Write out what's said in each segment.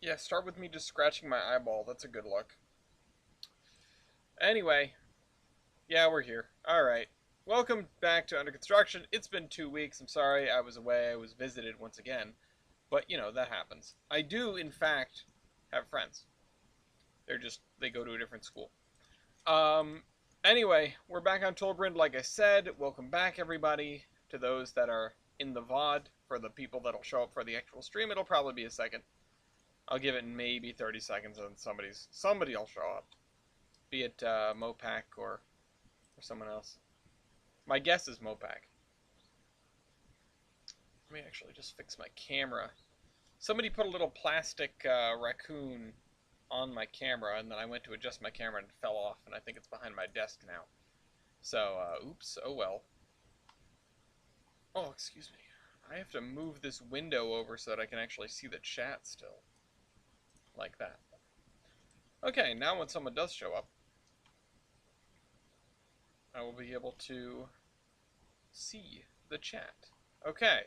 Yeah, start with me just scratching my eyeball. That's a good look. Anyway, yeah, we're here. Alright. Welcome back to Under Construction. It's been 2 weeks. I'm sorry I was away. I was visited once again. But, that happens. I do, in fact, have friends. They go to a different school. Um, anyway, we're back on Tolbrand, like I said. Welcome back, everybody, to those that are in the VOD. For the people that'll show up for the actual stream, it'll probably be a second. I'll give it maybe 30 seconds and somebody'll show up. Be it Mopac or someone else. My guess is Mopac. Let me actually just fix my camera. Somebody put a little plastic raccoon on my camera, and then I went to adjust my camera and it fell off, and I think it's behind my desk now. So, oops, oh well. Oh, excuse me. I have to move this window over so that I can actually see the chat still. Like that. Okay, now when someone does show up, I will be able to see the chat. Okay.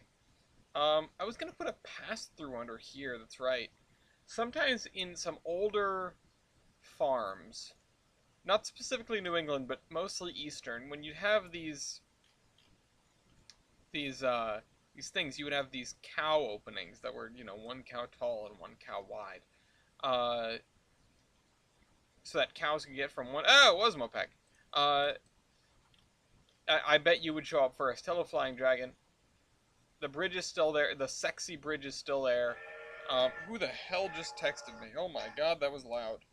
I was going to put a pass-through under here, that's right. Sometimes in some older farms, not specifically New England, but mostly Eastern, when you have these things, you would have these cow openings that were, one cow tall and one cow wide. So that cows can get from one... Oh, it was Mopek. I bet you would show up first. Hello, Flying Dragon. The bridge is still there. The sexy bridge is still there. Who the hell just texted me? Oh my god, that was loud.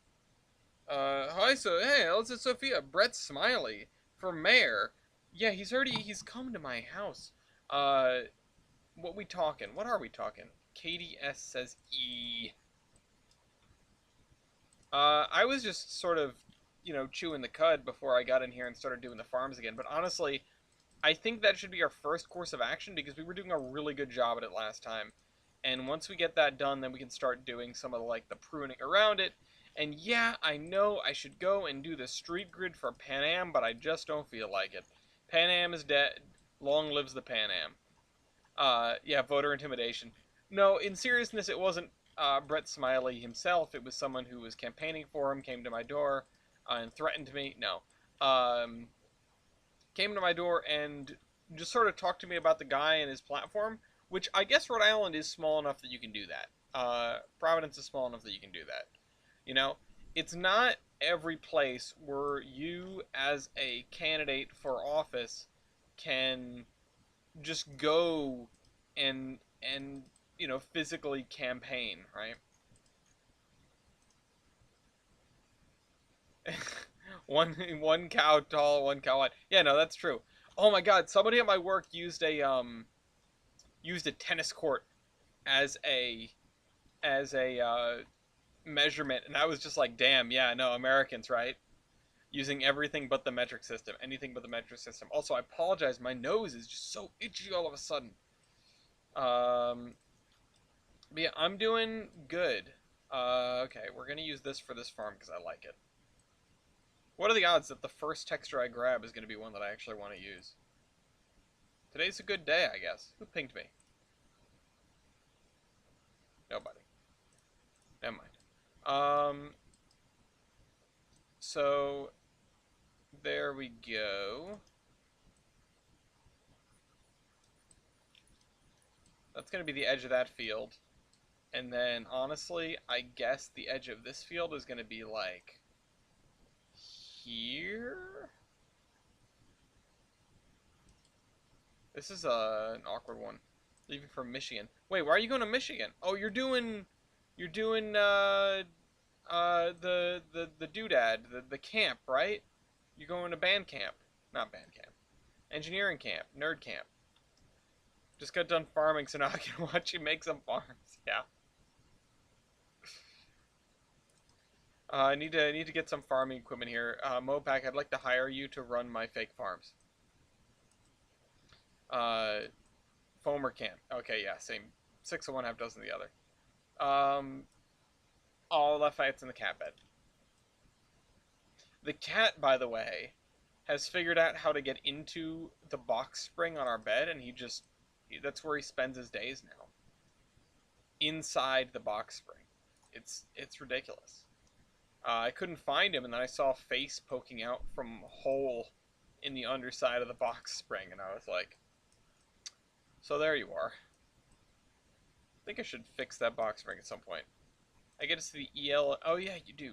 Hi, hey, it's Sophia. Brett Smiley for mayor. Yeah, he's come to my house. What we talking? What are we talking? Katie S says E. I was just sort of, chewing the cud before I got in here and started doing the farms again. But honestly, I think that should be our first course of action because we were doing a really good job at it last time. And once we get that done, then we can start doing some of the pruning around it. And yeah, I know I should go and do the street grid for Pan Am, but I just don't feel like it. Pan Am is dead. Long lives the Pan Am. Yeah, voter intimidation. No, in seriousness, it wasn't Brett Smiley himself. It was someone who was campaigning for him, came to my door, and threatened me. No. Came to my door and just sort of talked to me about the guy and his platform, which I guess Rhode Island is small enough that you can do that. Providence is small enough that you can do that. It's not every place where you, as a candidate for office, can just go and physically campaign, right? one cow tall, one cow wide. Yeah, no, that's true. Oh my god, somebody at my work used a tennis court as a measurement, and I was just like, damn, yeah, no, Americans, right? Using everything but the metric system, anything but the metric system. Also, I apologize, my nose is just so itchy all of a sudden. But yeah, I'm doing good. Okay, we're gonna use this for this farm because I like it. What are the odds that the first texture I grab is gonna be one that I actually want to use? Today's a good day, I guess. Who pinged me? Nobody. Never mind. So there we go. That's gonna be the edge of that field. And then, honestly, I guess the edge of this field is gonna be like here. This is an awkward one. Leaving for Michigan. Wait, why are you going to Michigan? Oh, you're doing the doodad, the camp, right? You're going to band camp. Not band camp. Engineering camp. Nerd camp. Just got done farming, so now I can watch you make some farms. Yeah. I need to get some farming equipment here. Mopac, I'd like to hire you to run my fake farms. Foamer camp. Okay, yeah, same. 6 of one, half dozen of the other. All Lafayette's in the cat bed. The cat, by the way, has figured out how to get into the box spring on our bed, and that's where he spends his days now. Inside the box spring It's ridiculous. I couldn't find him, and then I saw a face poking out from a hole in the underside of the box spring, and I was like, so there you are. I think I should fix that box spring at some point. I get to see the EL. Oh yeah, you do.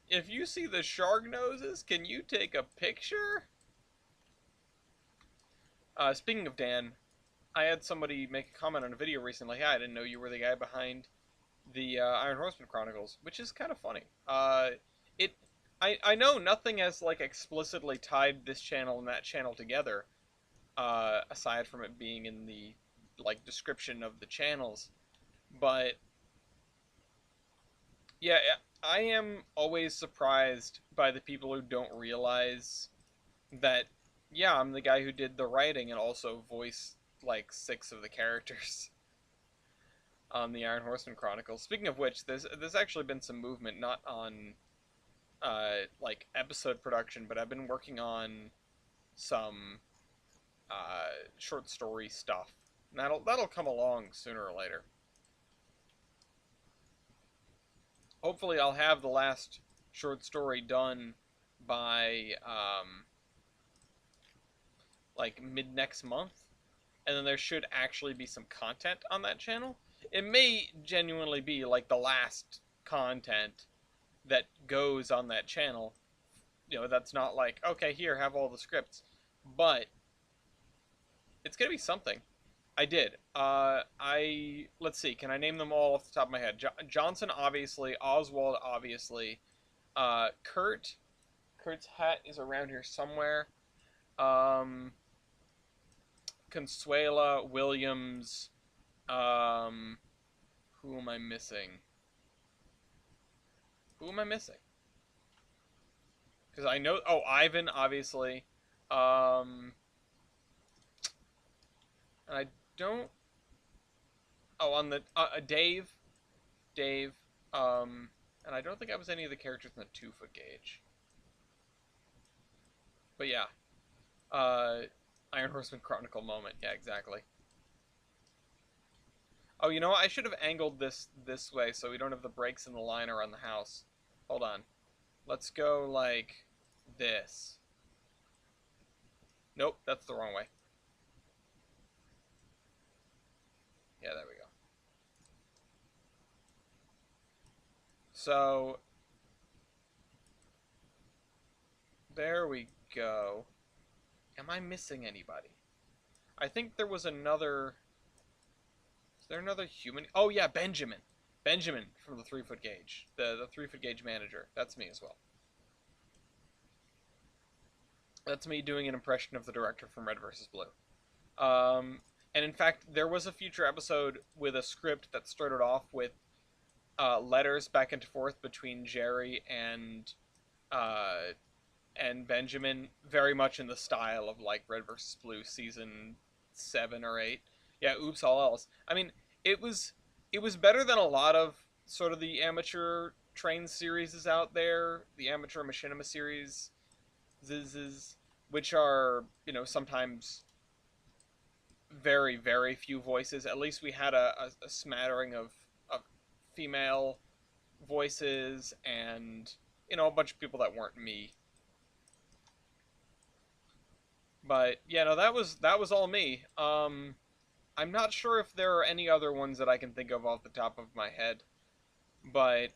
If you see the shark noses, can you take a picture? Speaking of Dan, I had somebody make a comment on a video recently. Hey, I didn't know you were the guy behind the Iron Horseman Chronicles, which is kind of funny. It, I know nothing has like explicitly tied this channel and that channel together, aside from it being in the like description of the channels, but yeah, I am always surprised by the people who don't realize that, yeah, I'm the guy who did the writing and also voiced like 6 of the characters on the Iron Horseman Chronicles. Speaking of which, there's actually been some movement, not on like episode production, but I've been working on some short story stuff. And that'll come along sooner or later. Hopefully, I'll have the last short story done by like mid next month, and then there should actually be some content on that channel. It may genuinely be like the last content that goes on that channel. You know, that's not like, okay, here, have all the scripts. But it's gonna be something. I did. Let's see, can I name them all off the top of my head? Johnson, obviously. Oswald, obviously. Kurt. Kurt's hat is around here somewhere. Consuela, Williams. Who am I missing? Who am I missing? Because I know... Oh, Ivan, obviously. And I don't... Oh, on the... Dave. Dave. And I don't think I was any of the characters in the 2-foot gauge. But yeah. Iron Horseman Chronicle moment. Yeah, exactly. Oh, you know what? I should have angled this way so we don't have the breaks in the line around the house. Hold on. Let's go like this. Nope, that's the wrong way. Yeah, there we go. So, there we go. Am I missing anybody? I think there was another... Is there another human? Oh, yeah, Benjamin. Benjamin from the 3-foot gauge. The 3-foot gauge manager. That's me as well. That's me doing an impression of the director from Red vs. Blue. And in fact, there was a future episode with a script that started off with letters back and forth between Jerry and Benjamin, very much in the style of like Red vs. Blue season 7 or 8. Yeah, oops, all else. I mean, it was better than a lot of sort of the amateur Trainz series is out there, the amateur machinima series, which are, you know, sometimes very, very few voices. At least we had a smattering of female voices and, you know, a bunch of people that weren't me. But yeah, no, that was all me. I'm not sure if there are any other ones that I can think of off the top of my head, but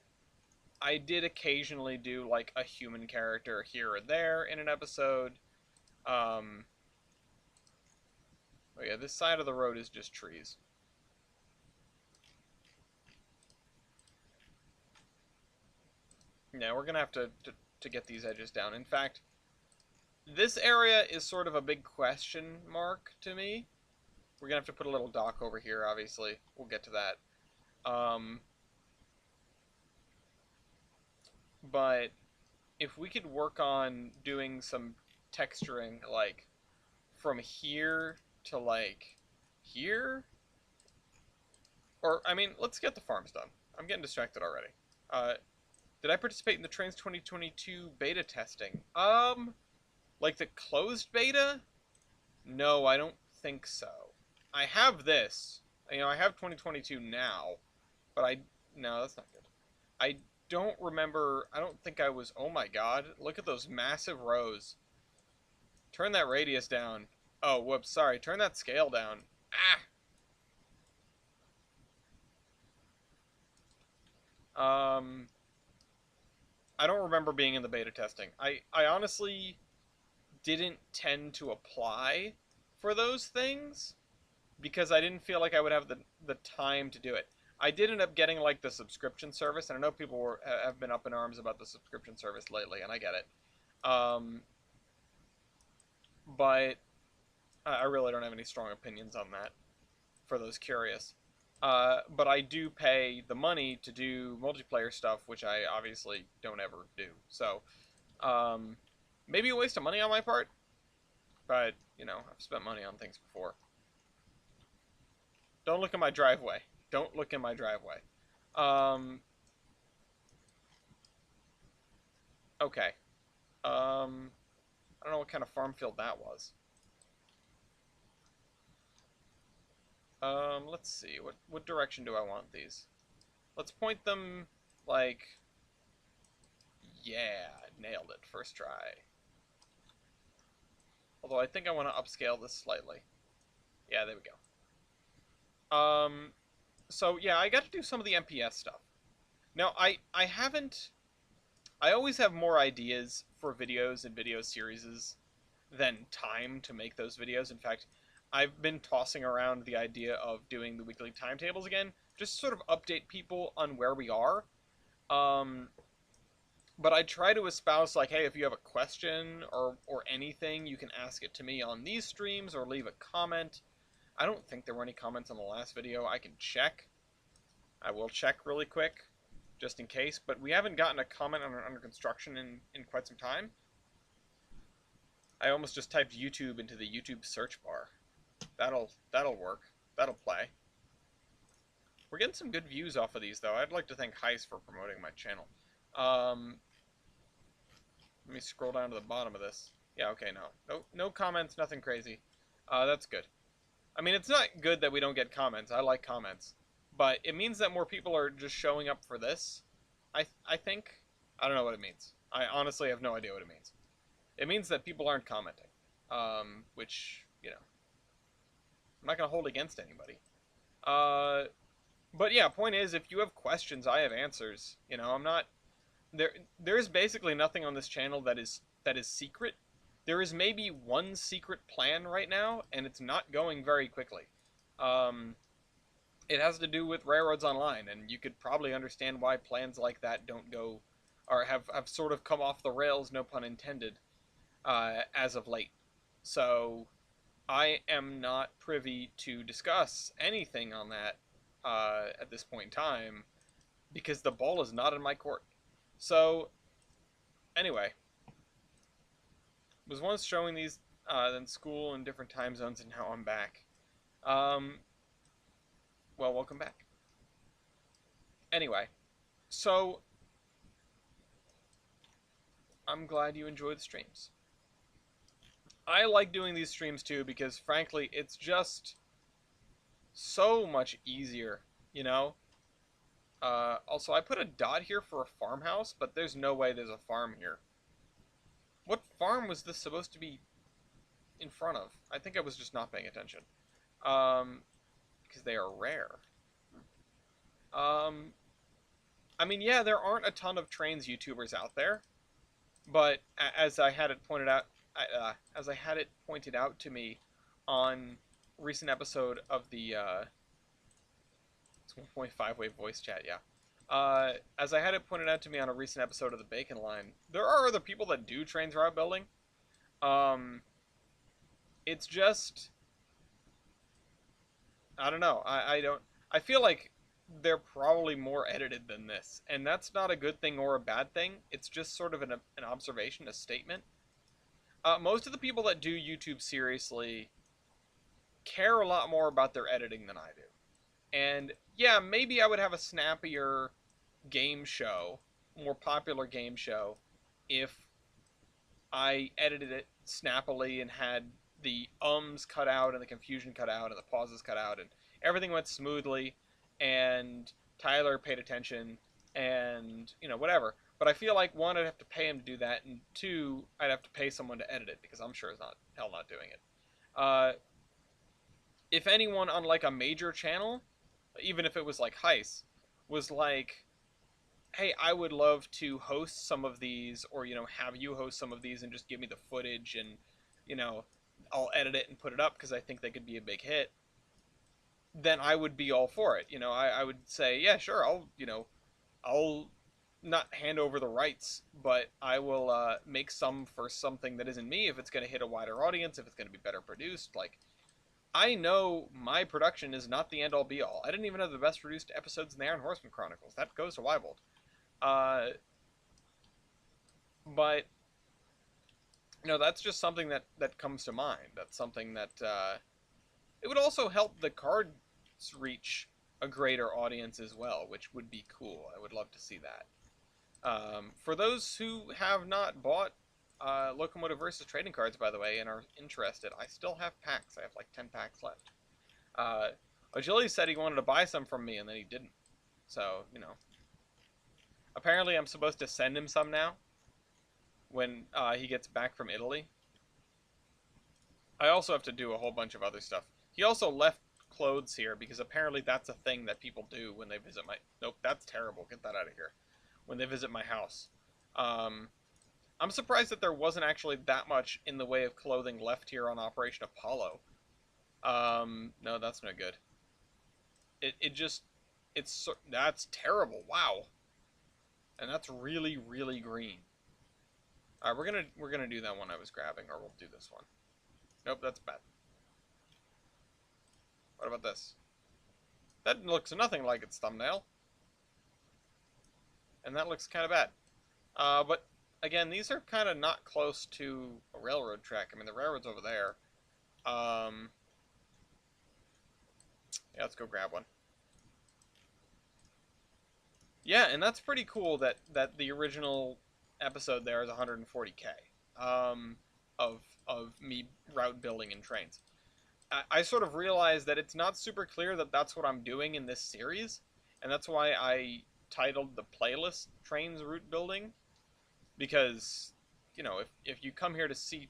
I did occasionally do like a human character here or there in an episode. Oh yeah, this side of the road is just trees. Yeah, we're gonna have to get these edges down. In fact, this area is sort of a big question mark to me. We're gonna have to put a little dock over here, obviously. We'll get to that. But if we could work on doing some texturing, like, from here to, like, here? Or, I mean, let's get the farms done. I'm getting distracted already. Did I participate in the Trainz 2022 beta testing? Like the closed beta? No, I don't think so. I have this. You know, I have 2022 now, but No, that's not good. I don't remember. I don't think I was. Oh my god. Look at those massive rows. Turn that radius down. Oh, whoops. Sorry. Turn that scale down. Ah! I don't remember being in the beta testing. I honestly didn't tend to apply for those things because I didn't feel like I would have the time to do it. I did end up getting like the subscription service, and I know people have been up in arms about the subscription service lately, and I get it. Um, but I really don't have any strong opinions on that for those curious. But I do pay the money to do multiplayer stuff, which I obviously don't ever do. So um, maybe a waste of money on my part, but you know I've spent money on things before. Don't look at my driveway. Don't look in my driveway. Um, okay. I don't know what kind of farm field that was. Let's see. What direction do I want these? Let's point them like, yeah, nailed it. First try. Although I think I want to upscale this slightly. Yeah, there we go. So yeah, I got to do some of the MPS stuff. Now, I haven't. I always have more ideas for videos and video series than time to make those videos. In fact, I've been tossing around the idea of doing the weekly timetables again, just to sort of update people on where we are. Um, but I try to espouse like, hey, if you have a question or anything, you can ask it to me on these streams or leave a comment. I don't think there were any comments on the last video. I can check. I will check really quick, just in case. But we haven't gotten a comment on under construction in quite some time. I almost just typed YouTube into the YouTube search bar. That'll work. That'll play. We're getting some good views off of these, though. I'd like to thank Heist for promoting my channel. Let me scroll down to the bottom of this. Yeah, okay, no comments, nothing crazy. That's good. I mean, it's not good that we don't get comments. I like comments, but it means that more people are just showing up for this. I think. I don't know what it means. I honestly have no idea what it means. It means that people aren't commenting, which you know, I'm not gonna hold against anybody. Uh, but yeah, point is, if you have questions, I have answers. You know, I'm not there. There's basically nothing on this channel that is secret. There is maybe one secret plan right now, and it's not going very quickly. Um, it has to do with Railroads Online, and you could probably understand why plans like that don't go, or have sort of come off the rails, no pun intended, as of late. So I am not privy to discuss anything on that at this point in time because the ball is not in my court. So anyway, was once showing these in school in different time zones, and now I'm back. Um, well, welcome back. Anyway, so I'm glad you enjoy the streams. I like doing these streams too because, frankly, it's just so much easier, you know? Also, I put a dot here for a farmhouse, but there's no way there's a farm here. What farm was this supposed to be in front of? I think I was just not paying attention. Because they are rare. I mean, yeah, there aren't a ton of Trainz YouTubers out there, but as I had it pointed out, as I had it pointed out to me on recent episode of the it's 1.5 wave voice chat, yeah. As I had it pointed out to me on a recent episode of the Bacon Line, there are other people that do Trainz route building. It's just, I don't know. I feel like they're probably more edited than this, and that's not a good thing or a bad thing. It's just sort of an observation, a statement. Most of the people that do YouTube seriously care a lot more about their editing than I do. And yeah, maybe I would have a snappier game show, more popular game show, if I edited it snappily and had the ums cut out and the confusion cut out and the pauses cut out and everything went smoothly and Tyler paid attention, and whatever. But I feel like one, I'd have to pay him to do that, and two, I'd have to pay someone to edit it because I'm sure it's not hell not doing it. Uh, if anyone on like a major channel, even if it was like Heist, was like, hey, I would love to host some of these, or have you host some of these and just give me the footage, and you know, I'll edit it and put it up because I think they could be a big hit, then I would be all for it. I would say, yeah, sure, I'll not hand over the rights, but I will make some for something that isn't me if it's going to hit a wider audience, if it's going to be better produced. Like, I know my production is not the end all be all. I didn't even have the best produced episodes in the Iron Horseman Chronicles. That goes to Weibold. Uh, but that's just something that comes to mind. That's something that it would also help the cards reach a greater audience as well, which would be cool. I would love to see that. For those who have not bought Locomotive versus trading cards, by the way, and are interested, I still have packs. I have like 10 packs left. Agility said he wanted to buy some from me, and then he didn't. So, apparently I'm supposed to send him some now when he gets back from Italy. I also have to do a whole bunch of other stuff. He also left clothes here because apparently that's a thing that people do when they visit my... Nope, that's terrible. Get that out of here. When they visit my house. I'm surprised that there wasn't actually that much in the way of clothing left here on Operation Apollo. No, that's no good. That's terrible. Wow. And that's really, really green. Alright, we're gonna do that one I was grabbing, or we'll do this one. Nope, that's bad. What about this? That looks nothing like its thumbnail. And that looks kind of bad. But, again, these are kind of not close to a railroad track. I mean, the railroad's over there. Yeah, let's go grab one. Yeah, and that's pretty cool that the original episode there is 140K of me route building in Trainz. I sort of realized that it's not super clear that that's what I'm doing in this series, and that's why I titled the playlist Trainz Route Building, because if you come here to see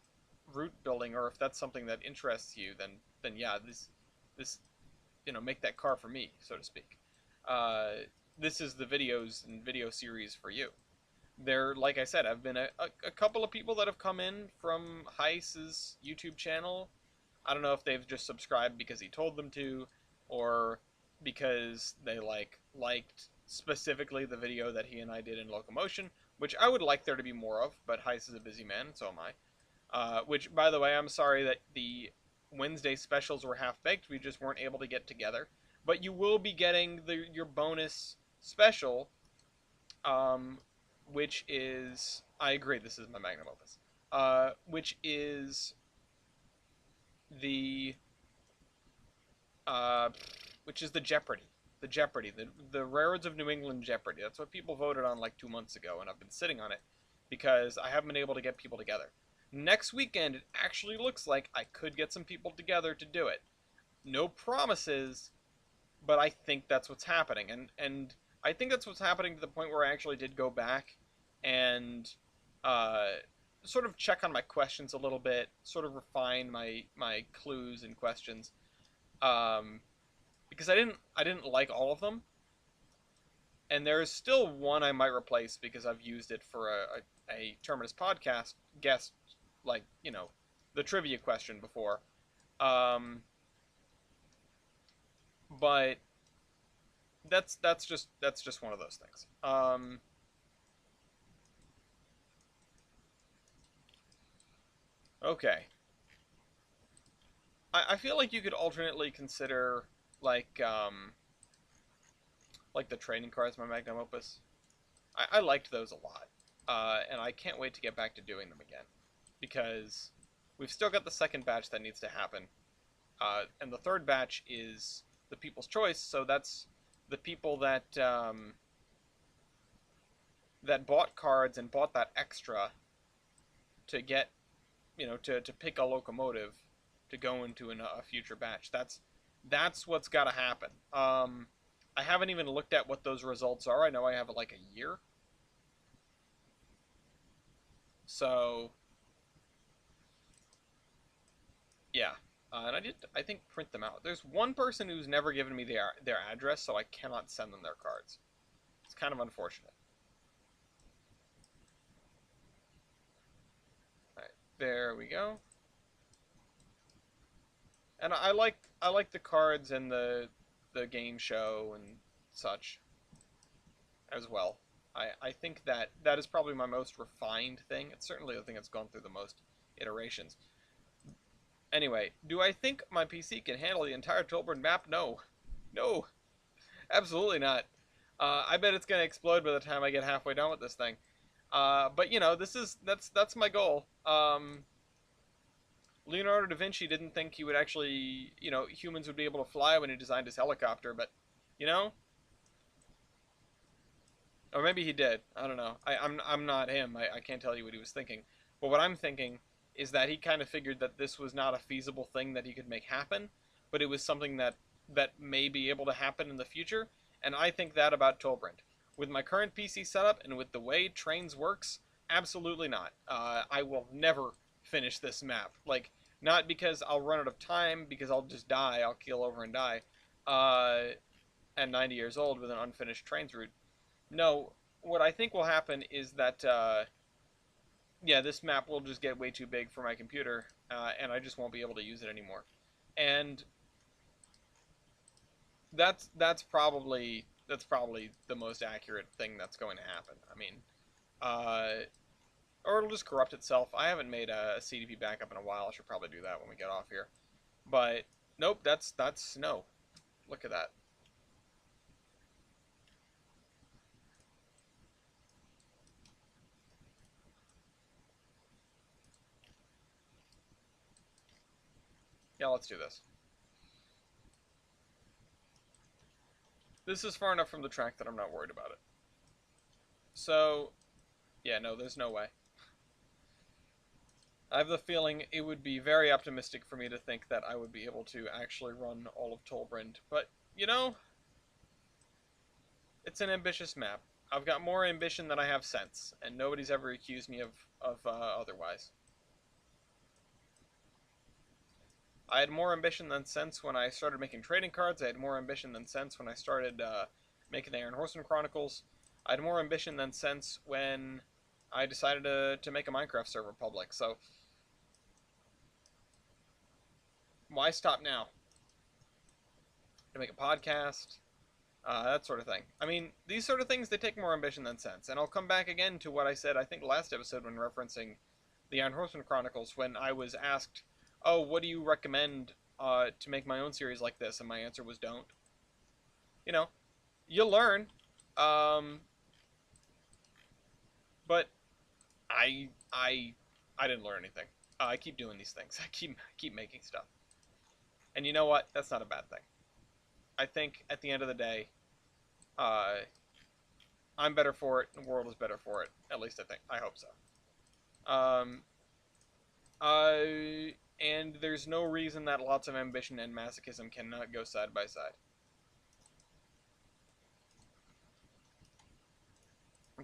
route building, or if that's something that interests you, then yeah, this make that car for me, so to speak. This is the videos and video series for you. There, like I said, I've been a couple of people that have come in from Heist's YouTube channel. I don't know if they've just subscribed because he told them to, or because they liked specifically the video that he and I did in Locomotion, which I would like there to be more of, but Heist is a busy man, and so am I. Which, by the way, I'm sorry that the Wednesday specials were half-baked. We just weren't able to get together. But you will be getting your bonus special, which is... I agree, this is my magnum opus. Which is the... which is the Jeopardy. The Jeopardy. The Railroads of New England Jeopardy. That's what people voted on like 2 months ago, and I've been sitting on it because I haven't been able to get people together. Next weekend, it actually looks like I could get some people together to do it. No promises, but I think that's what's happening. And I think that's what's happening to the point where I actually did go back and sort of check on my questions a little bit, sort of refine my clues and questions. Because I didn't like all of them. And there's still one I might replace because I've used it for a Terminus podcast guest, like, the trivia question before. But that's just one of those things. Okay. I feel like you could alternately consider like the trading cards, my magnum opus. I liked those a lot, and I can't wait to get back to doing them again, because we've still got the second batch that needs to happen, and the third batch is the People's Choice. So that's the people that that bought cards and bought that extra to get, to pick a locomotive to go into a future batch. That's what's got to happen. I haven't even looked at what those results are. I know I have like a year. So, yeah. And I did, I think, print them out. There's one person who's never given me their address, so I cannot send them their cards. It's kind of unfortunate. All right, there we go. And I like the cards and the game show and such as well. I think that that is probably my most refined thing. It's certainly the thing that's gone through the most iterations. Anyway, do I think my PC can handle the entire Tolbert map? No. No, absolutely not. I bet it's gonna explode by the time I get halfway done with this thing. But you know, that's my goal. Leonardo da Vinci didn't think he would actually, humans would be able to fly when he designed his helicopter, but you know, or maybe he did. I don't know. I'm not him. I can't tell you what he was thinking. But what I'm thinking is that he kind of figured that this was not a feasible thing that he could make happen, but it was something that may be able to happen in the future. And I think that about Tolbrand. With my current PC setup and with the way Trainz works, absolutely not. I will never finish this map. Like, not because I'll run out of time, because I'll just die. I'll keel over and die. At 90 years old with an unfinished Trainz route. No, what I think will happen is that, yeah, this map will just get way too big for my computer, and I just won't be able to use it anymore. And that's probably the most accurate thing that's going to happen. I mean, or it'll just corrupt itself. I haven't made a CDP backup in a while. I should probably do that when we get off here. But nope, that's snow. Look at that. Yeah, let's do this. This is far enough from the track that I'm not worried about it. So, yeah, no, there's no way. I have the feeling it would be very optimistic for me to think that I would be able to actually run all of Tolbrand. But, you know, it's an ambitious map. I've got more ambition than I have sense, and nobody's ever accused me of otherwise. I had more ambition than sense when I started making trading cards. I had more ambition than sense when I started making the Iron Horseman Chronicles. I had more ambition than sense when I decided to make a Minecraft server public. So, why stop now? To make a podcast, that sort of thing. I mean, these sort of things, they take more ambition than sense. And I'll come back again to what I said, I think, last episode when referencing the Iron Horseman Chronicles, when I was asked, oh, what do you recommend to make my own series like this? And my answer was don't. You know, you'll learn. But I didn't learn anything. I keep doing these things. I keep making stuff. And you know what? That's not a bad thing. I think at the end of the day, uh, I'm better for it. The world is better for it. At least I think. I hope so. Um, and there's no reason that lots of ambition and masochism cannot go side by side.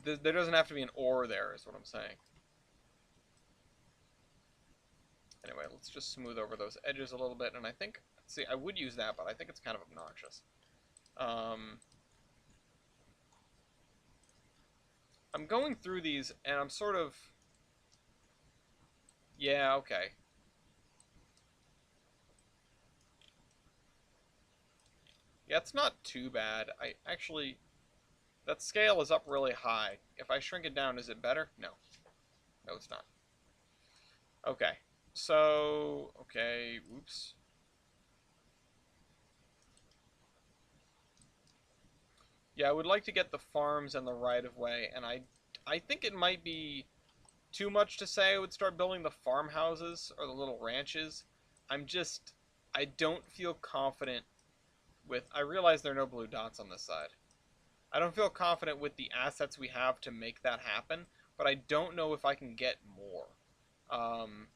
There doesn't have to be an or there, is what I'm saying. Anyway, let's just smooth over those edges a little bit, and I think, see, I would use that, but I think it's kind of obnoxious. I'm going through these, and I'm sort of, yeah, okay. Yeah, it's not too bad. I actually, that scale is up really high. If I shrink it down, is it better? No. No, it's not. Okay. So, okay, oops. Yeah, I would like to get the farms and the right-of-way, and I think it might be too much to say I would start building the farmhouses or the little ranches. I don't feel confident with, I realize there are no blue dots on this side. I don't feel confident with the assets we have to make that happen, but I don't know if I can get more. Um,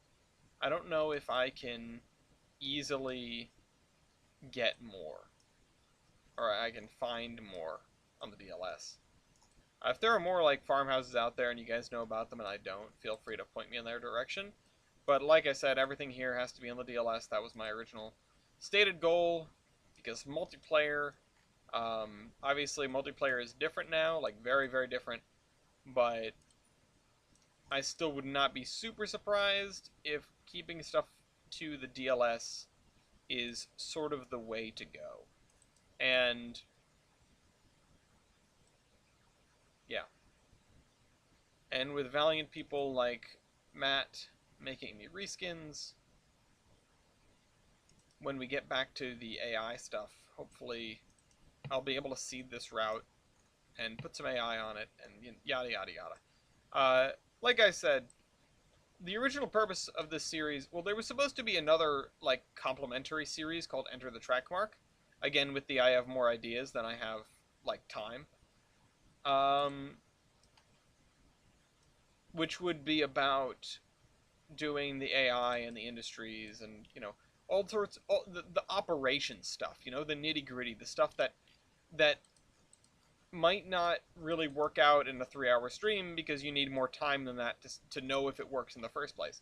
I don't know if I can easily get more. or I can find more on the DLS. If there are more like farmhouses out there and you guys know about them and I don't, feel free to point me in their direction. But like I said, everything here has to be on the DLS. That was my original stated goal, because multiplayer, obviously multiplayer is different now, like very, very different, but I still would not be super surprised if keeping stuff to the DLS is sort of the way to go. And yeah, and with valiant people like Matt making me reskins, when we get back to the AI stuff, hopefully I'll be able to seed this route and put some AI on it, and yada yada yada. Like I said, the original purpose of this series, well, there was supposed to be another like complementary series called Enter the Track Mark. Again, with the I have more ideas than I have like time. Um, which would be about doing the AI and the industries and all sorts, all the operation stuff, the nitty gritty, the stuff that might not really work out in a 3 hour stream because you need more time than that to know if it works in the first place.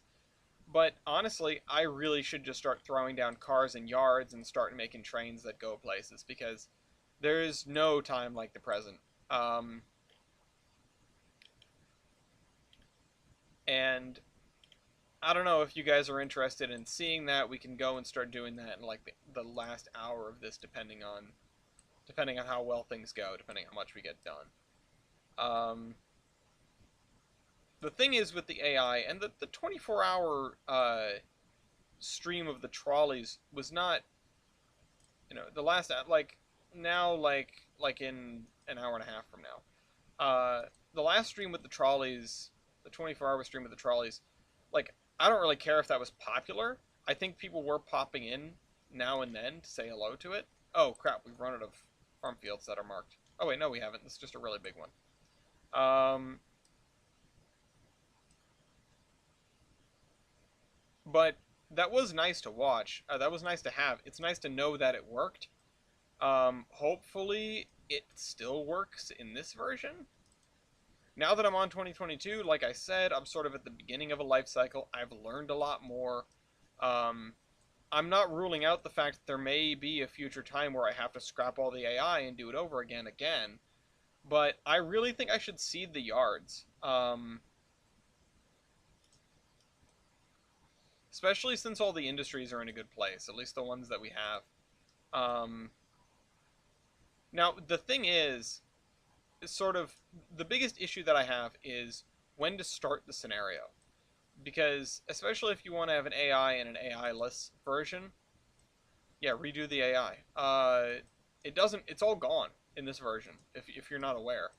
But honestly, I really should just start throwing down cars in yards and start making trains that go places, because there's no time like the present. Um, and I don't know if you guys are interested in seeing that. We can go and start doing that in like the last hour of this, depending on how well things go, depending on how much we get done. Um, the thing is with the AI and the 24-hour stream of the trolleys was not, the last like now like in an hour and a half from now. The last stream with the trolleys, the 24-hour stream with the trolleys, like I don't really care if that was popular. I think people were popping in now and then to say hello to it. Oh crap, we've run out of farm fields that are marked. Oh wait, no we haven't. This is just a really big one. But that was nice to watch. That was nice to have. It's nice to know that it worked. Hopefully it still works in this version. Now that I'm on 2022, like I said, I'm sort of at the beginning of a life cycle. I've learned a lot more. Um, I'm not ruling out the fact that there may be a future time where I have to scrap all the AI and do it over again. But I really think I should seed the yards. Especially since all the industries are in a good place, at least the ones that we have. Um, now, the thing is sort of the biggest issue that I have is when to start the scenario. Because, especially if you want to have an AI and an AI-less version, yeah, redo the AI. It doesn't, it's all gone in this version, if you're not aware.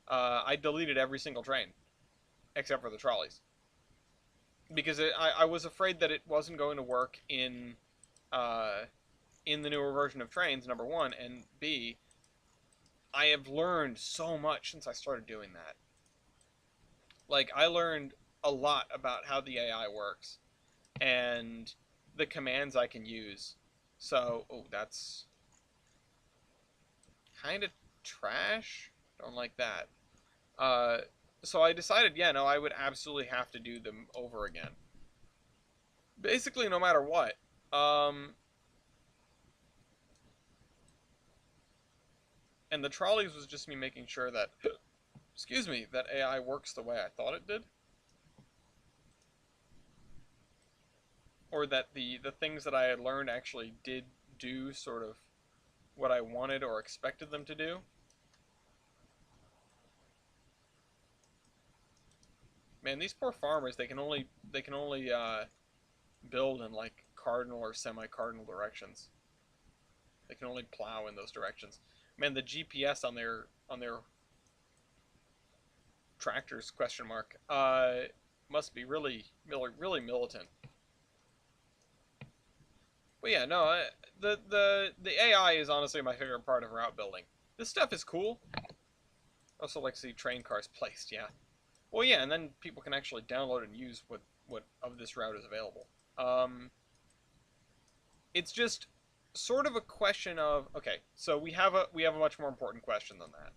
I deleted every single train, except for the trolleys. Because I was afraid that it wasn't going to work uh, in the newer version of Trainz, number one, and B, I have learned so much since I started doing that. Like, I learned a lot about how the AI works and the commands I can use. So, oh, that's kind of trash. Don't like that. Uh, so I decided, yeah, no, I would absolutely have to do them over again. Basically, no matter what. And the trolleys was just me making sure that, excuse me, that AI works the way I thought it did. Or that the things that I had learned actually did do sort of what I wanted or expected them to do. Man, these poor farmers, they can only build in like cardinal or semi-cardinal directions. They can only plow in those directions. Man, the GPS on their tractors question mark must be really militant. But yeah, no, the AI is honestly my favorite part of route building. This stuff is cool. I also like to see train cars placed. Yeah. Well, yeah, and then people can actually download and use what of this route is available. It's just sort of a question of, okay, so we have a much more important question than that.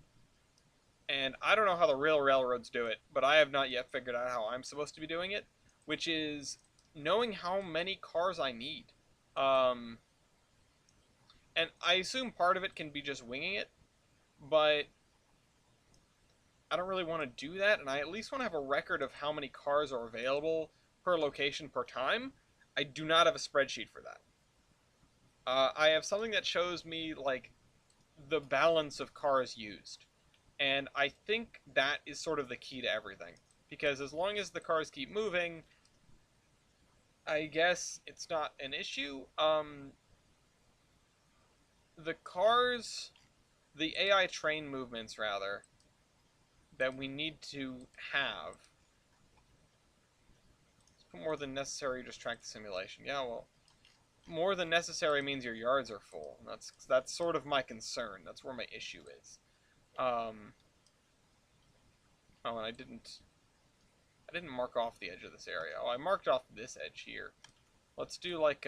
And I don't know how the real railroads do it, but I have not yet figured out how I'm supposed to be doing it, which is knowing how many cars I need. Um, and I assume part of it can be just winging it, but I don't really want to do that, and I at least want to have a record of how many cars are available per location per time. I do not have a spreadsheet for that. I have something that shows me like the balance of cars used. And I think that is sort of the key to everything. Because as long as the cars keep moving, I guess it's not an issue. The cars, the AI train movements, rather, that we need to have. Let's put more than necessary to track the simulation. Yeah, well, more than necessary means your yards are full. That's sort of my concern. That's where my issue is. Um, oh, and I didn't mark off the edge of this area. Oh, I marked off this edge here. Let's do like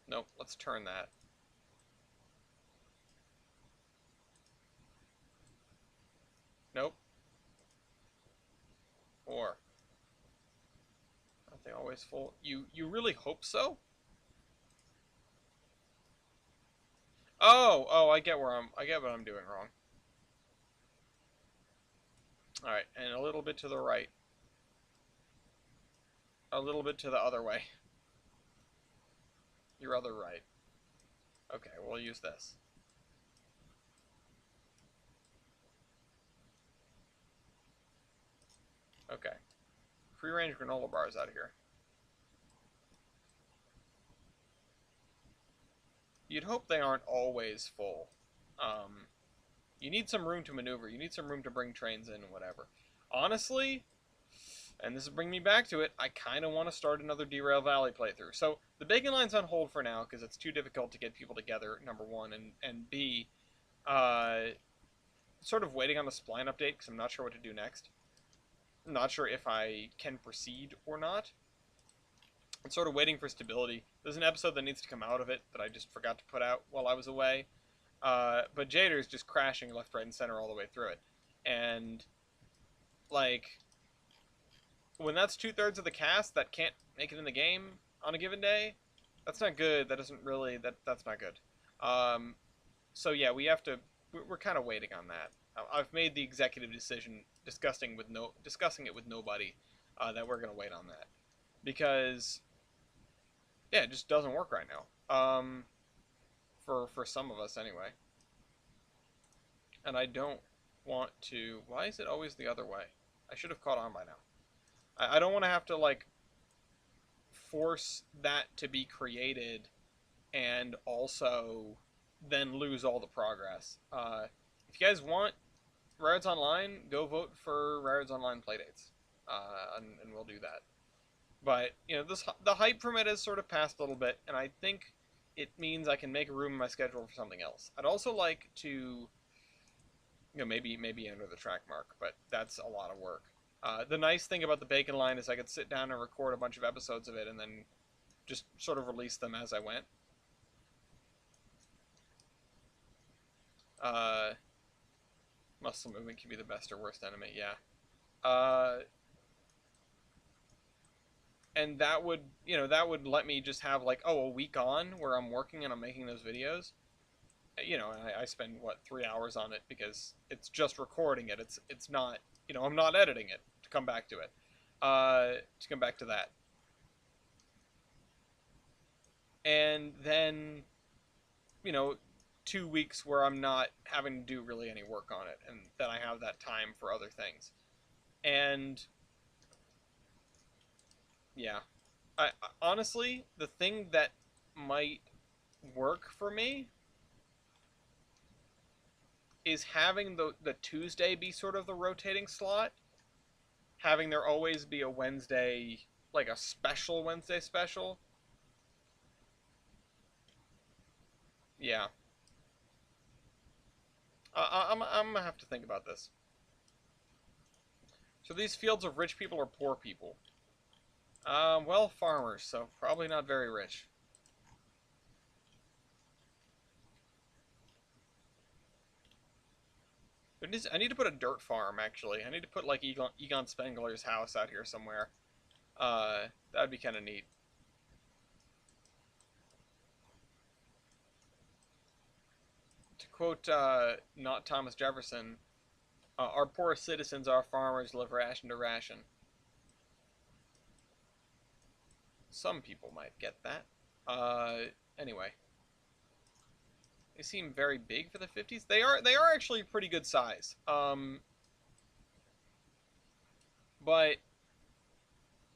nope, let's turn that. Nope. Or aren't they always full? You really hope so? Oh, I get what I'm doing wrong. Alright, and a little bit to the right. A little bit to the other way. Your other right. Okay, we'll use this. Okay. Free range granola bars out of here. You'd hope they aren't always full. Um, you need some room to maneuver. You need some room to bring trains in and whatever. Honestly, and this is bringing me back to it, I kind of want to start another Derail Valley playthrough. So the bacon line's on hold for now because it's too difficult to get people together, number one, and B, uh, sort of waiting on the spline update because I'm not sure what to do next. I'm not sure if I can proceed or not. I'm sort of waiting for stability. There's an episode that needs to come out of it that I just forgot to put out while I was away. But Jader's just crashing left, right, and center all the way through it. And, like, when that's 2/3 of the cast that can't make it in the game on a given day, that's not good. That doesn't really, that's not good. Um, so yeah, we're kind of waiting on that. I've made the executive decision discussing it with nobody, that we're gonna wait on that. Because, yeah, it just doesn't work right now. For some of us anyway. And I don't want to. Why is it always the other way? I should have caught on by now. I don't want to have to like force that to be created and also then lose all the progress. If you guys want Rares Online, go vote for Rares Online playdates, and we'll do that. But you know, the hype from it has sort of passed a little bit, and I think it means I can make room in my schedule for something else. I'd also like to, maybe enter the track mark, but that's a lot of work. The nice thing about the Bacon line is I could sit down and record a bunch of episodes of it and then just sort of release them as I went. Uh, Muscle movement can be the best or worst enemy, yeah. And that would let me just have like, a week on where I'm working and I'm making those videos. And I spend what 3 hours on it because it's just recording it. It's not, I'm not editing it to come back to it. To come back to that, and then, you know 2 weeks where I'm not having to do really any work on it, and then I have that time for other things. And yeah, honestly, the thing that might work for me is having the Tuesday be sort of the rotating slot, having there always be a Wednesday, like a special Wednesday special. Yeah, I'm gonna have to think about this. So these fields of rich people or poor people? Well, farmers, so probably not very rich. I need to put a dirt farm, actually. I need to put, like, Egon Spengler's house out here somewhere. That'd be kind of neat. To quote, not Thomas Jefferson, our poor citizens, our farmers, live ration to ration. Some people might get that. Anyway. They seem very big for the 50s. They are actually pretty good size. But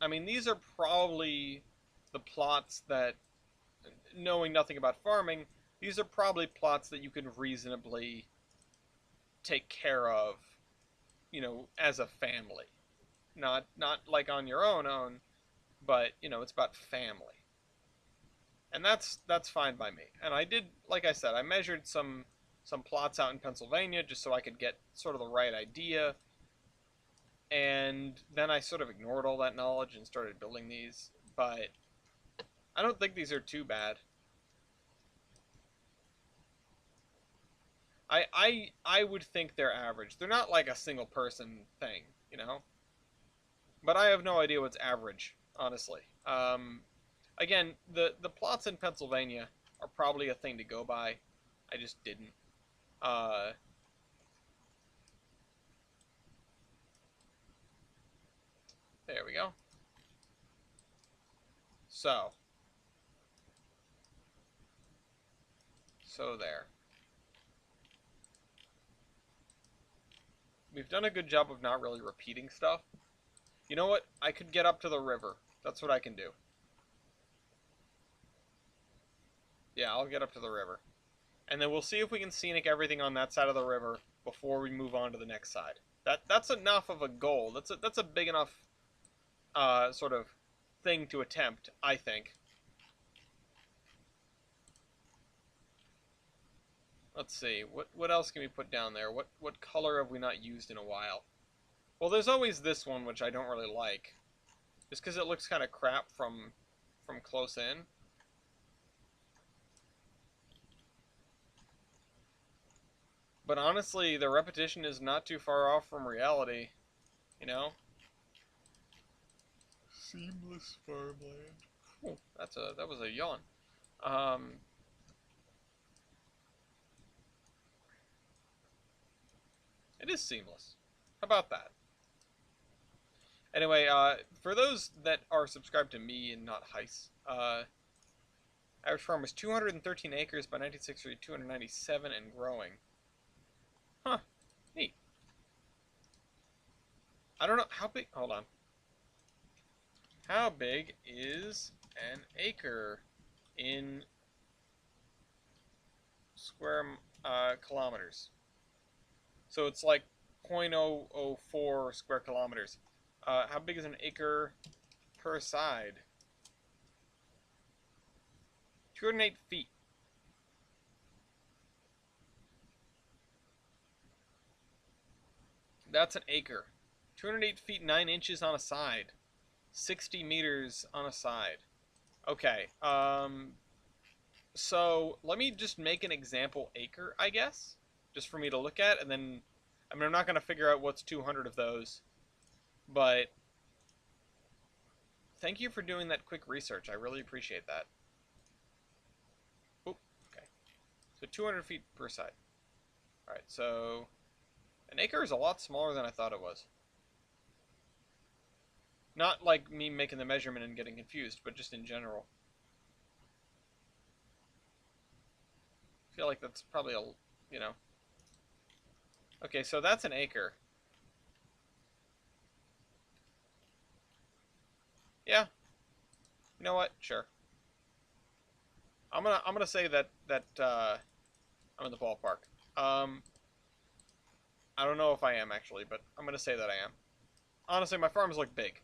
I mean, these are probably the plots that, knowing nothing about farming, these are probably plots that you can reasonably take care of, as a family. Not like on your own, but it's about family. And that's fine by me. And I did, like I said, I measured some plots out in Pennsylvania just so I could get sort of the right idea. And then I sort of ignored all that knowledge and started building these. But I don't think these are too bad. I would think they're average. They're not like a single person thing. But I have no idea what's average, honestly. Again, the plots in Pennsylvania are probably a thing to go by. I just didn't. Uh, there we go. So, there. We've done a good job of not really repeating stuff. You know what? I could get up to the river. That's what I can do. Yeah, I'll get up to the river. And then we'll see if we can scenic everything on that side of the river before we move on to the next side. That's enough of a goal. That's a big enough sort of thing to attempt, I think. Let's see. What else can we put down there? What color have we not used in a while? Well, there's always this one, which I don't really like. Just because it looks kind of crap from close in. But honestly, the repetition is not too far off from reality, you know? Seamless farmland. Ooh, that was a yawn. Um, it is seamless. How about that? Anyway, for those that are subscribed to me and not Heiss, average farm was 213 acres by 1963, 297 and growing. Huh, neat. I don't know how big. Hold on. How big is an acre in square kilometers? So it's like 0.004 square kilometers. How big is an acre per side? 208 feet. That's an acre. 208 feet 9 inches on a side. 60 meters on a side. Okay. So let me just make an example acre, I guess, just for me to look at, and then I mean I'm not gonna figure out what's 200 of those, but thank you for doing that quick research. I really appreciate that. Oop, okay. So 200 feet per side. All right. So an acre is a lot smaller than I thought it was. Not like me making the measurement and getting confused, but just in general. I feel like that's probably you know. Okay, so that's an acre. Yeah. You know what? Sure. I'm gonna say that I'm in the ballpark. Um, I don't know if I am actually, but I'm gonna say that I am. Honestly, my farms look big.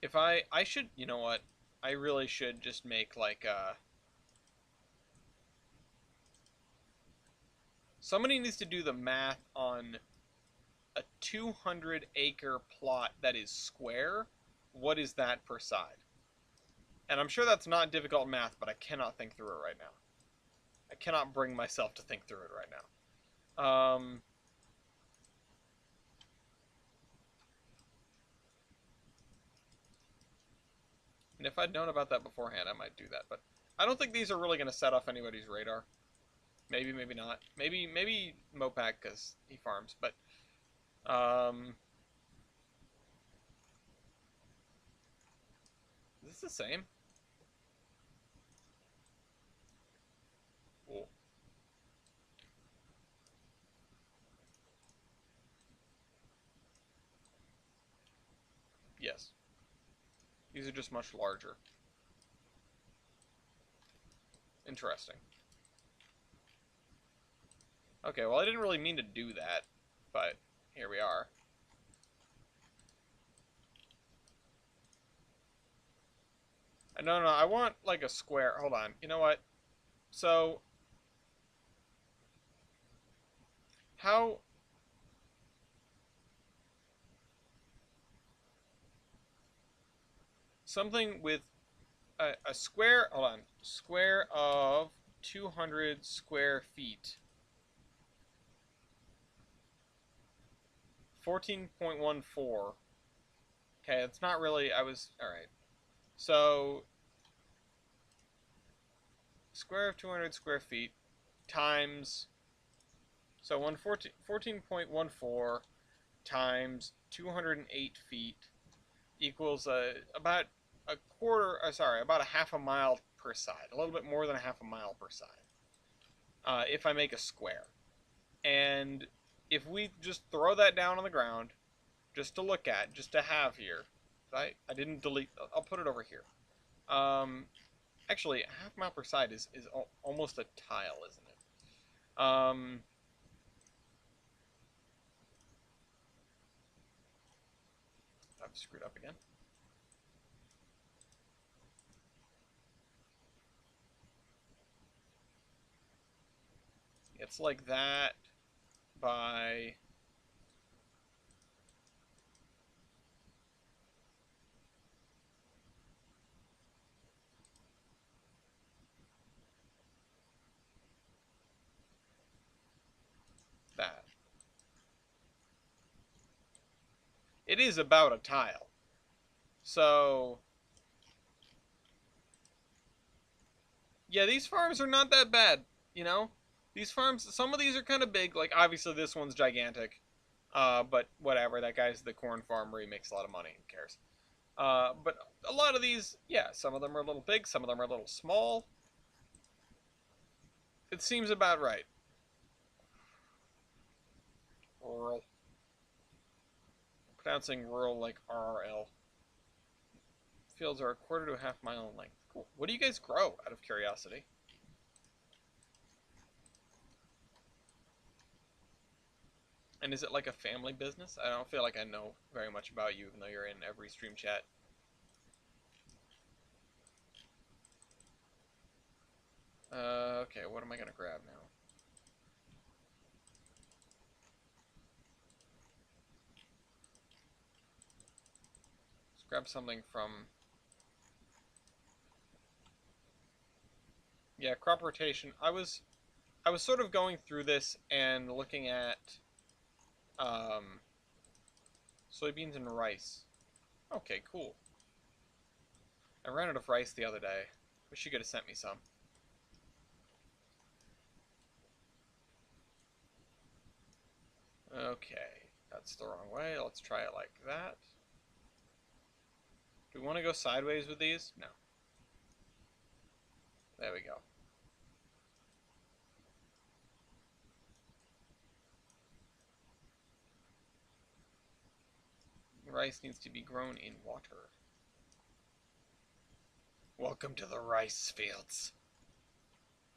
If I should, you know what? I really should just make like somebody needs to do the math on a 200-acre plot that is square, what is that per side? And I'm sure that's not difficult math, but I cannot think through it right now. I cannot bring myself to think through it right now. And if I'd known about that beforehand, I might do that. But I don't think these are really going to set off anybody's radar. Maybe, maybe not. Maybe Mopac because he farms. But is this the same? Cool. Yes. These are just much larger. Interesting. Okay, well I didn't really mean to do that, but here we are. No, I want like a square. Hold on. You know what? So, how... Something with a square... Hold on. Square of 200 square feet. 14.14. Okay, it's not really... Alright. So, square of 200 square feet times... So, 14.14 times 208 feet equals about about a half a mile per side. A little bit more than a half a mile per side. If I make a square. And if we just throw that down on the ground, just to look at, just to have here. I didn't delete, I'll put it over here. Actually, a half mile per side is almost a tile, isn't it? I've screwed up again. It's like that by... that. It is about a tile. So, yeah, these farms are not that bad, you know? These farms, some of these are kind of big. Like, obviously this one's gigantic. But whatever, that guy's the corn farmer. He makes a lot of money. Who cares? But a lot of these, yeah, some of them are a little big. Some of them are a little small. It seems about right. Rural. Pronouncing rural like RRL. Fields are a quarter to a half mile in length. Cool. What do you guys grow, out of curiosity? And is it like a family business? I don't feel like I know very much about you, even though you're in every stream chat. Okay, what am I gonna grab now? Let's grab something from... Yeah, crop rotation. I was sort of going through this and looking at soybeans and rice. Okay, cool. I ran out of rice the other day. Wish you could have sent me some. Okay, that's the wrong way. Let's try it like that. Do we want to go sideways with these? No. There we go. Rice needs to be grown in water. Welcome to the rice fields.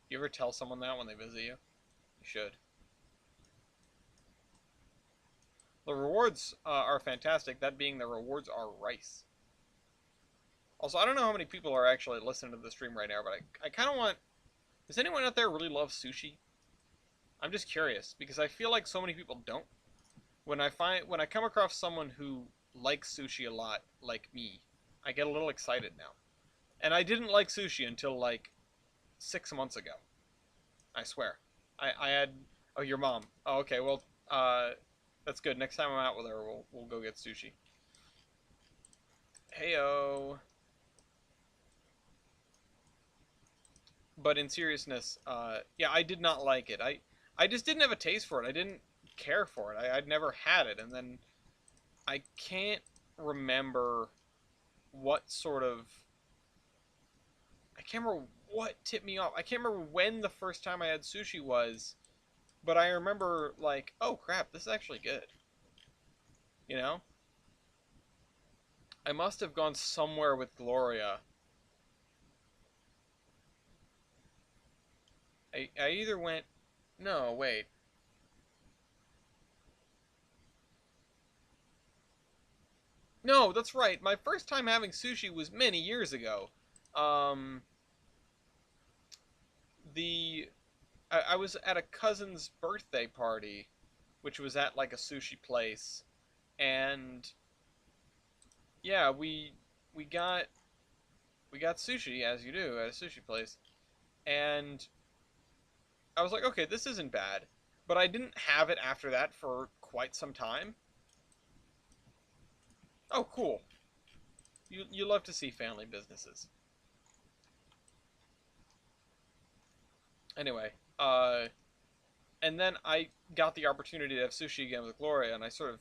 You ever tell someone that when they visit you? You should. The rewards are fantastic. That being, the rewards are rice. Also, I don't know how many people are actually listening to the stream right now, but I kind of want... Does anyone out there really love sushi? I'm just curious, because I feel like so many people don't. when I come across someone who likes sushi a lot, like me, I get a little excited now. And I didn't like sushi until like 6 months ago. I swear. I had oh your mom. Oh okay, well that's good. Next time I'm out with her, we'll go get sushi. Heyo. But in seriousness, yeah, I did not like it. I just didn't have a taste for it. I didn't care for it. I'd never had it, and then I can't remember what sort of I can't remember what tipped me off. I can't remember when the first time I had sushi was, but I remember like, oh crap, this is actually good. You know? I must have gone somewhere with Gloria. I either went no, wait. No, that's right. My first time having sushi was many years ago. Um, the I was at a cousin's birthday party, which was at like a sushi place, and yeah, we got we got sushi as you do at a sushi place, and I was like, okay, this isn't bad, but I didn't have it after that for quite some time. Oh, cool. You love to see family businesses. Anyway, and then I got the opportunity to have sushi again with Gloria, and I sort of,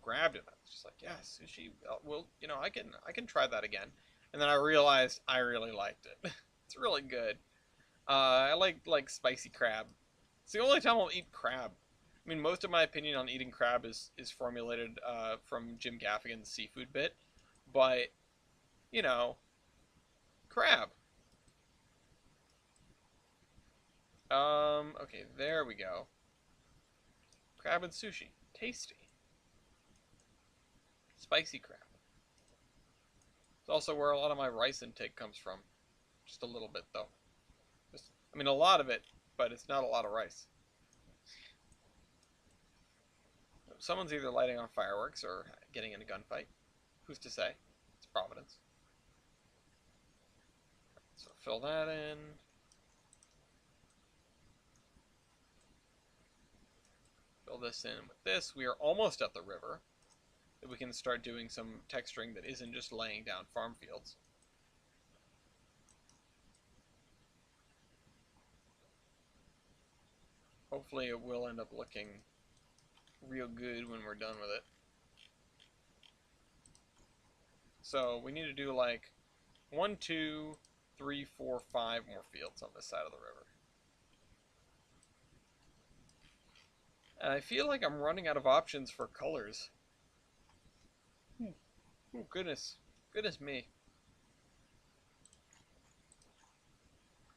grabbed it. I was just like, yeah, sushi. Well, I can try that again. And then I realized I really liked it. It's really good. I like spicy crab. It's the only time I'll eat crab. I mean, most of my opinion on eating crab is formulated from Jim Gaffigan's seafood bit, but you know, crab. Okay, there we go. Crab and sushi, tasty, spicy crab. It's also where a lot of my rice intake comes from. Just a little bit though. I mean, a lot of it, but it's not a lot of rice. Someone's either lighting on fireworks or getting in a gunfight. Who's to say? It's Providence. So fill that in. Fill this in with this. We are almost at the river. That we can start doing some texturing that isn't just laying down farm fields. Hopefully it will end up looking real good when we're done with it. So we need to do like 1, 2, 3, 4, 5 more fields on this side of the river. And I feel like I'm running out of options for colors. Oh, goodness. Goodness me.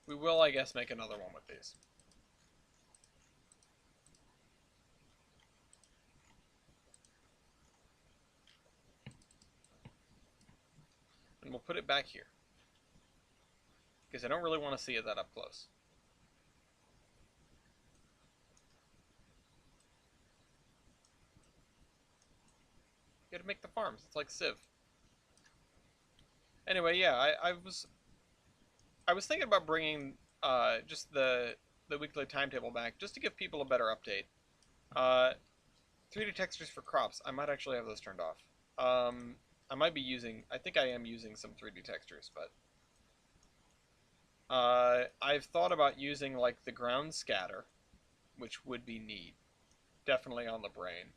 We will, I guess, make another one with these. And we'll put it back here. Because I don't really want to see it that up close. You gotta make the farms. It's like Civ. Anyway, yeah, I was thinking about bringing just the weekly timetable back just to give people a better update. 3D textures for crops. I might actually have those turned off. I might be using. I think I am using some 3D textures, but I've thought about using like the ground scatter, which would be neat. Definitely on the brain.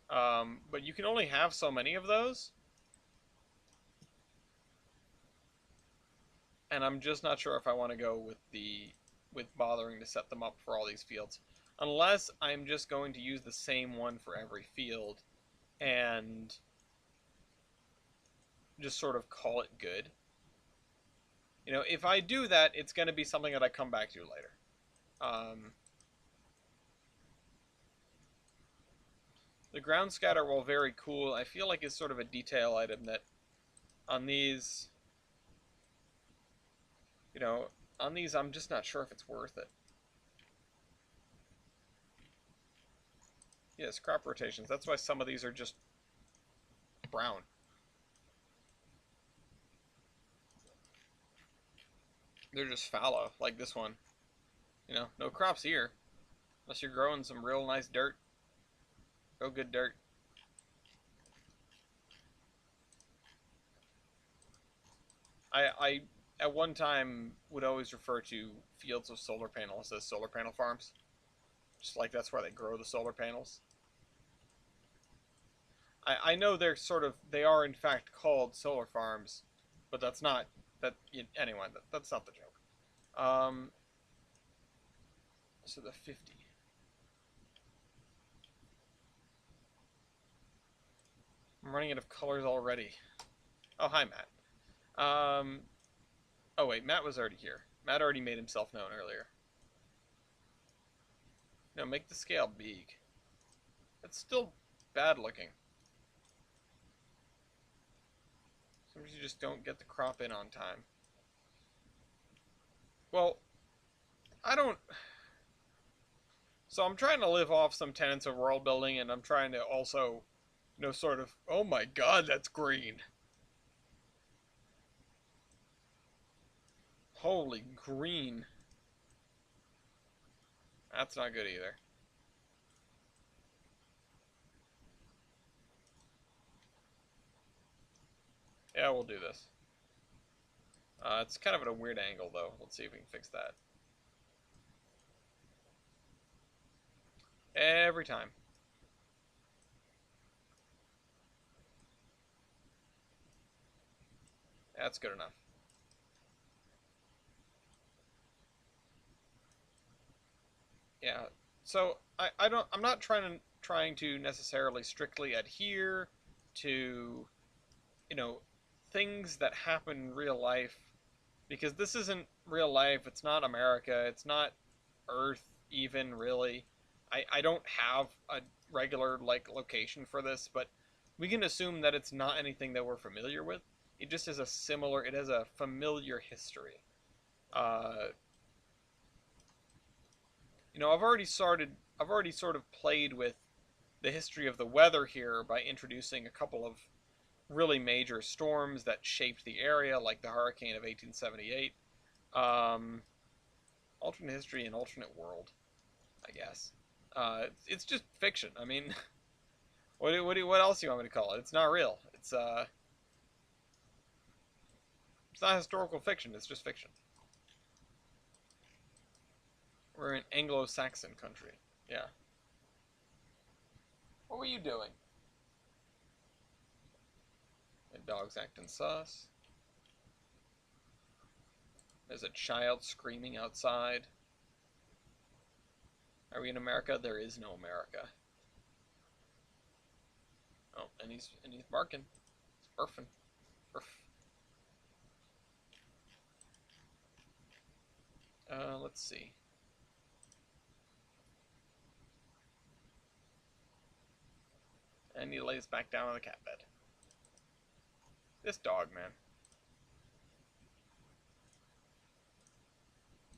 But you can only have so many of those. And I'm just not sure if I want to go with bothering to set them up for all these fields. Unless I'm just going to use the same one for every field and just sort of call it good. If I do that, it's going to be something that I come back to later. The ground scatter, while very cool, I feel like is sort of a detail item that on these, I'm just not sure if it's worth it. Yes, crop rotations. That's why some of these are just brown. They're just fallow, like this one. You know, no crops here. Unless you're growing some real nice dirt. Real good dirt. I at one time would always refer to fields of solar panels as solar panel farms. Just like that's where they grow the solar panels. I know they're they are in fact called solar farms, but that's not, anyway, that's not the joke. So the 50. I'm running out of colors already. Oh, hi, Matt. Um, oh, wait, Matt was already here. Matt already made himself known earlier. No, make the scale big. It's still bad looking. Sometimes you just don't get the crop in on time. Well, I don't... So I'm trying to live off some tenets of world building, and I'm trying to also, sort of... Oh my god, that's green. Holy green. That's not good either. Yeah, we'll do this. It's kind of at a weird angle, though. Let's see if we can fix that. Every time. That's good enough. Yeah. So I'm not trying to necessarily strictly adhere to, you know, things that happen in real life, because this isn't real life. It's not America. It's not Earth even really. I don't have a regular like location for this, but we can assume that it's not anything that we're familiar with. It just is it has a familiar history. Uh, I've already sort of played with the history of the weather here by introducing a couple of really major storms that shaped the area, like the hurricane of 1878. Um, alternate history and alternate world, I guess. It's just fiction. I mean, what else do you want me to call it? It's not real. It's not historical fiction. It's just fiction. We're an Anglo-Saxon country. Yeah. What were you doing? The dog's acting sus. There's a child screaming outside. Are we in America? There is no America. Oh, and he's barking. He's barfing. Barf. Let's see. And he lays back down on the cat bed. This dog, man.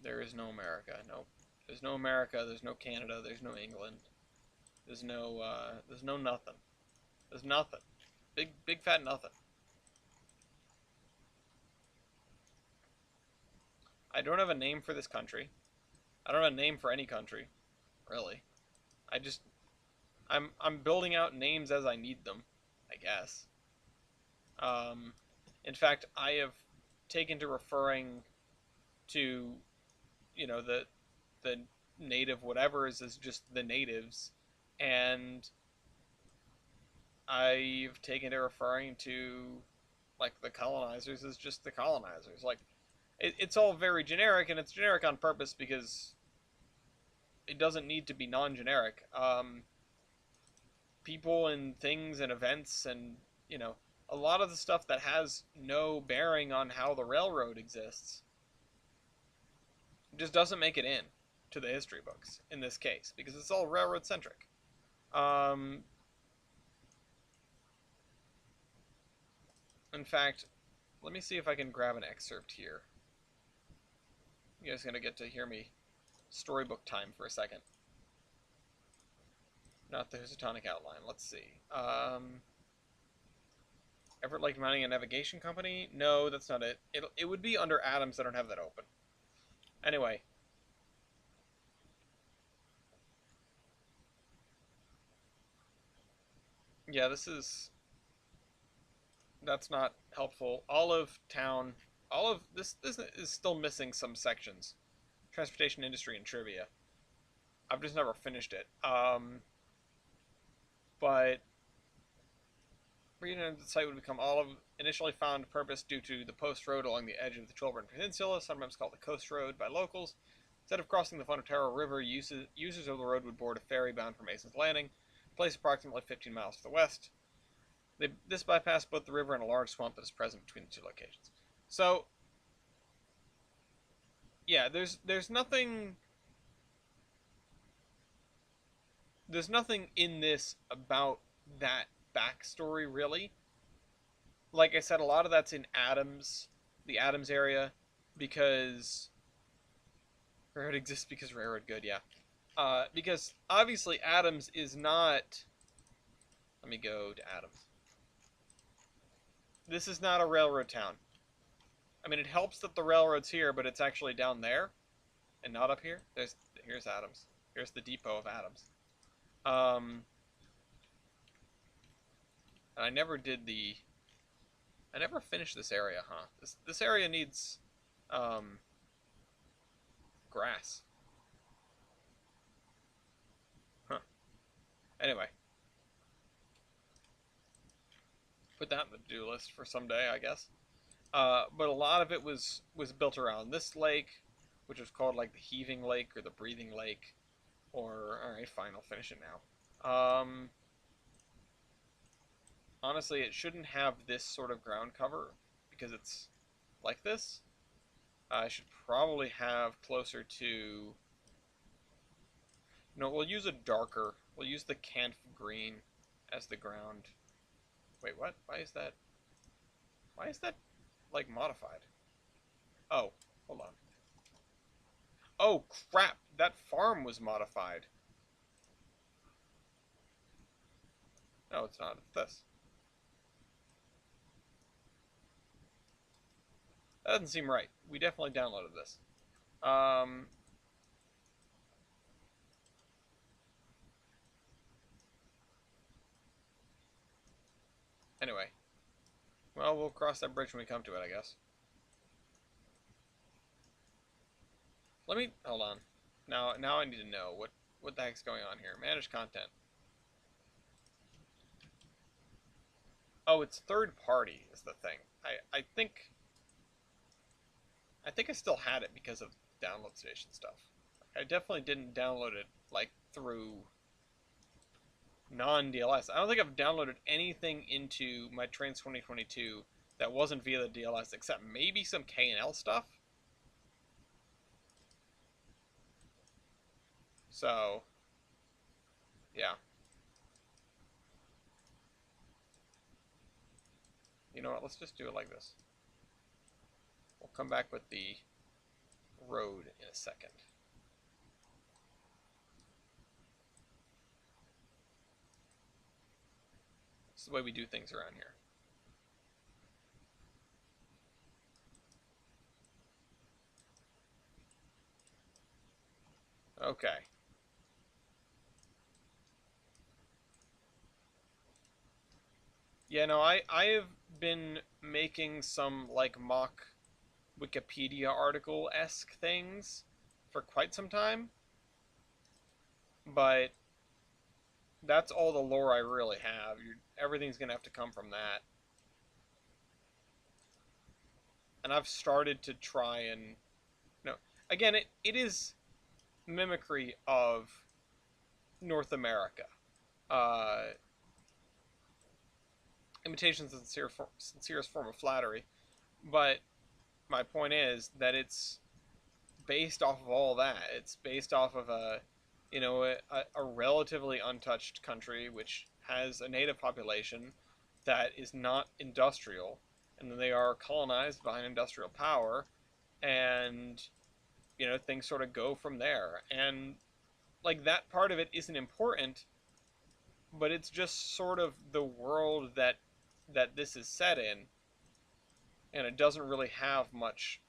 There is no America. Nope. There's no America. There's no Canada. There's no England. There's no nothing. There's nothing. Big fat nothing. I don't have a name for this country. I don't have a name for any country, really. I just I'm building out names as I need them, I guess. Um, in fact, I have taken to referring to, the native whatevers as just the natives, and I've taken to referring to like the colonizers as just the colonizers. Like it's all very generic, and it's generic on purpose because it doesn't need to be non-generic. People and things and events and a lot of the stuff that has no bearing on how the railroad exists just doesn't make it in to the history books in this case because it's all railroad centric. Um, in fact, let me see if I can grab an excerpt here. You guys are gonna get to hear me storybook time for a second. Not the Housatonic outline. Let's see. Everett Lake Mining and Navigation Company? No, that's not it. It would be under Adams. I don't have that open. Anyway. Yeah, that's not helpful. Olive Town. Olive, this is still missing some sections. Transportation industry and trivia. I've just never finished it. But reading the site would become Olive, initially found purpose due to the post road along the edge of the Chilburn Peninsula, sometimes called the Coast Road by locals. Instead of crossing the Fonotero River, users of the road would board a ferry bound for Mason's Landing, placed approximately 15 miles to the west. This bypassed both the river and a large swamp that is present between the two locations. So, yeah, there's nothing in this about that backstory really. Like I said, a lot of that's in the Adams area, because railroad exists because railroad good, yeah. Because obviously Adams is not. Let me go to Adams. This is not a railroad town. I mean, it helps that the railroad's here, but it's actually down there and not up here. Here's Adams. Here's the depot of Adams. And I never finished this area, huh? This area needs grass. Huh. Anyway. Put that in the to-do list for someday, I guess. But a lot of it was built around this lake, which was called like the Heaving Lake or the Breathing Lake. Alright, fine, I'll finish it now. Honestly, it shouldn't have this sort of ground cover because it's like this. I should probably have closer to... No, we'll use we'll use the Canf green as the ground. Wait, what? Why is that, like, modified? Oh, hold on. Oh, crap! That farm was modified. No, it's not. It's this. That doesn't seem right. We definitely downloaded this. Anyway. Well, we'll cross that bridge when we come to it, I guess. Hold on. Now I need to know what the heck's going on here. Manage content. Oh, it's third party is the thing. I think I still had it because of download station stuff. I definitely didn't download it like through non-DLS. I don't think I've downloaded anything into my Trainz 2022 that wasn't via the DLS, except maybe some K&L stuff. So, yeah. You know what, let's just do it like this. We'll come back with the road in a second. This is the way we do things around here. Okay. Yeah, no, I have been making some, like, mock Wikipedia article-esque things for quite some time, but that's all the lore I really have. Everything's gonna have to come from that. And I've started to try and... No, again, it is mimicry of North America. Imitation's the sincerest form of flattery, but my point is that it's based off of all that. It's based off of a relatively untouched country which has a native population that is not industrial, and then they are colonized by an industrial power, and things sort of go from there. And like that part of it isn't important but it's just sort of the world that this is set in, and it doesn't really have much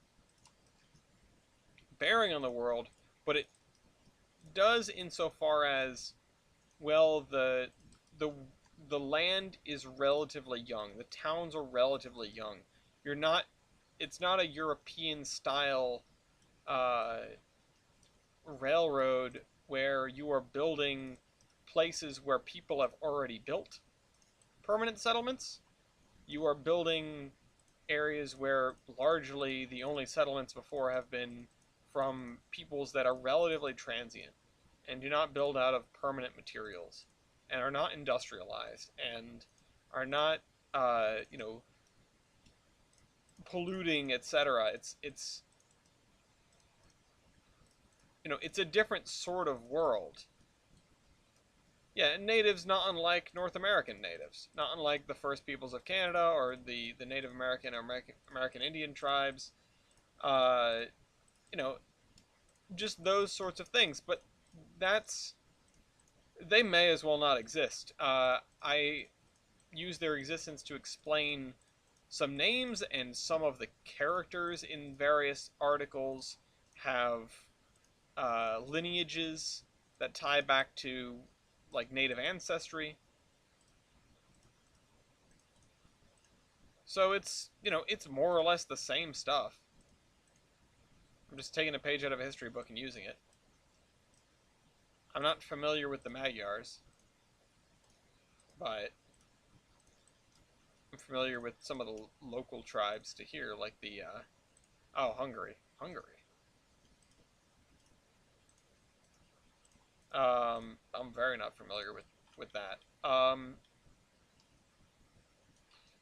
bearing on the world, but it does insofar as, well, the the land is relatively young. The towns are relatively young. You're not It's not a European style uh, railroad where you are building places where people have already built permanent settlements. You are building areas where largely the only settlements before have been from peoples that are relatively transient and do not build out of permanent materials and are not industrialized and are not, you know, polluting, etc. It's you know, it's a different sort of world. Yeah, and natives not unlike North American natives, not unlike the first peoples of Canada or the Native American or American Indian tribes. Uh, you know, just those sorts of things. But that's they may as well not exist. I use their existence to explain some names, and some of the characters in various articles have lineages that tie back to like native ancestry. So it's, you know, it's more or less the same stuff. I'm just taking a page out of a history book and using it. I'm not familiar with the Magyars, but I'm familiar with some of the local tribes to here, like the oh, Hungary, Hungary. I'm very not familiar with that.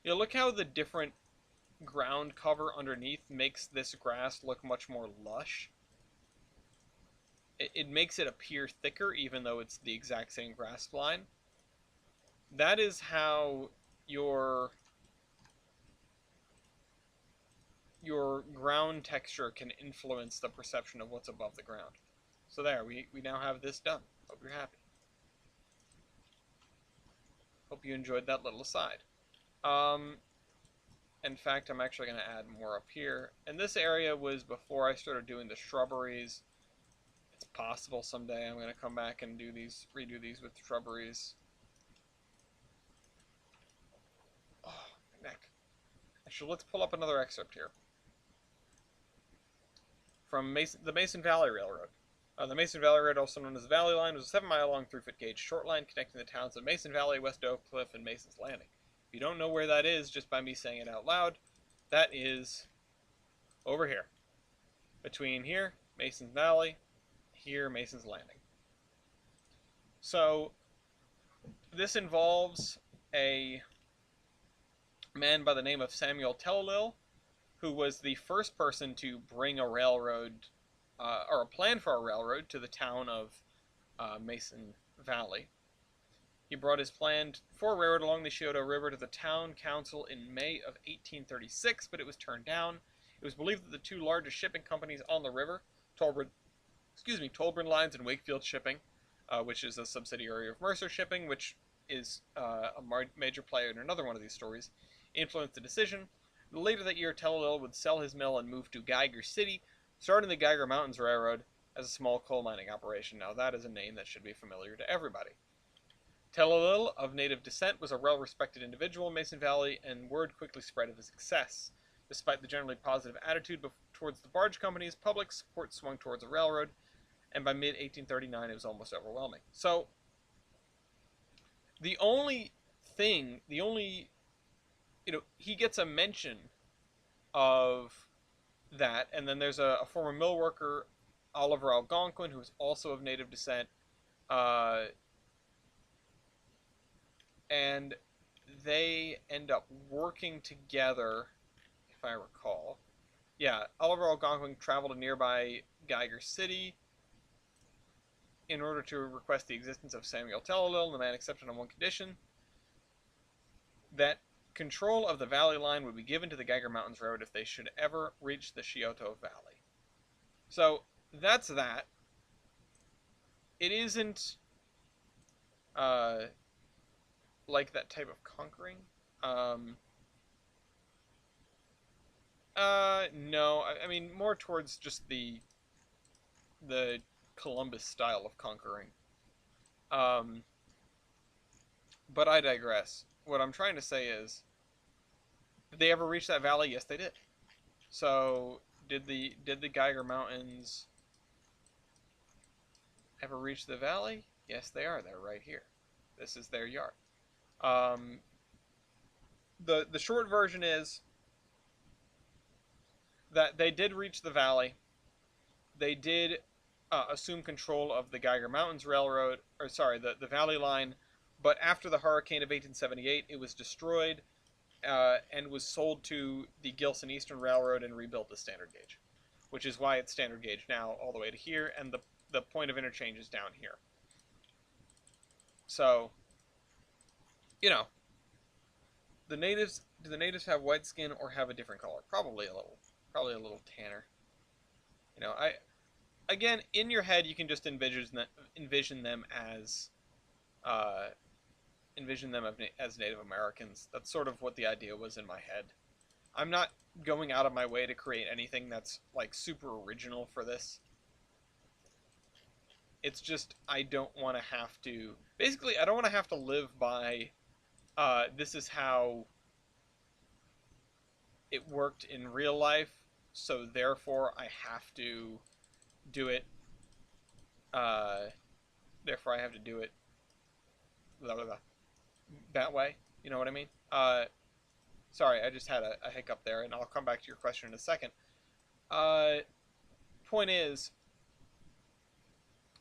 You know, look how the different ground cover underneath makes this grass look much more lush. It makes it appear thicker, even though it's the exact same grass line. That is how your your ground texture can influence the perception of what's above the ground. So there, we now have this done. Hope you're happy. Hope you enjoyed that little aside. Um, in fact, I'm actually going to add more up here. And this area was before I started doing the shrubberies. It's possible someday I'm going to come back and redo these with shrubberies. Oh, my neck. Actually, let's pull up another excerpt here. From the Mason Valley Railroad. The Mason Valley Railroad, also known as the Valley Line, was a 7-mile-long, 3-foot gauge short line connecting the towns of Mason Valley, West Oak Cliff, and Mason's Landing. If you don't know where that is, just by me saying it out loud, that is over here. Between here, Mason's Valley, here, Mason's Landing. So, this involves a man by the name of Samuel Tellil, who was the first person to bring a railroad, or a plan for a railroad, to the town of Mason Valley. He brought his plan for a railroad along the Scioto River to the town council in May of 1836, but it was turned down. It was believed that the two largest shipping companies on the river, Tollbrin Lines and Wakefield Shipping, which is a subsidiary of Mercer Shipping, which is a major player in another one of these stories, influenced the decision. Later that year, Tellil would sell his mill and move to Geiger City, starting the Geiger Mountains Railroad as a small coal mining operation. Now, that is a name that should be familiar to everybody. Tellil, of native descent, was a well-respected individual in Mason Valley, and word quickly spread of his success. Despite the generally positive attitude towards the barge companies, public support swung towards a railroad, and by mid-1839 it was almost overwhelming. So, the only, he gets a mention of that, and then there's a former mill worker, Oliver Algonquin, who's also of native descent, and they end up working together, if I recall. Yeah, Oliver Algonquin traveled to nearby Geiger City in order to request the existence of Samuel Tellil, and the man accepted on one condition: that control of the Valley Line would be given to the Geiger Mountains Road if they should ever reach the Scioto Valley. So, that's that. It isn't, like that type of conquering. Um, no, I mean more towards just the Columbus style of conquering. Um, but I digress. What I'm trying to say is, did they ever reach that valley? Yes, they did. So, did the Geiger Mountains ever reach the valley? Yes, they are. They're right here. This is their yard. Um, the short version is that they did reach the valley. They did assume control of the Geiger Mountains Railroad, or sorry, the Valley Line. But after the hurricane of 1878, it was destroyed and was sold to the Gilson Eastern Railroad and rebuilt as standard gauge, which is why it's standard gauge now all the way to here, and the point of interchange is down here. So, you know, the natives do the natives have white skin or have a different color? Probably a little tanner. I again in your head you can just envision them as uh, envision them as Native Americans. That's sort of what the idea was in my head. I'm not going out of my way to create anything that's like super original for this. It's just I don't want to have to. Basically, I don't want to have to live by. This is how it worked in real life, so therefore I have to do it. Uh, therefore, I have to do it blah, blah, blah, that way. You know what I mean? Sorry, I just had a hiccup there, and I'll come back to your question in a second. Uh, Point is,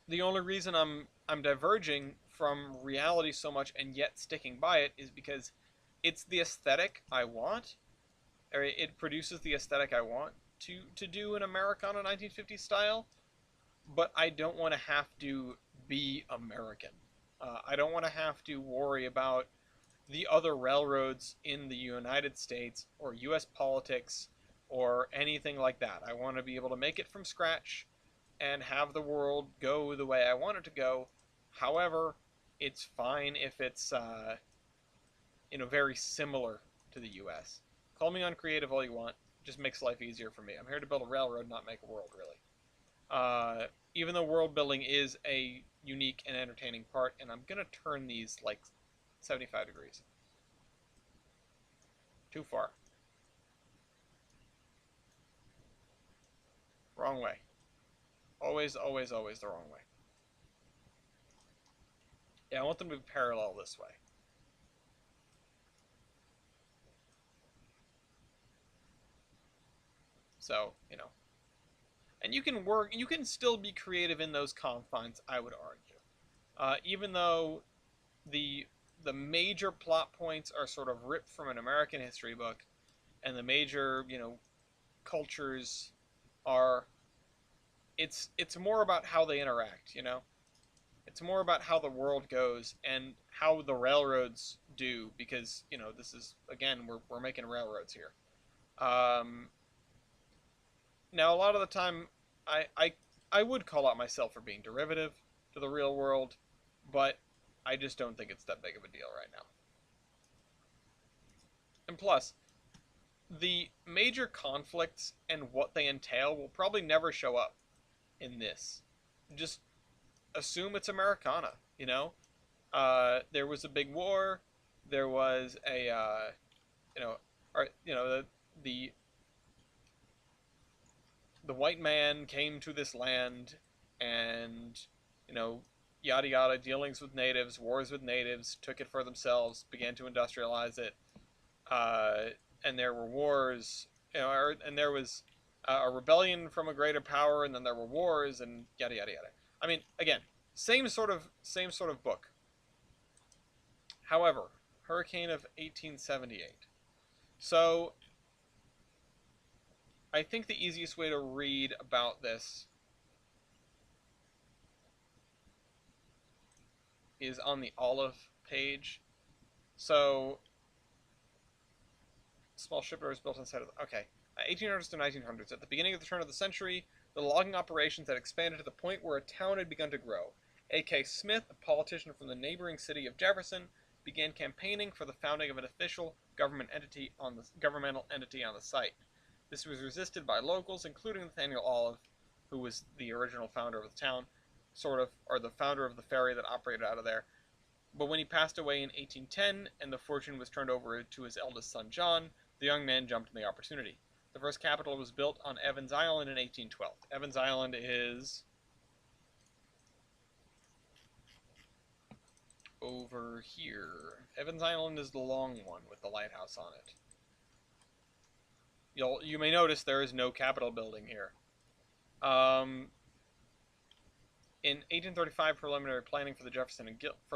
the only reason I'm diverging from reality so much and yet sticking by it is because it's the aesthetic I want, or it produces the aesthetic I want to do an Americana 1950s style, but I don't want to have to be American. I don't want to have to worry about the other railroads in the United States or U.S. politics or anything like that. I want to be able to make it from scratch and have the world go the way I want it to go. However, it's fine if it's very similar to the U.S. Call me uncreative all you want. It just makes life easier for me. I'm here to build a railroad, not make a world, really. Even though world building is a unique and entertaining part, and I'm gonna turn these like 75 degrees. Too far. Wrong way. Always, always, always the wrong way. Yeah, I want them to be parallel this way. So, and you can still be creative in those confines, I would argue. Even though the the major plot points are sort of ripped from an American history book, and the major, cultures are it's more about how they interact. It's more about how the world goes and how the railroads do, because this is, again, we're making railroads here. um, Now a lot of the time I would call out myself for being derivative to the real world, but I just don't think it's that big of a deal right now. And plus, the major conflicts and what they entail will probably never show up in this. Just assume it's Americana. There was a big war. There was a you know, the the white man came to this land, and you know yada yada, dealings with natives, wars with natives, took it for themselves, began to industrialize it, uh, and there were wars, and there was a rebellion from a greater power, and then there were wars, and yada yada yada. I mean, again, same sort of book. However, Hurricane of 1878. So I think the easiest way to read about this is on the olive page. So, small shipyards built inside of okay. 1800s to 1900s. At the beginning of the turn of the century, the logging operations had expanded to the point where a town had begun to grow. A.K. Smith, a politician from the neighboring city of Jefferson, began campaigning for the founding of an official governmental entity on the site. This was resisted by locals, including Nathaniel Olive, who was the original founder of the town, sort of, or the founder of the ferry that operated out of there. But when he passed away in 1810 and the fortune was turned over to his eldest son John, the young man jumped on the opportunity. The first capital was built on Evans Island in 1812. Evans Island is over here. Evans Island is the long one with the lighthouse on it. You may notice there is no Capitol building here. In 1835, preliminary planning for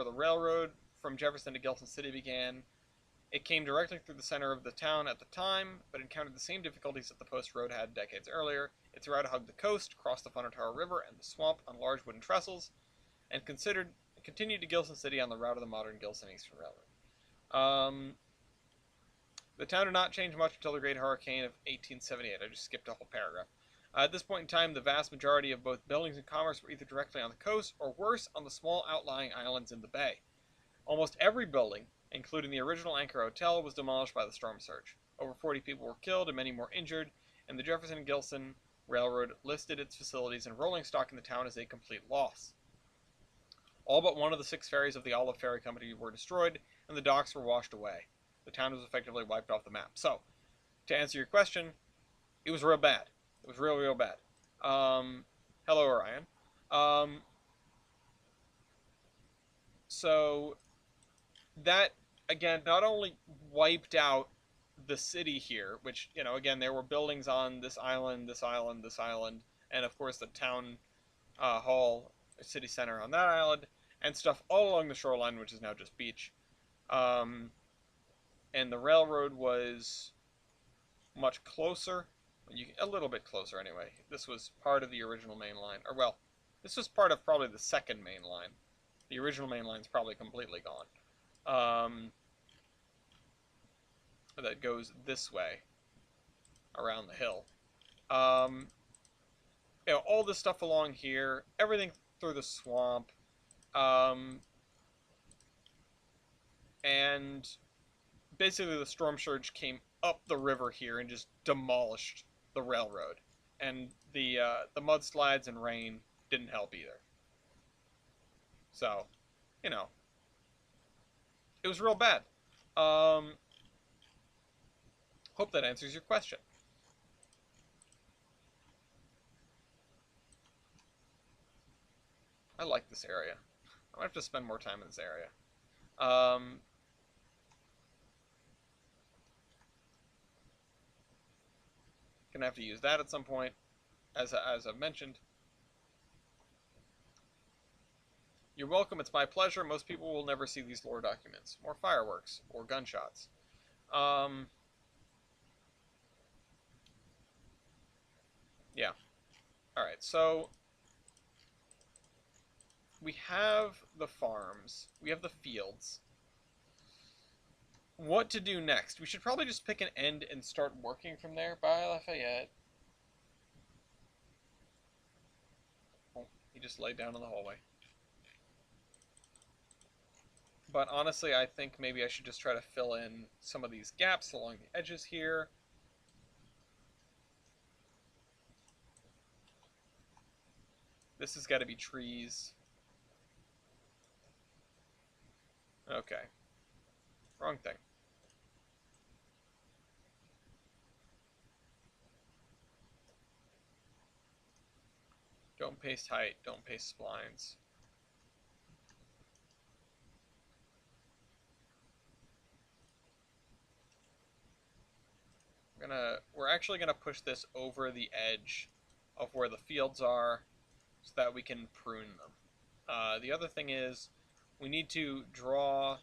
the railroad from Jefferson to Gilson City began. It came directly through the center of the town at the time, but encountered the same difficulties that the post road had decades earlier. Its route hugged the coast, crossed the Funatower River and the swamp on large wooden trestles, and continued to Gilson City on the route of the modern Gilson Eastern Railroad. The town did not change much until the Great Hurricane of 1878. I just skipped a whole paragraph. At this point in time, the vast majority of both buildings and commerce were either directly on the coast or worse, on the small outlying islands in the bay. Almost every building, including the original Anchor Hotel, was demolished by the storm surge. Over 40 people were killed and many more injured, and the Jefferson and Gilson Railroad listed its facilities and rolling stock in the town as a complete loss. All but one of the 6 ferries of the Olive Ferry Company were destroyed, and the docks were washed away. The town was effectively wiped off the map. So, to answer your question, it was real bad. It was real, real bad. Hello, Orion. So, that, again, not only wiped out the city here, which, again, there were buildings on this island, this island, this island, and, of course, the town hall, city center on that island, and stuff all along the shoreline, which is now just beach. And the railroad was much closer, a little bit closer anyway. This was part of the original main line, or well, this was part of probably the second main line. The original main line's probably completely gone. That goes this way, around the hill. All this stuff along here, everything through the swamp, and basically the storm surge came up the river here and just demolished the railroad, and the mudslides and rain didn't help either. So, it was real bad. Hope that answers your question. I like this area. I'm gonna have to spend more time in this area. Gonna have to use that at some point, as I've mentioned. You're welcome, it's my pleasure. Most people will never see these lore documents. More fireworks, or gunshots. Yeah. Alright, so we have the farms, we have the fields. What to do next? We should probably just pick an end and start working from there. Bye, Lafayette. Oh, he just laid down in the hallway. But honestly, I think maybe I should just try to fill in some of these gaps along the edges here. This has got to be trees. Okay. Wrong thing. Don't paste height, don't paste splines. We're actually gonna push this over the edge of where the fields are so that we can prune them. The other thing is we need to draw.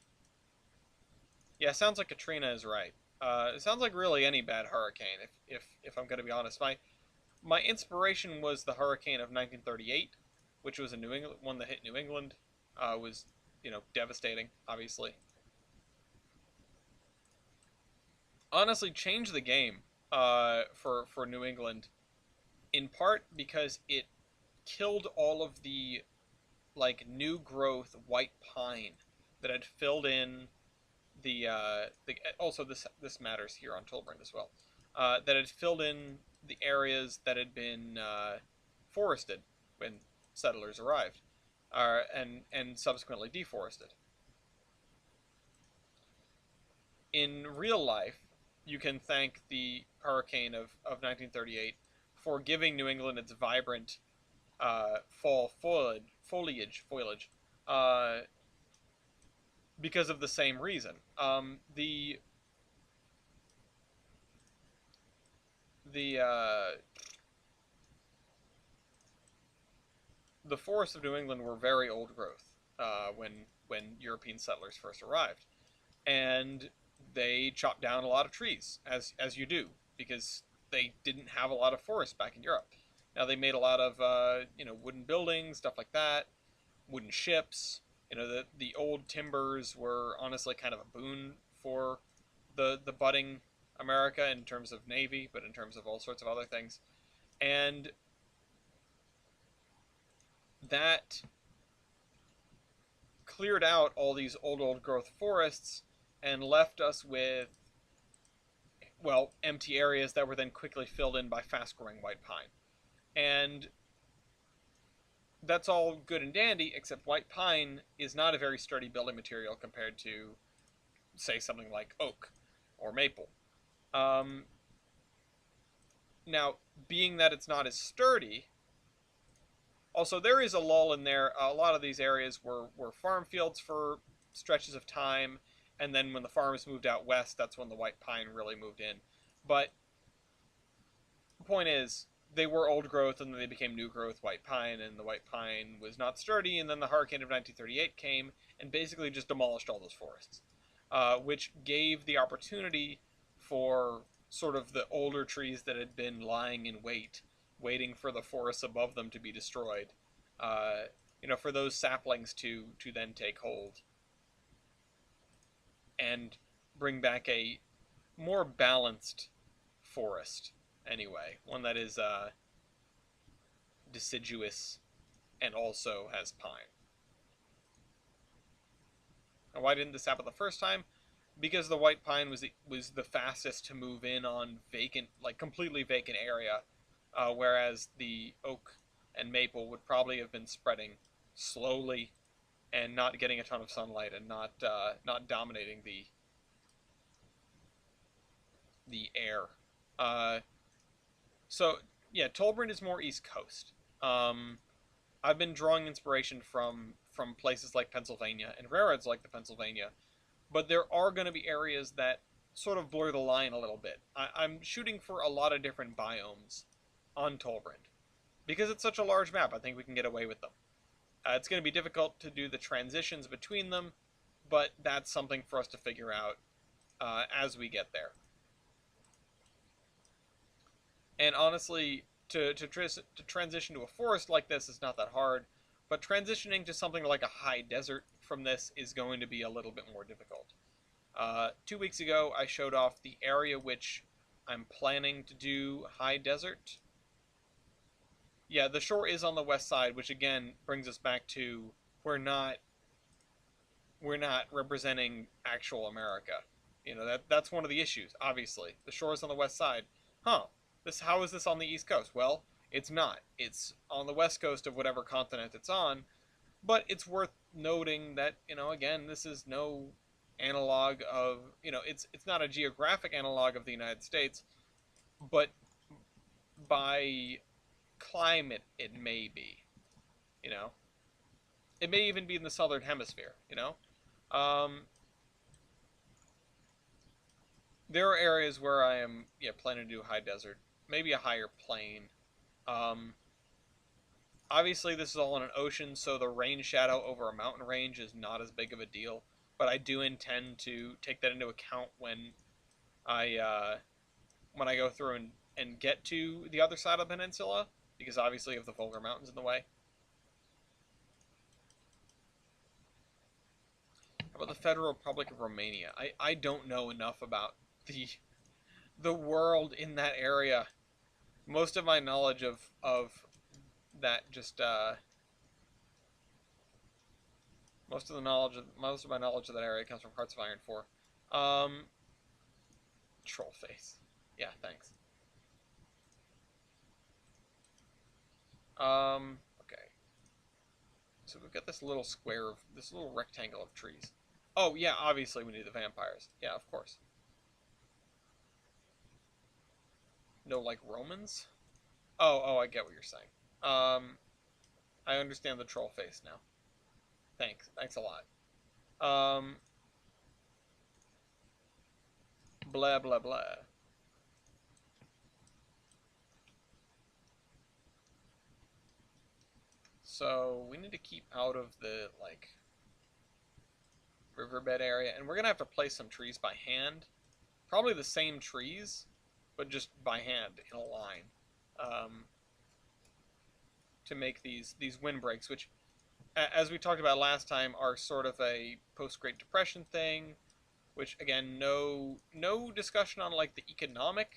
Yeah, sounds like Katrina is right. It sounds like really any bad hurricane, if I'm gonna be honest. My inspiration was the hurricane of 1938, which was a New England one that hit New England. Was devastating, obviously. Honestly, changed the game for New England, in part because it killed all of the new growth white pine that had filled in also this matters here on Tolbrand as well, that had filled in the areas that had been forested when settlers arrived, and subsequently deforested. In real life, you can thank the hurricane of 1938 for giving New England its vibrant fall foliage, uh, because of the same reason. The the forests of New England were very old growth when European settlers first arrived, and they chopped down a lot of trees, as you do, because they didn't have a lot of forests back in Europe. Now they made a lot of wooden buildings, stuff like that, wooden ships. The old timbers were honestly kind of a boon for the budding America in terms of navy, but in terms of all sorts of other things. And that cleared out all these old growth forests and left us with, well, empty areas that were then quickly filled in by fast growing white pine. And that's all good and dandy, except white pine is not a very sturdy building material compared to, say, something like oak or maple. Um, Now, being that it's not as sturdy, also there is a lull in there. A lot of these areas were farm fields for stretches of time, and then when the farmers moved out west, that's when the white pine really moved in. But the point is, they were old growth, and then they became new growth white pine, and the white pine was not sturdy, and then the hurricane of 1938 came and basically just demolished all those forests, which gave the opportunity for sort of the older trees that had been lying in wait, waiting for the forests above them to be destroyed, uh, for those saplings to then take hold and bring back a more balanced forest. Anyway, one that is deciduous and also has pine. And why didn't this happen the first time? Because the white pine was the fastest to move in on vacant, like completely vacant area, whereas the oak and maple would probably have been spreading slowly and not getting a ton of sunlight and not dominating the air. Uh, so yeah, Tolbrand is more East Coast. Um, I've been drawing inspiration from places like Pennsylvania and railroads like the Pennsylvania, but there are going to be areas that sort of blur the line a little bit. I'm shooting for a lot of different biomes on Tolbrand because it's such a large map. I think we can get away with them. It's going to be difficult to do the transitions between them, but that's something for us to figure out as we get there. And honestly, to transition to a forest like this is not that hard, but transitioning to something like a high desert from this is going to be a little bit more difficult. 2 weeks ago, I showed off the area which I'm planning to do high desert. Yeah, the shore is on the west side, which again brings us back to we're not we're not representing actual America. That's one of the issues. Obviously, the shore is on the west side. Huh? How is this on the east coast? Well, it's not. It's on the west coast of whatever continent it's on. But it's worth noting that again, this is no analog of it's not a geographic analog of the United States, but by climate it may be. You know, it may even be in the southern hemisphere. Um, there are areas where I am planning to do high desert, maybe a higher plain. Um, Obviously, this is all in an ocean, so the rain shadow over a mountain range is not as big of a deal. But I do intend to take that into account I uh, when I go through and get to the other side of the peninsula, because obviously of the Volga Mountains in the way. How about the Federal Republic of Romania? I don't know enough about the world in that area. Most of my knowledge of that just most of my knowledge of that area comes from Hearts of Iron 4. Um, troll face. Yeah, thanks. Okay. So we've got this little square of this little rectangle of trees. Oh yeah, obviously we need the vampires. Yeah, of course. No, like Romans. Oh, I get what you're saying. Um, I understand the troll face now. Thanks a lot. Um, blah blah blah. So we need to keep out of the like riverbed area, and we're gonna have to place some trees by hand. Probably the same trees, but just by hand in a line, um, to make these windbreaks, which, as we talked about last time, are sort of a post Great Depression thing. Which again, no discussion on like the economic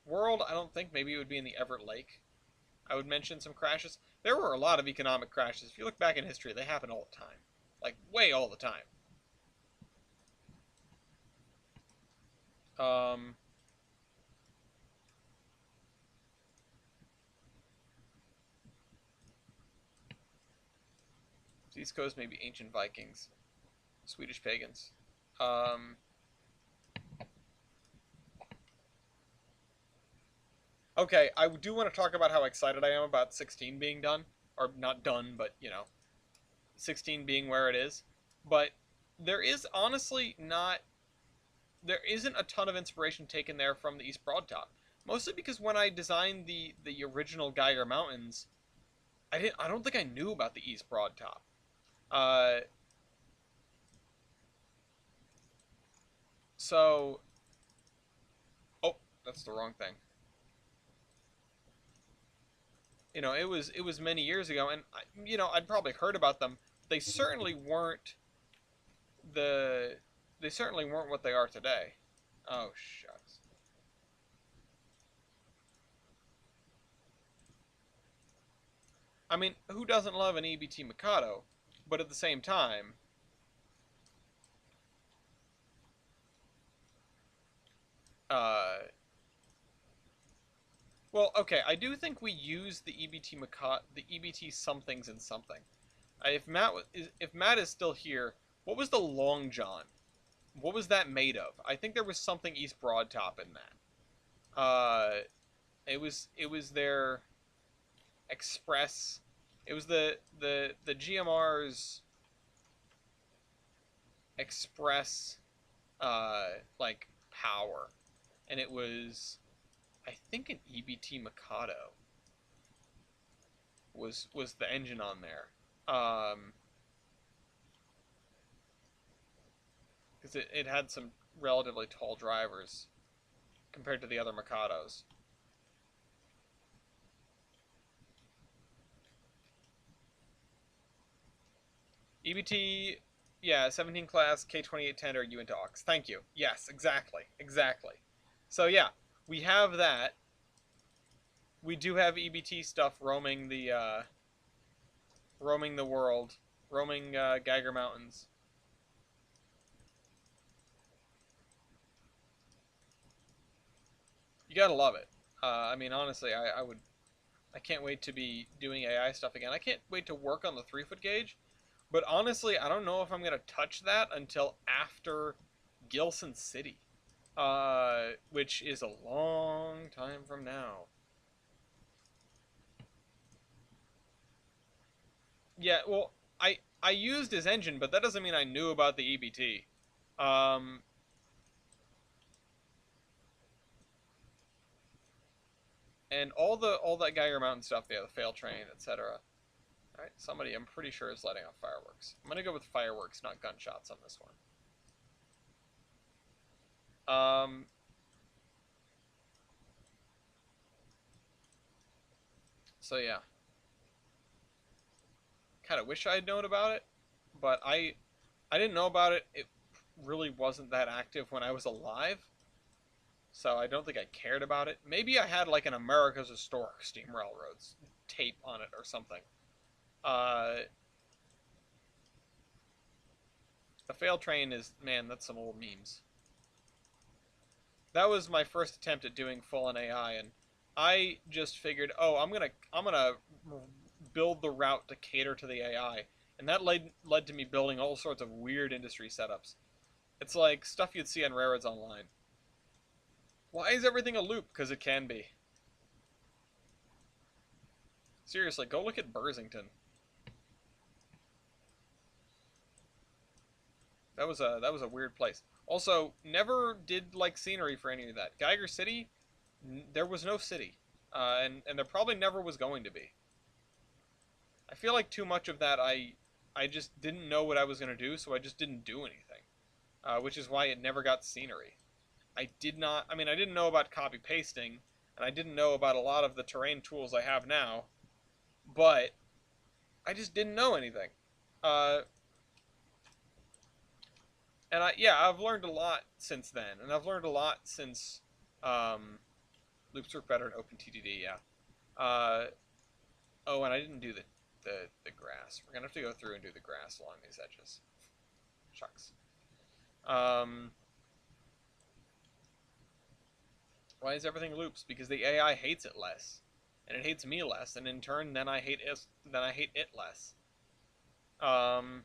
world. I don't think. Maybe it would be in the Everett Lake. I would mention some crashes. There were a lot of economic crashes. If you look back in history, they happen all the time, like way all the time. Um, East Coast, maybe ancient Vikings, Swedish pagans. Um, okay, I do want to talk about how excited I am about 16 being done, or not done, but 16 being where it is. But there is honestly not there isn't a ton of inspiration taken there from the East Broadtop. Mostly because when I designed the original Geiger Mountains, I don't think I knew about the East Broadtop. Uh, so oh, that's the wrong thing. It was many years ago, and I'd probably heard about them. They certainly weren't the they certainly weren't what they are today. Oh shucks. I mean, who doesn't love an EBT Mikado? But at the same time, uh, well, okay, I do think we use the EBT Mikado, the EBT somethings in something. If Matt is still here, what was the Long John? What was that made of? I think there was something East Broadtop in that. It was their express. It was the GMR's express, like power, and it was, I think, an EBT Mikado was the engine on there. Because it had some relatively tall drivers compared to the other Mikados. EBT, yeah, 17 class K28 tender U into aux. Thank you. Yes, exactly, exactly. So yeah, we have that. We do have EBT stuff roaming the world, roaming Geiger Mountains. You gotta love it. I mean, honestly, I would. I can't wait to be doing AI stuff again. I can't wait to work on the 3-foot gauge. But honestly, I don't know if I'm gonna touch that until after Gilson City, which is a long time from now. Yeah, well, I used his engine, but that doesn't mean I knew about the EBT. Um, and all that Geiger Mountain stuff, yeah, the fail train, etc. All right, somebody I'm pretty sure is letting off fireworks. I'm gonna go with fireworks, not gunshots on this one. Um, so yeah, kind of wish I had known about it, but I didn't know about it. It really wasn't that active when I was alive, so I don't think I cared about it. Maybe I had like an America's Historic Steam Railroads tape on it or something. Uh, The failed train is, man, that's some old memes. That was my first attempt at doing full-on AI, and I just figured, oh, I'm gonna build the route to cater to the AI, and that led to me building all sorts of weird industry setups. It's like stuff you'd see on railroads online. Why is everything a loop? Because it can be. Seriously, go look at Bursington. That was a weird place. Also, never did like scenery for any of that. Geiger City, there was no city, and there probably never was going to be. I feel like too much of that I just didn't know what I was gonna do, so I just didn't do anything, which is why it never got scenery. I did not. I mean, I didn't know about copy pasting, and I didn't know about a lot of the terrain tools I have now, but I just didn't know anything. Uh, and I've learned a lot since then, and I've learned a lot since um, loops work better in OpenTTD. Yeah. Oh, and I didn't do the grass. We're gonna have to go through and do the grass along these edges. Shucks. Um, why is everything loops? Because the AI hates it less, and it hates me less, and in turn, then I hate it less. Um,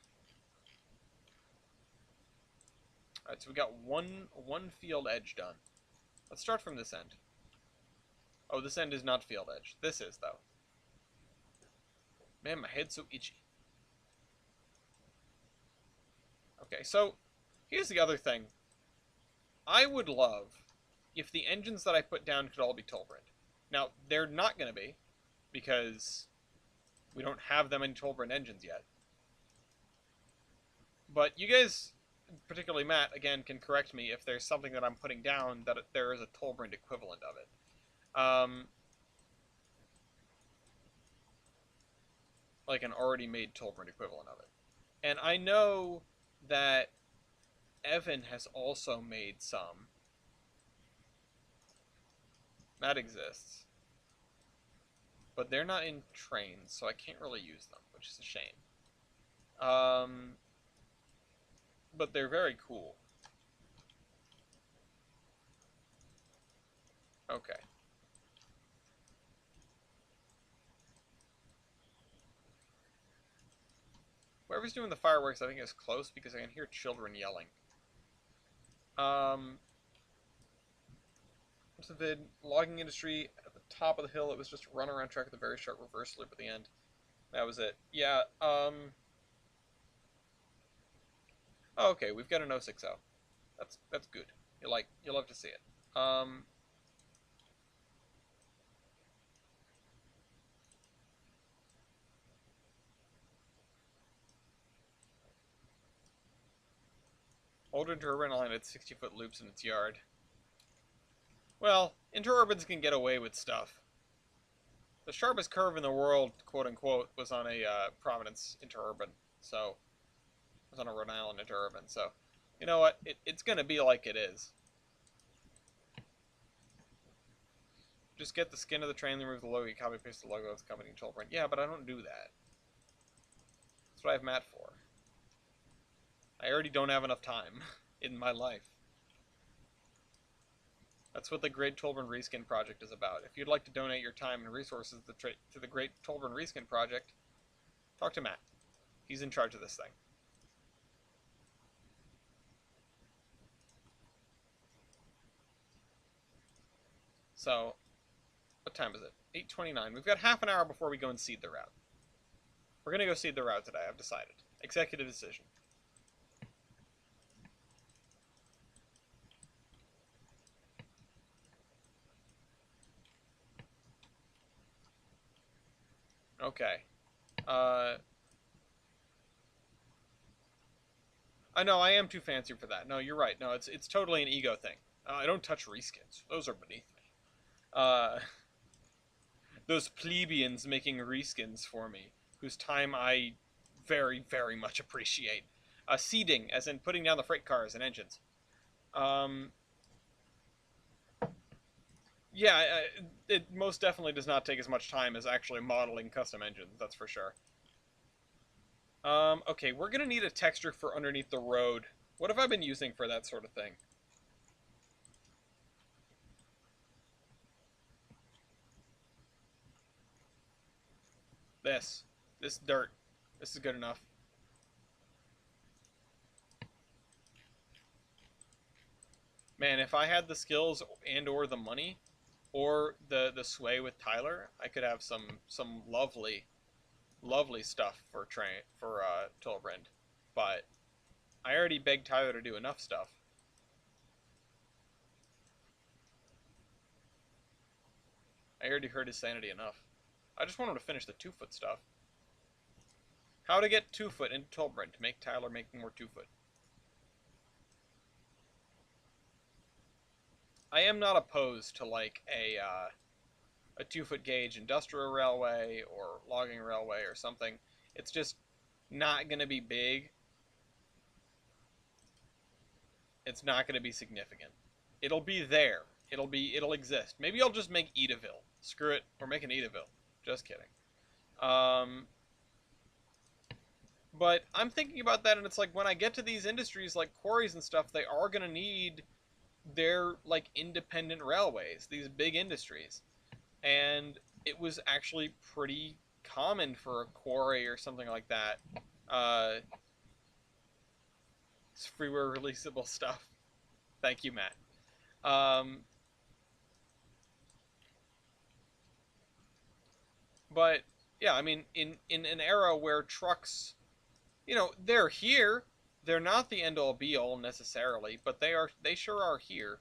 all right, so we got one field edge done. Let's start from this end. Oh, this end is not field edge. This is though. Man, my head's so itchy. Okay, so here's the other thing. I would love if the engines that I put down could all be Tolbrand. Now, they're not going to be, because we don't have them in Tolbrand engines yet. But you guys, particularly Matt, again, can correct me if there's something that I'm putting down that there is a Tolbrand equivalent of it. Like an already made Tolbrand equivalent of it. And I know that Evan has also made some. That exists. But they're not in Trainz, so I can't really use them, which is a shame. But they're very cool. Okay. Whoever's doing the fireworks, I think, is close because I can hear children yelling. What's the vid? Logging industry at the top of the hill. It was just a run around track with a very sharp reverse loop at the end. That was it. Yeah. Oh, okay, we've got an 060. That's good. You'll love to see it. Older interurban line had 60-foot loops in its yard. Well, interurbans can get away with stuff. The sharpest curve in the world, quote unquote, was on a Providence interurban. So, it was on a Rhode Island interurban. So, you know what? It's going to be like it is. Just get the skin of the train, remove the logo, you copy paste the logo of the company and Tolbrand. Yeah, but I don't do that. That's what I have Matt for. I already don't have enough time in my life. That's what the Great Tolbrand Reskin Project is about. If you'd like to donate your time and resources to the Great Tolbrand Reskin Project, talk to Matt. He's in charge of this thing. So, what time is it? 8:29. We've got half an hour before we go and seed the route. We're going to go seed the route today, I've decided. Executive decision. Okay. I know, I am too fancy for that. No, you're right. No, it's totally an ego thing. I don't touch reskins. Those are beneath me. Those plebeians making reskins for me, whose time I very, very much appreciate. Seeding, as in putting down the freight cars and engines. Yeah, it most definitely does not take as much time as actually modeling custom engines, that's for sure. Okay, we're gonna need a texture for underneath the road. What have I been using for that sort of thing? This. This dirt. This is good enough. Man, if I had the skills and or the money or the sway with Tyler, I could have some lovely stuff for Tolbrand. But I already begged Tyler to do enough stuff. I already hurt his sanity enough. I just want him to finish the 2-foot stuff. How to get 2-foot into Tolbrand to make Tyler make more 2-foot. I am not opposed to like a 2-foot gauge industrial railway or logging railway or something. It's just not going to be big. It's not going to be significant. It'll be there. It'll exist. Maybe I'll just make Edaville. Screw it. We're making Edaville. Just kidding. But I'm thinking about that, and it's like when I get to these industries like quarries and stuff, they are going to need their like independent railways, these big industries. And it was actually pretty common for a quarry or something like that. Uh, it's freeware releasable stuff. Thank you, Matt. Um, but yeah, I mean, in an era where trucks, they're here. They're not the end all be all necessarily, but they sure are here.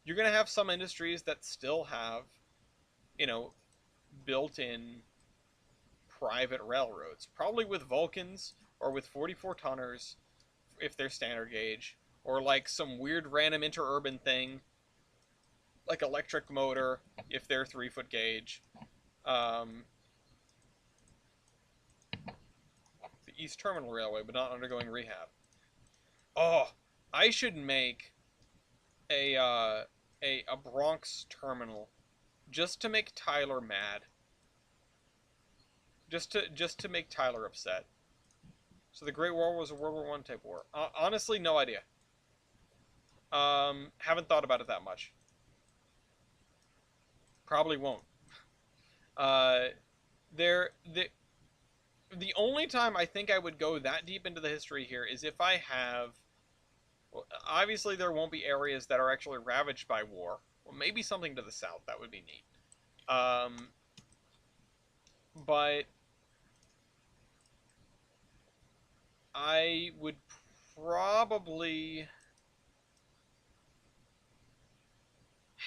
You're gonna have some industries that still have, you know, built-in private railroads, probably with Vulcans or with 44 tonners if they're standard gauge, or like some weird random interurban thing like electric motor if they're 3-foot gauge. Um, the East Terminal Railway, but not undergoing rehab. Oh, I should make a a Bronx terminal just to make Tyler mad. Just to make Tyler upset. So the Great War was a World War One type war. Honestly, no idea. Haven't thought about it that much. Probably won't. Uh, there the only time I think I would go that deep into the history here is if I have. Well, obviously, there won't be areas that are actually ravaged by war. Well, maybe something to the south. That would be neat. But I would probably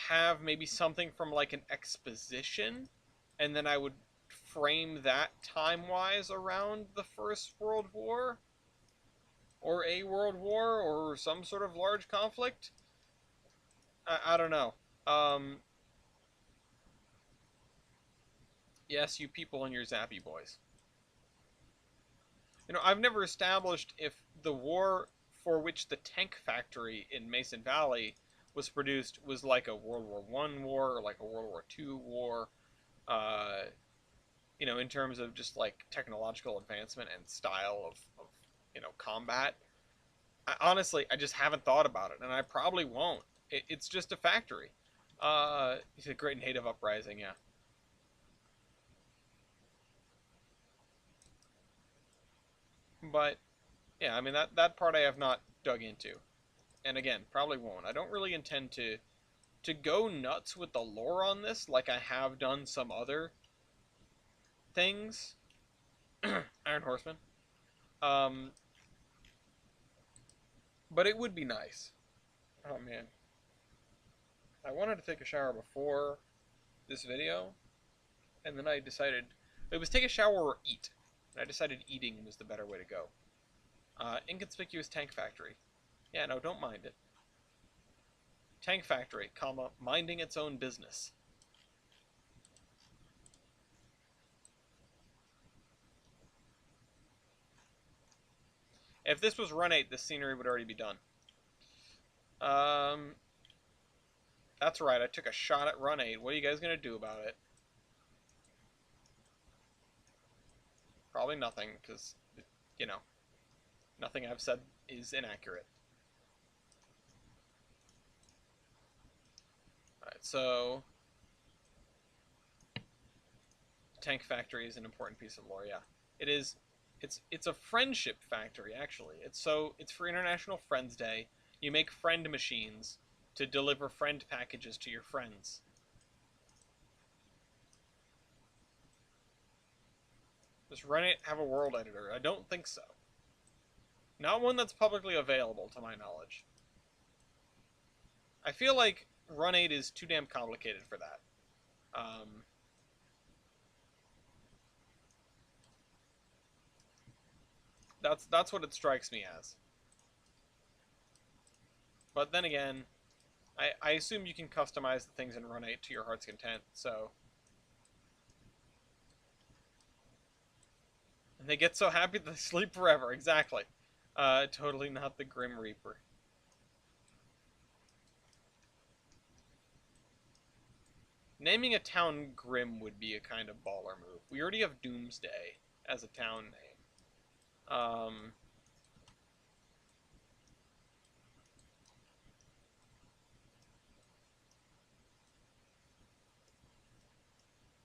have maybe something from like an exposition, and then I would frame that time-wise around the First World War, or a World War, or some sort of large conflict. I don't know. Um, yes, you people and your Zappy boys. I've never established if the war for which the tank factory in Mason Valley was produced was like a World War One war or like a World War Two war. Uh, in terms of just like technological advancement and style of combat. Honestly, I just haven't thought about it, and I probably won't. It's just a factory. It's a great native uprising, yeah. But yeah, I mean that part I have not dug into, and again, probably won't. I don't really intend to go nuts with the lore on this like I have done some other things. Iron Horseman. Um, but it would be nice. Oh man, I wanted to take a shower before this video, and then I decided it was take a shower or eat, and I decided eating was the better way to go. Inconspicuous tank factory. Yeah, no, don't mind it. Tank factory, comma, minding its own business. If this was Run 8, this scenery would already be done. Um, that's right, I took a shot at Run 8. What are you guys going to do about it? Probably nothing, because you know, nothing I've said is inaccurate. Alright, so tank factory is an important piece of lore, yeah. It is. It's a friendship factory, actually. It's for International Friends Day. You make friend machines to deliver friend packages to your friends. Does Run8 have a world editor? I don't think so. Not one that's publicly available, to my knowledge. I feel like Run8 is too damn complicated for that. That's what it strikes me as. But then again, I assume you can customize the things in Run8 to your heart's content, so... And they get so happy that they sleep forever, exactly. Totally not the Grim Reaper. Naming a town Grim would be a kind of baller move. We already have Doomsday as a town name.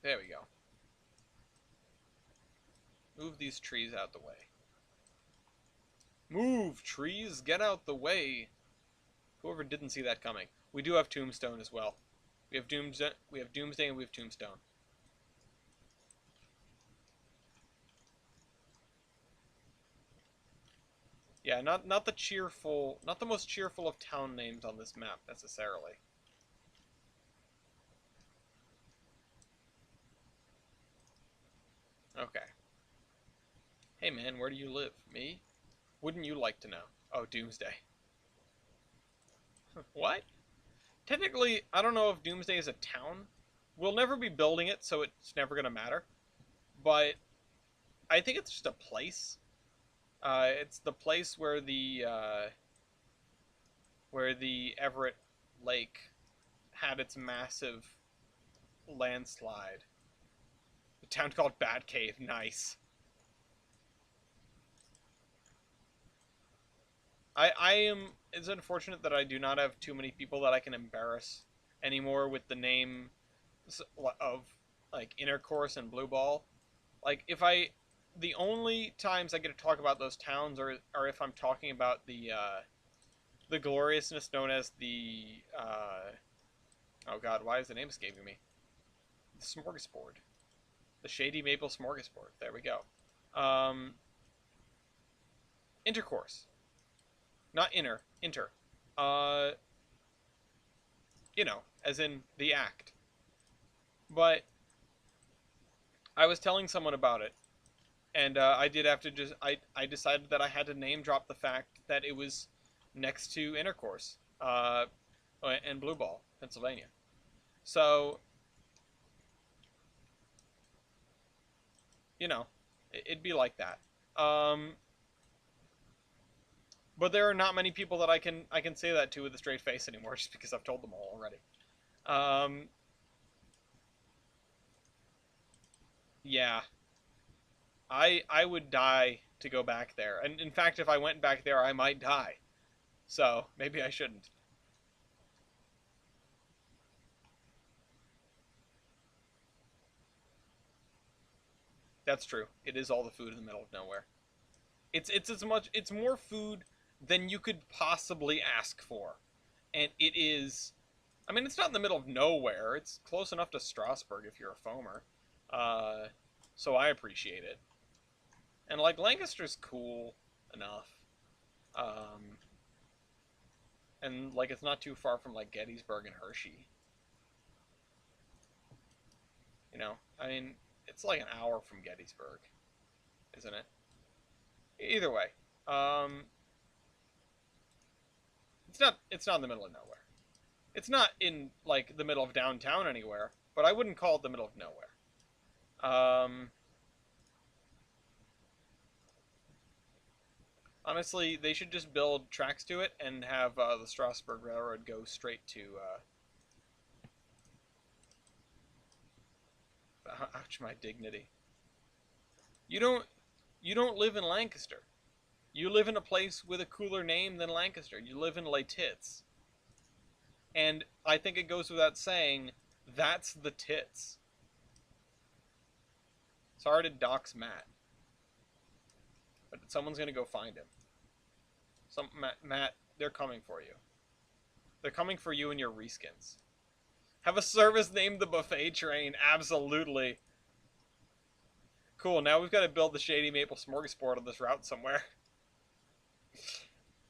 There we go. Move these trees out the way. Move, trees! Get out the way! Whoever didn't see that coming. We do have Tombstone as well. We have Doomsday, and we have Tombstone. Yeah, not the most cheerful of town names on this map, necessarily. Okay. Hey man, where do you live? Me? Wouldn't you like to know? Oh, Doomsday. What? Technically, I don't know if Doomsday is a town. We'll never be building it, so it's never gonna matter. But I think it's just a place. It's the place where the Everett Lake had its massive landslide. A town called Batcave. Nice. I am. It's unfortunate that I do not have too many people that I can embarrass anymore with the name of like Intercourse and Blue Ball. Like the only times I get to talk about those towns are if I'm talking about the gloriousness known as the oh god, why is the name escaping me? The Smorgasbord, the Shady Maple Smorgasbord. There we go. Um, Intercourse. Not inter. Uh, as in the act. But I was telling someone about it, and I did have to I decided that I had to name drop the fact that it was next to Intercourse, and Blue Ball, Pennsylvania. So, it'd be like that. Um, but there are not many people that I can say that to with a straight face anymore, just because I've told them all already. Um, yeah, I would die to go back there, and in fact, if I went back there, I might die. So maybe I shouldn't. That's true. It is all the food in the middle of nowhere. It's more food than you could possibly ask for, and it is. I mean, it's not in the middle of nowhere. It's close enough to Strasbourg if you're a foamer. Uh, so I appreciate it. And like Lancaster's cool enough. Um, and like it's not too far from like Gettysburg and Hershey. I mean, it's like an hour from Gettysburg, isn't it? Either way, um, it's not in the middle of nowhere. It's not in like the middle of downtown anywhere, but I wouldn't call it the middle of nowhere. Um, Honestly, they should just build tracks to it and have the Strasbourg Railroad go straight to. Ouch, my dignity. You don't. You don't live in Lancaster. You live in a place with a cooler name than Lancaster. You live in Les Tits. And I think it goes without saying, that's the tits. Sorry to dox Matt, but someone's gonna go find him. Matt, they're coming for you. They're coming for you and your reskins. Have a service named the Buffet Train. Absolutely. Cool, now we've got to build the Shady Maple Smorgasbord on this route somewhere.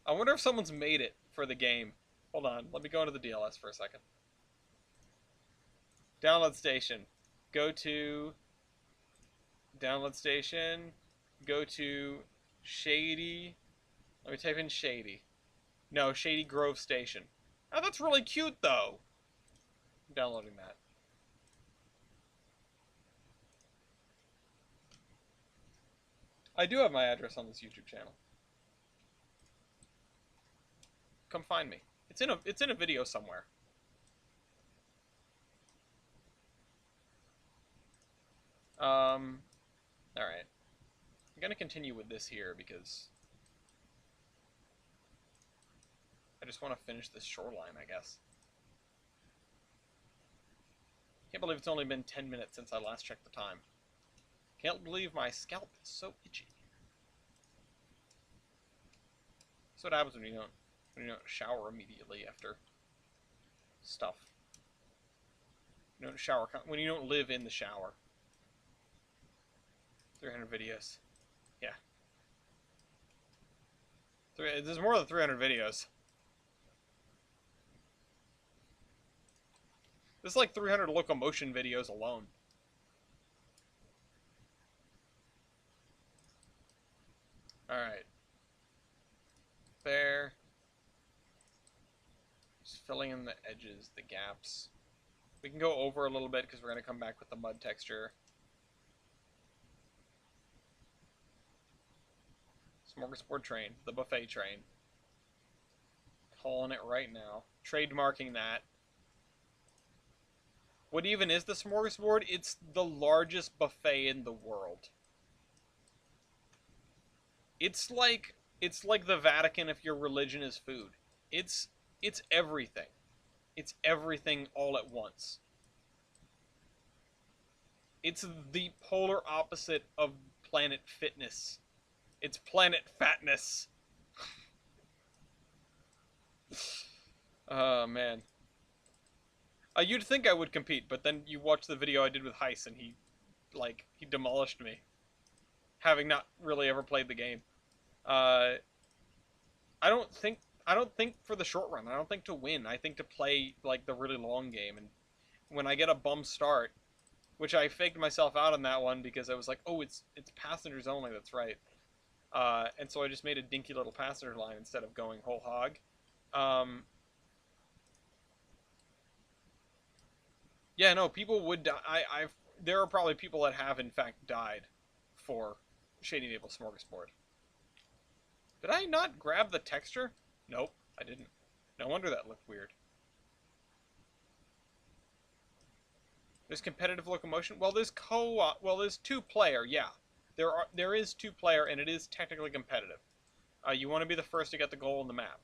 I wonder if someone's made it for the game. Hold on, let me go into the DLS for a second. Download station. Go to... Download station. Go to Shady... Let me type in Shady. No, Shady Grove Station. Oh, that's really cute, though. I'm downloading that. I do have my address on this YouTube channel. Come find me. It's in a video somewhere. Alright. I'm gonna continue with this here because I just want to finish this shoreline, I guess. Can't believe it's only been 10 minutes since I last checked the time. Can't believe my scalp is so itchy. That's what happens when you don't shower immediately after stuff. You don't shower when you don't live in the shower. 300 videos. Yeah. There's more than 300 videos. There's like 300 locomotion videos alone. Alright. There. Just filling in the edges, the gaps. We can go over a little bit because we're going to come back with the mud texture. Smorgasbord train, the buffet train. Calling it right now. Trademarking that. What even is the smorgasbord? It's the largest buffet in the world. It's like the Vatican if your religion is food. It's everything. It's everything all at once. It's the polar opposite of Planet Fitness. It's Planet Fatness. Oh, man. You'd think I would compete, but then you watch the video I did with Heiss, and he demolished me. Having not really ever played the game. I don't think for the short run. I don't think to win. I think to play, like, the really long game. And when I get a bum start, which I faked myself out on that one because I was like, oh, it's passengers only, that's right. And so I just made a dinky little passenger line instead of going whole hog. Yeah, no, people would die. There are probably people that have, in fact, died for Shady Maple Smorgasbord. Did I not grab the texture? Nope, I didn't. No wonder that looked weird. There's competitive locomotion? Well, there's co-op. Well, there's two-player, yeah. There is two-player, and it is technically competitive. You want to be the first to get the goal on the map.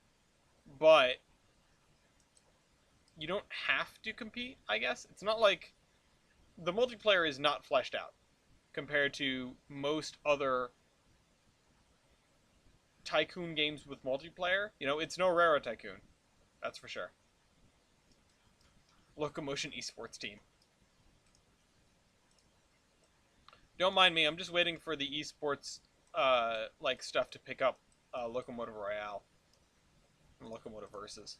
But you don't have to compete, I guess. It's not like... The multiplayer is not fleshed out compared to most other Tycoon games with multiplayer. You know, it's no Rara Tycoon. That's for sure. Locomotion esports team. Don't mind me, I'm just waiting for the esports like stuff to pick up Locomotive Royale and Locomotive Versus.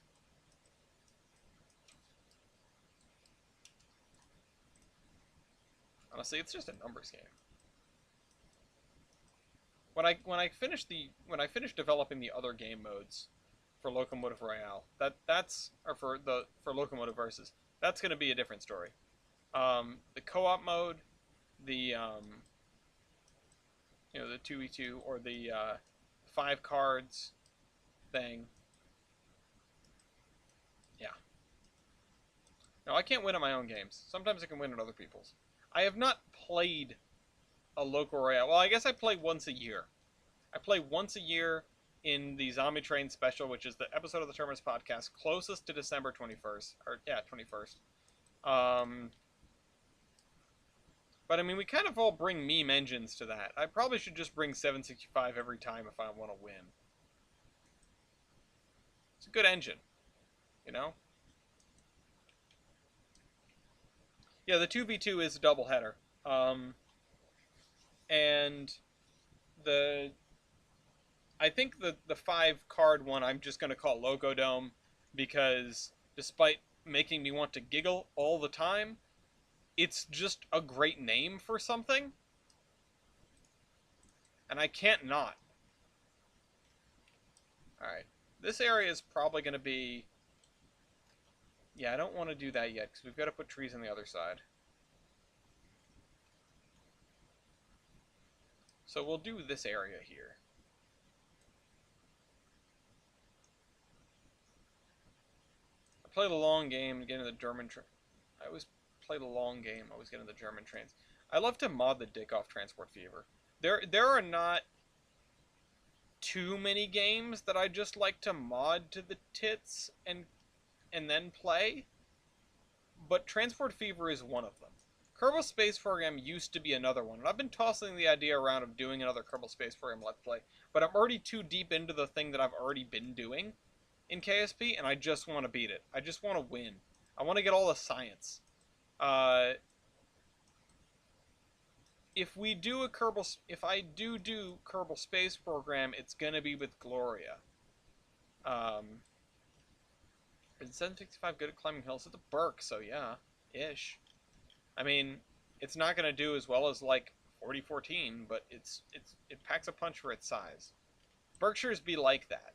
Honestly, it's just a numbers game. When I finish developing the other game modes for Locomotive Royale, for Locomotive Versus, that's going to be a different story. The co-op mode, the the 2v2 or the 5 cards thing. Yeah. No, I can't win at my own games. Sometimes I can win at other people's. I have not played a local royale. Well, I guess I play once a year. I play once a year in the Zombie Train special, which is the episode of the Terminus podcast closest to December 21st. Or, yeah, 21st. Um, but I mean, we kind of all bring meme engines to that. I probably should just bring 765 every time if I want to win. It's a good engine, you know? Yeah, the 2v2 is a doubleheader. And the I think the 5 card one I'm just going to call Logo Dome because despite making me want to giggle all the time, it's just a great name for something. And I can't not. Alright. This area is probably going to be... Yeah, I don't want to do that yet because we've got to put trees on the other side. So we'll do this area here. I play the long game and get into the German... I always play the long game, always get into the German trains. I love to mod the dick off Transport Fever. There are not too many games that I just like to mod to the tits and then play, but Transport Fever is one of them. Kerbal Space Program used to be another one, and I've been tossing the idea around of doing another Kerbal Space Program Let's Play, but I'm already too deep into the thing that I've already been doing in KSP, and I just want to beat it. I just want to win. I want to get all the science. If we do a if I do Kerbal Space Program, it's gonna be with Gloria. Is 765 good at climbing hills? It's a Burke, so yeah, ish. I mean, it's not gonna do as well as like 4014, but it packs a punch for its size. Berkshires be like that.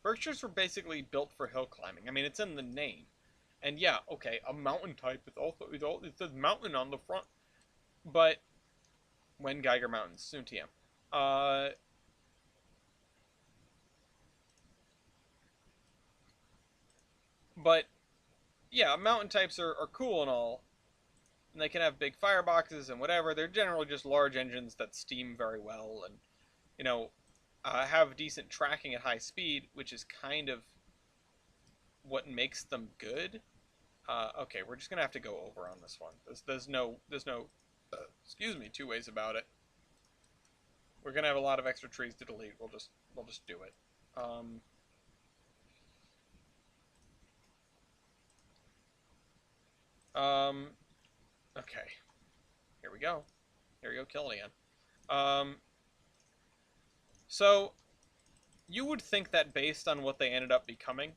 Berkshires were basically built for hill climbing. I mean, it's in the name. And yeah, okay, a mountain type is also it says mountain on the front. But when Geiger Mountains, soon TM. But yeah, mountain types are cool and all. And they can have big fireboxes and whatever. They're generally just large engines that steam very well and, you know, have decent tracking at high speed, which is kind of what makes them good. Okay, we're just gonna have to go over on this one. There's no excuse me, two ways about it. We're gonna have a lot of extra trees to delete. We'll just do it. Okay. Here we go. Here we go, Killian. So, you would think that based on what they ended up becoming,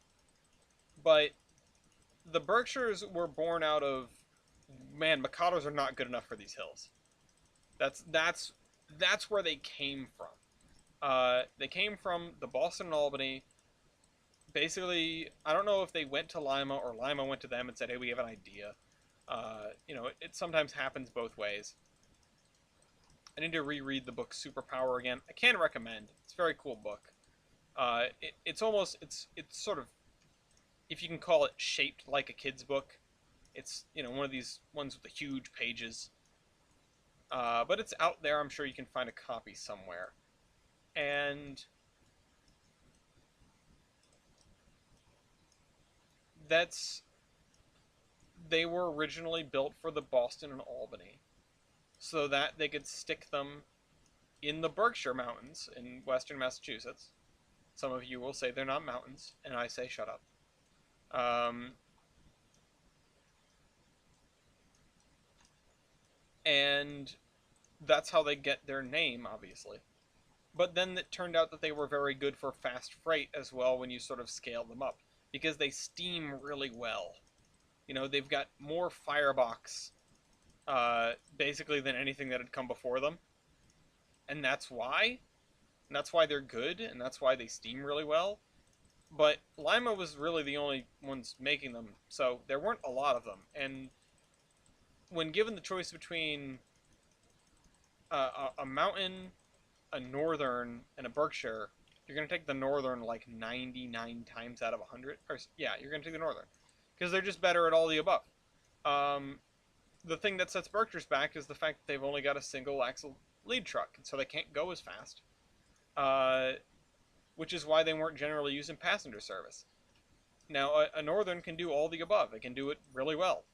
but the Berkshires were born out of, man, Mikados are not good enough for these hills. That's where they came from. They came from the Boston and Albany. Basically, I don't know if they went to Lima or Lima went to them and said, hey, we have an idea. You know, it sometimes happens both ways. I need to reread the book Superpower again. I can recommend. It's a very cool book. It's sort of, if you can call it, shaped like a kid's book. It's, you know, one of these ones with the huge pages. But it's out there. I'm sure you can find a copy somewhere. And they were originally built for the Boston and Albany so that they could stick them in the Berkshire Mountains in western Massachusetts. Some of you will say they're not mountains, and I say shut up. And that's how they get their name, obviously. But then it turned out that they were very good for fast freight as well when you sort of scale them up, because they steam really well. You know, they've got more firebox, basically, than anything that had come before them. And that's why. And that's why they're good, and that's why they steam really well. But Lima was really the only ones making them, so there weren't a lot of them. And when given the choice between a mountain, a northern, and a Berkshire, You're going to take the Northern like 99 times out of 100. Or, yeah, you're going to take the Northern. Because they're just better at all the above. Um, the thing that sets Berkshire's back is the fact that they've only got a single axle lead truck, and so they can't go as fast. Uh, which is why they weren't generally used in passenger service. Now, a Northern can do all the above. It can do it really well.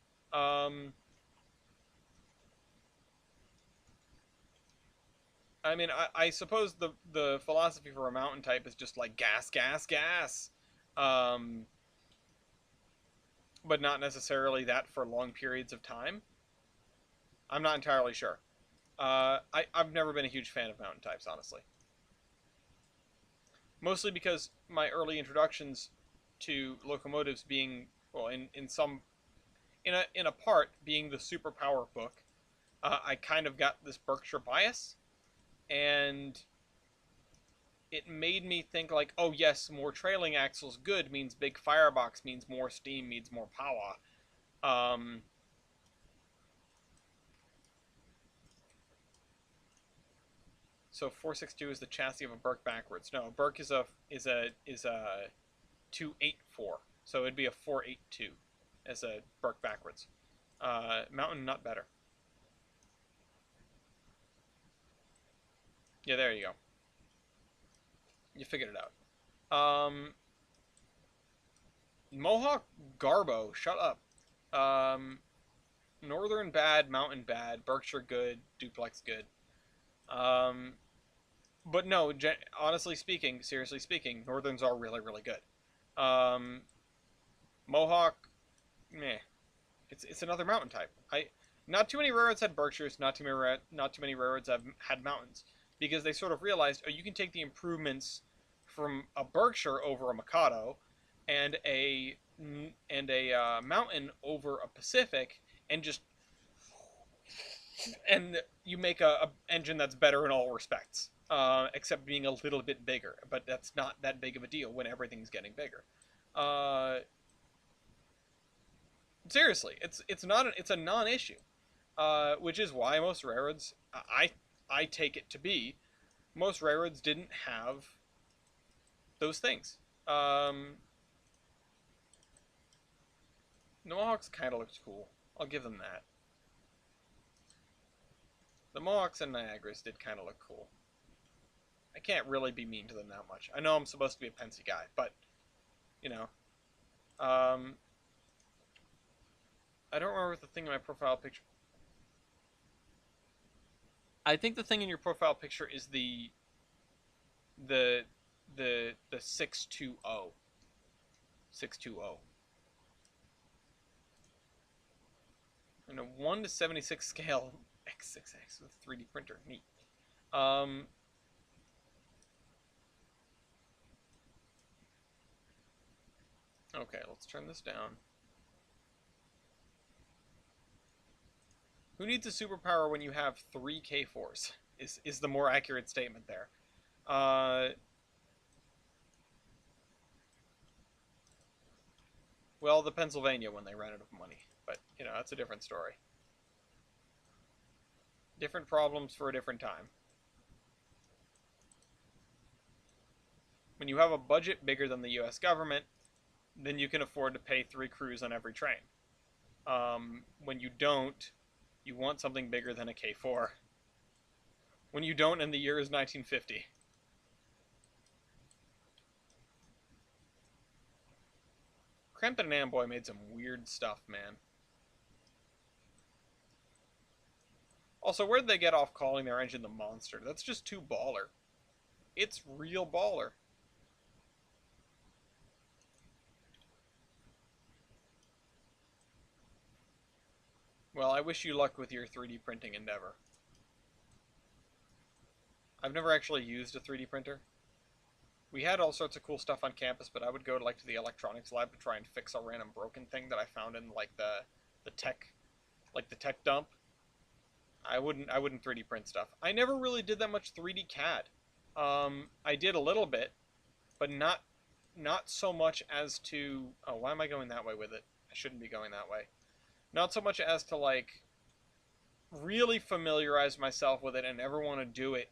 I mean, I suppose the philosophy for a mountain type is just like gas, gas, gas. Um, but not necessarily that for long periods of time. I'm not entirely sure. I've never been a huge fan of mountain types, honestly. Mostly because my early introductions to locomotives being, well, in a part being the superpower book, I kind of got this Berkshire bias, and it made me think like, oh yes, more trailing axles good means big firebox means more steam means more power. Um, so 462 is the chassis of a Burke backwards. No, Burke is a 284, so it'd be a 482 as a Burke backwards. Mountain not better. Yeah, there you go. You figured it out. Mohawk Garbo, shut up. Northern bad, Mountain bad, Berkshire good, Duplex good. Um, but no, honestly speaking, seriously speaking, Northerns are really, really good. Um, Mohawk, meh. It's another mountain type. Not too many railroads had Berkshires. Not too many railroads have had mountains because they sort of realized, oh, you can take the improvements from a Berkshire over a Mikado, and a mountain over a Pacific, and just and you make a engine that's better in all respects, except being a little bit bigger. But that's not that big of a deal when everything's getting bigger. Uh, Seriously, it's a non-issue, which is why most railroads, I take it to be, most railroads didn't have those things. The Mohawks kind of looked cool. I'll give them that. The Mohawks and Niagaras did kind of look cool. I can't really be mean to them that much. I know I'm supposed to be a Pensy guy, but you know, um, I don't remember the thing in my profile picture. I think the thing in your profile picture is the the 620. 620. And a 1 to 76 scale X6X with 3D printer. Neat. Um, okay, let's turn this down. Who needs a superpower when you have 3 K4s? Is the more accurate statement there. Uh, well, the Pennsylvania when they ran out of money. But, that's a different story. Different problems for a different time. When you have a budget bigger than the US government, then you can afford to pay 3 crews on every train. When you don't, you want something bigger than a K4. When you don't, and the year is 1950. Crampton and Amboy made some weird stuff, man. Also, where did they get off calling their engine the Monster? That's just too baller. It's real baller. Well, I wish you luck with your 3D printing endeavor. I've never actually used a 3D printer. We had all sorts of cool stuff on campus, but I would go to the electronics lab to try and fix a random broken thing that I found in the tech the tech dump. I wouldn't 3D print stuff. I never really did that much 3D CAD. I did a little bit, but not so much as to, oh, why am I going that way with it? I shouldn't be going that way. Not so much as to really familiarize myself with it and ever want to do it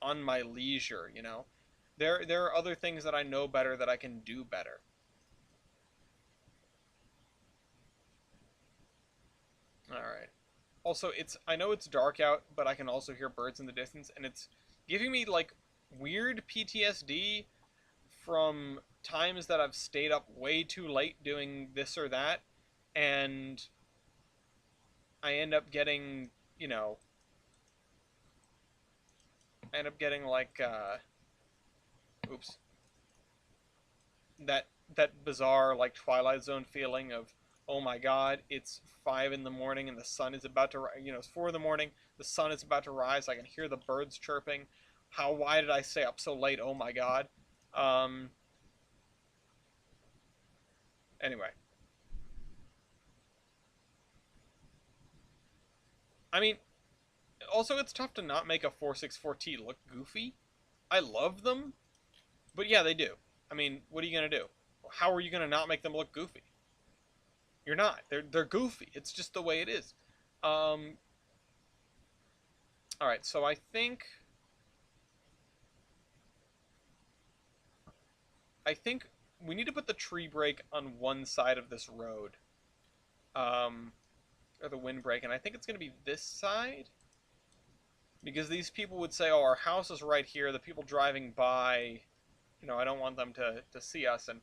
on my leisure, There are other things that I know better that I can do better. All right. Also, it's I know it's dark out, but I can also hear birds in the distance, and it's giving me like weird PTSD from times that I've stayed up way too late doing this or that, and I end up getting, you know, I end up getting like, oops, that bizarre like Twilight Zone feeling of, oh my God, it's 5 in the morning and the sun is about to, it's 4 in the morning, the sun is about to rise. I can hear the birds chirping. Why did I stay up so late? Oh my God. Um, anyway, I mean, also it's tough to not make a 464T look goofy. I love them, but yeah, they do. I mean, what are you gonna do? How are you gonna not make them look goofy? You're not. They're goofy. It's just the way it is. Um, all right, so I think we need to put the tree brake on one side of this road, um, or the wind brake, and I think it's gonna be this side because these people would say, "Oh, our house is right here." The people driving by, I don't want them to see us, and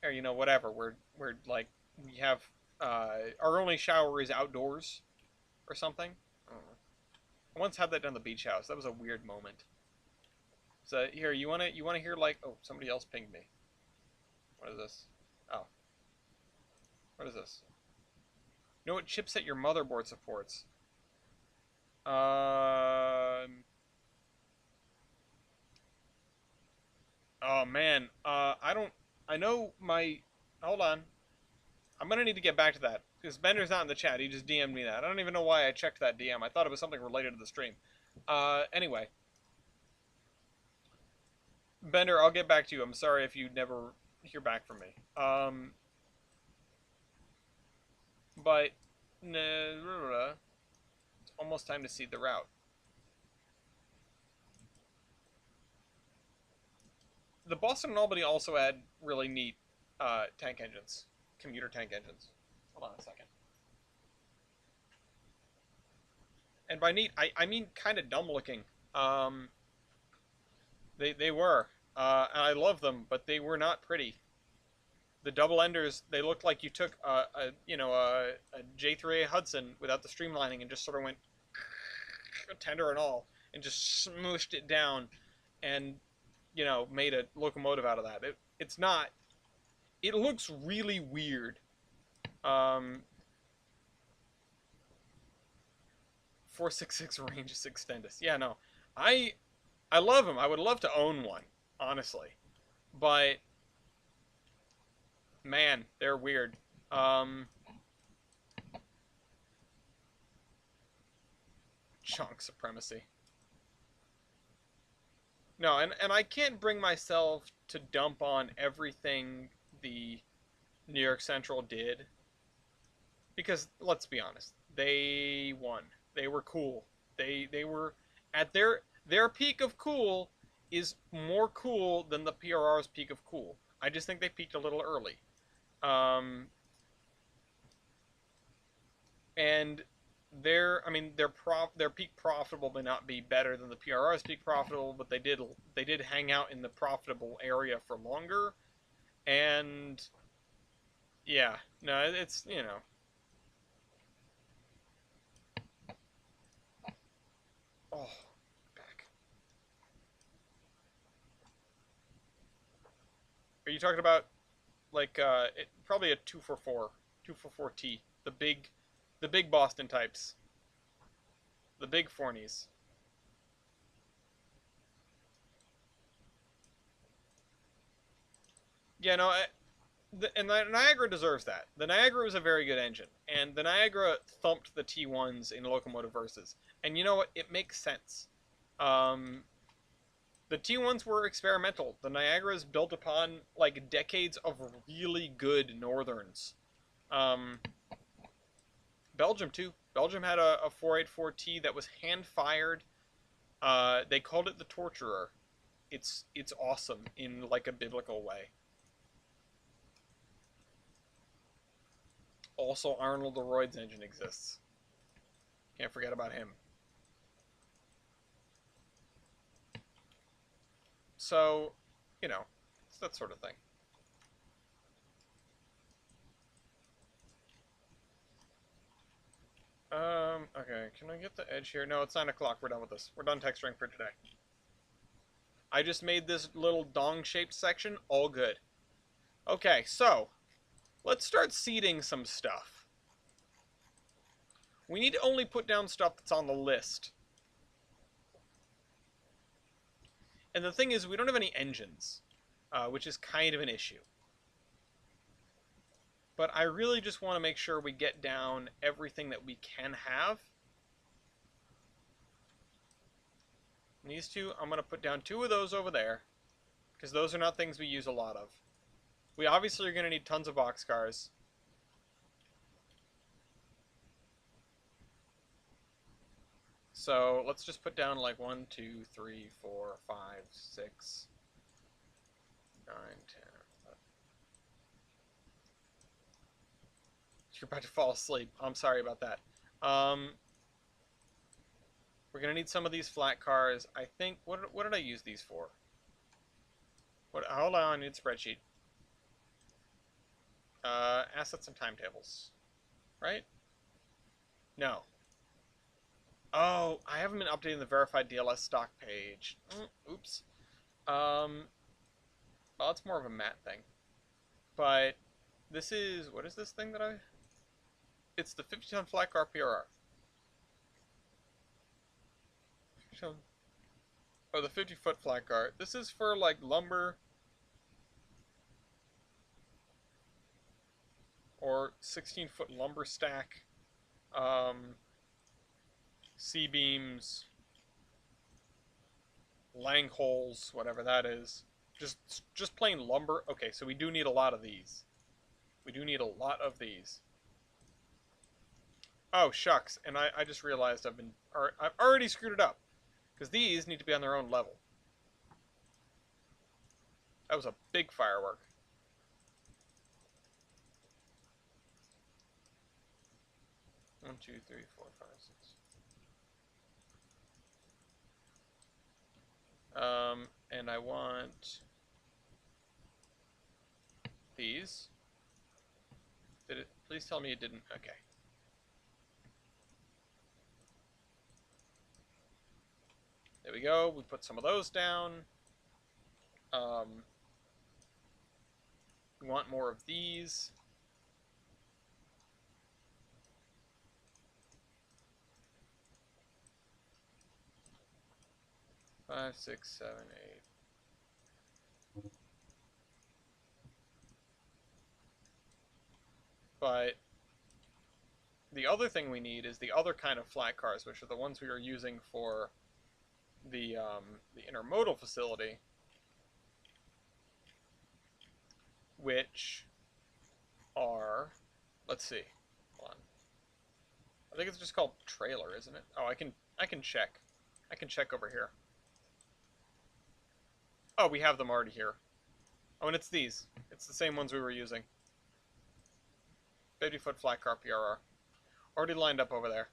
or whatever. We're like we have our only shower is outdoors or something. I don't know. I once had that done at the beach house. That was a weird moment. So here, you wanna hear like, oh, somebody else pinged me. What is this? Oh, what is this? You know what chipset your motherboard supports? Um. Oh man. I don't. I know my. Hold on. I'm gonna need to get back to that because Bender's not in the chat. He just DM'd me that. I don't even know why I checked that DM. I thought it was something related to the stream. Anyway, Bender, I'll get back to you. I'm sorry if you never hear back from me. But it's almost time to see the route. The Boston and Albany also had really neat tank engines, commuter tank engines. Hold on a second. And by neat, I mean kind of dumb looking. Um, they were, and I love them, but they were not pretty. The double enders, they looked like you took a J3A Hudson without the streamlining and just sort of went tender and all and just smooshed it down and made a locomotive out of that. It's not. It looks really weird. Um, 466 range is extendus. Yeah, no, I I love them. I would love to own one, honestly, but man, they're weird. Um, Chunk supremacy. No, and I can't bring myself to dump on everything the New York Central did because let's be honest, they won. They were cool. They were at their peak of cool is more cool than the PRR's peak of cool. I just think they peaked a little early. Um, and their peak profitable may not be better than the PRR's peak profitable, but they did hang out in the profitable area for longer. And yeah, no, it's oh, back. Are you talking about like probably a 244T, the big Boston types, the big Fornies. Yeah, no, and the Niagara deserves that. The Niagara was a very good engine, and the Niagara thumped the T1s in Locomotive Versus. And you know what? It makes sense. Um, the T1s were experimental. The Niagaras built upon like decades of really good Northerns. Um, Belgium too. Belgium had a 484T that was hand fired. They called it the Torturer. it's awesome in like a biblical way. Also, Arnold Leroy's engine exists. Can't forget about him. So, you know, it's that sort of thing. Okay, can I get the edge here? No, it's 9 o'clock. We're done with this. We're done texturing for today. I just made this little dong-shaped section all good. Okay, so, let's start seeding some stuff. We need to only put down stuff that's on the list. And the thing is, we don't have any engines, which is kind of an issue. But I really just want to make sure we get down everything that we can have. And these two, I'm going to put down 2 of those over there, because those are not things we use a lot of. We obviously are going to need tons of boxcars. So let's just put down like 1, 2, 3, 4, 5, 6, 9, 10. You're about to fall asleep. I'm sorry about that. We're gonna need some of these flat cars. I think. What did I use these for? What? Hold on. I need a spreadsheet. Assets and timetables. Right? No. Oh, I haven't been updating the verified DLS stock page. Oops. Well, it's more of a Matt thing. But this is, what is this thing that I? It's the 50-ton flat car PRR. Oh, the 50-foot flat car. This is for like lumber or 16-foot lumber stack. C-beams, lang holes, whatever that is. Just plain lumber. Okay, so we do need a lot of these. We do need a lot of these. Oh, shucks. And I just realized I've already screwed it up. Because these need to be on their own level. That was a big firework. One, two, three, four, five, six. And I want these. Did it? Please tell me it didn't. Okay. There we go. We put some of those down. We want more of these. Five, six, 7, 8. But the other thing we need is the other kind of flat cars, which are the ones we are using for the intermodal facility, which are, let's see, hold on. I think it's just called trailer, isn't it? Oh, I can check. I can check over here. Oh, we have them already here. Oh, and it's these. It's the same ones we were using. 50-foot flat car PRR. Already lined up over there.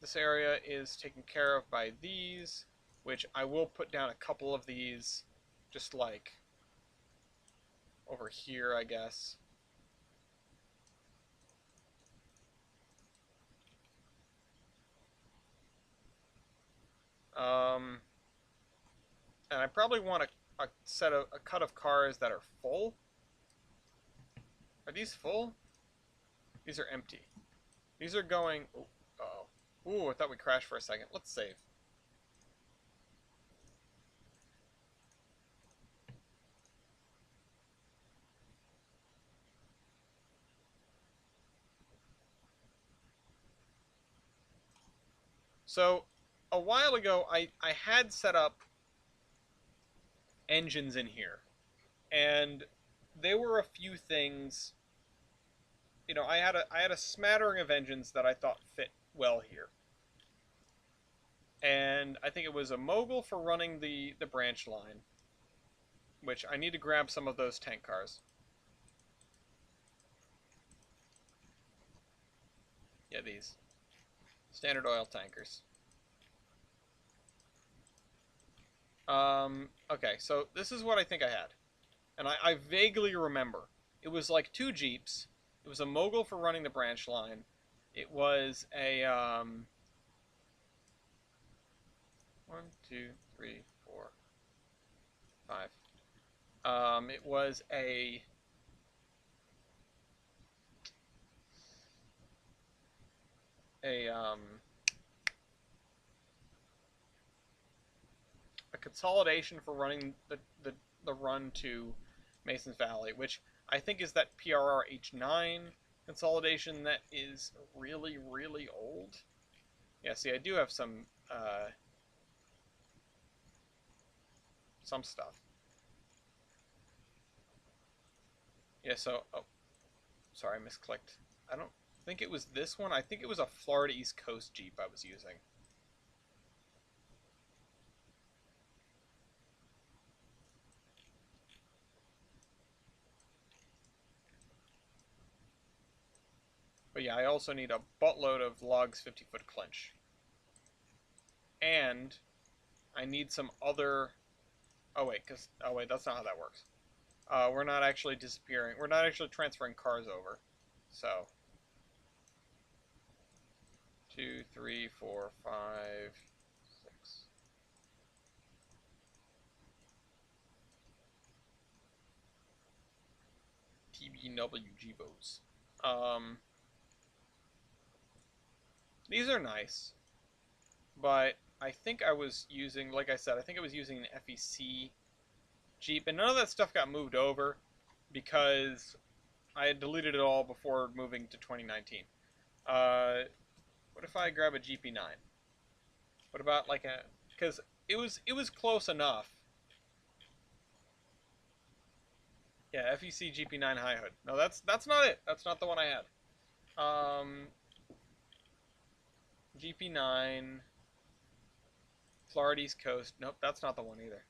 This area is taken care of by these, which I will put down a couple of these, just like over here, I guess. And I probably want a cut of cars that are full. Are these full? These are empty. These are going. Oh, uh-oh. Ooh, I thought we crashed for a second. Let's save. So, a while ago, I had set up engines in here, and there were a few things. You know, I had a smattering of engines that I thought fit well here. And I think it was a mogul for running the branch line, which I need to grab some of those tank cars. Yeah, these. Standard oil tankers. Okay, so this is what I think I had. And I vaguely remember. It was like 2 Jeeps. It was a mogul for running the branch line. It was a, 1, 2, 3, 4, 5. It was a a consolidation for running the run to Masons Valley, which I think is that PRR H9 consolidation that is really, really old. Yeah, see, I do have some stuff. Yeah, so, oh, sorry, I misclicked. I don't think it was this one. I think it was a Florida East Coast Jeep I was using. But yeah, I also need a buttload of logs 50-foot clinch. And I need some other... Oh wait, that's not how that works. We're not actually disappearing. We're not actually transferring cars over. So 2, 3, 4, 5, 6. TBW Jibos. These are nice, but I think I was using, like I said, I think I was using an FEC Jeep, and none of that stuff got moved over because I had deleted it all before moving to 2019. What if I grab a GP9? What about like a, because it was close enough. Yeah, FEC GP9 high hood. No, that's not it. That's not the one I had. GP9 Florida East Coast. Nope, that's not the one either.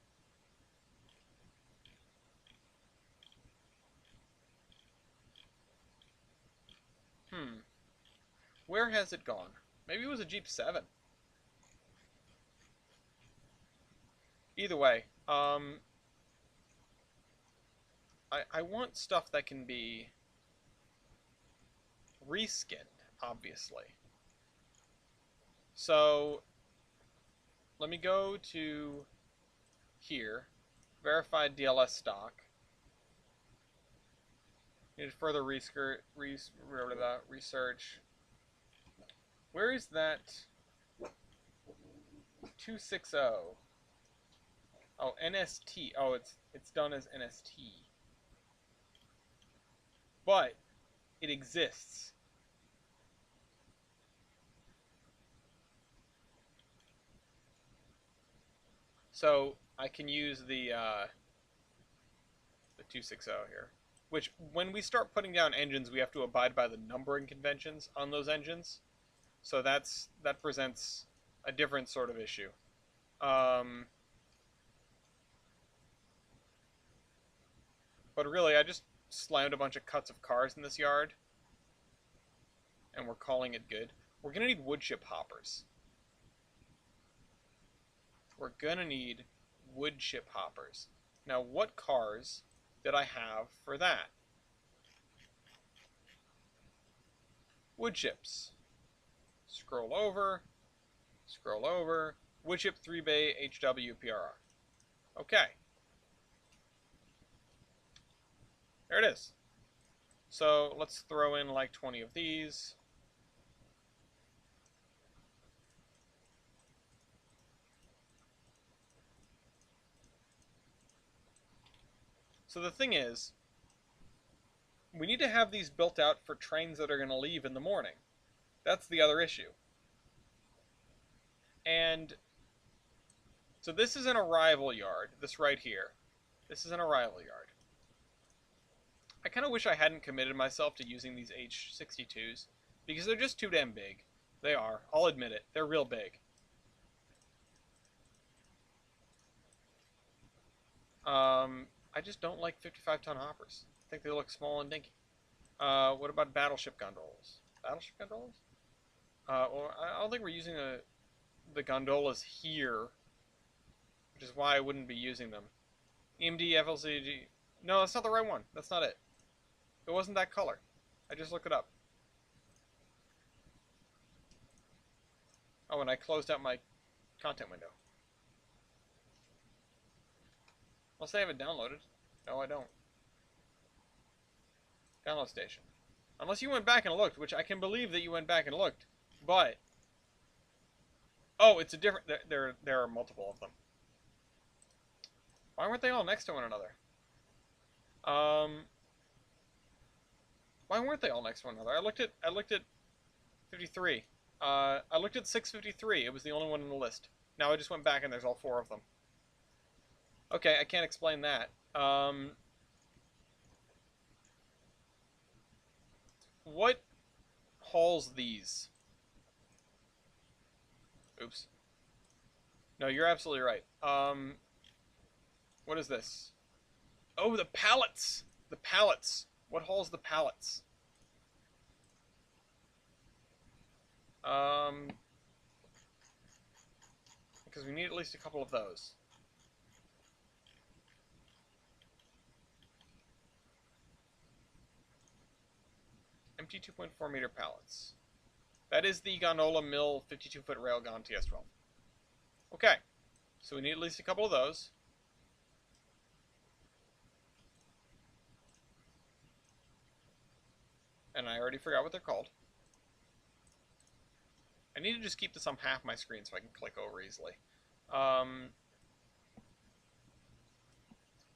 Where has it gone? Maybe it was a Jeep 7. Either way, I want stuff that can be reskinned, obviously. So, let me go to here, verified DLS stock. Need further research. Where is that 260? Oh, NST. Oh, it's done as NST. But it exists. So I can use the 260 here. Which, when we start putting down engines, we have to abide by the numbering conventions on those engines. So that presents a different sort of issue. But really, I just slammed a bunch of cuts of cars in this yard, and we're calling it good. We're going to need wood chip hoppers. We're going to need wood chip hoppers. Now, what cars did I have for that? Wood chips. Scroll over. Scroll over. Wood chip 3-bay HW PRR. Okay. There it is. So let's throw in like 20 of these. So the thing is, we need to have these built out for trains that are going to leave in the morning. That's the other issue. And so this is an arrival yard, this right here. This is an arrival yard. I kind of wish I hadn't committed myself to using these H62s, because they're just too damn big. They are. I'll admit it. They're real big. I just don't like 55-ton hoppers. I think they look small and dinky. What about battleship gondolas? Battleship gondolas? Well, I don't think we're using the gondolas here, which is why I wouldn't be using them. EMD, FLCG. No, that's not the right one. That's not it. It wasn't that color. I just looked it up. Oh, and I closed out my content window. Unless I have it downloaded. No, I don't. Download station. Unless you went back and looked, which I can believe that you went back and looked. But... oh, it's a different... There are multiple of them. Why weren't they all next to one another? Why weren't they all next to one another? I looked at 53. I looked at 653. It was the only one on the list. Now I just went back and there's all 4 of them. Okay, I can't explain that. What hauls these? Oops. No, you're absolutely right. What is this? Oh, the pallets! The pallets! What hauls the pallets? Because we need at least a couple of those. Empty 2.4 meter pallets. That is the gondola mill 52-foot railgun TS12. Okay, so we need at least a couple of those. And I already forgot what they're called. I need to just keep this on half my screen so I can click over easily.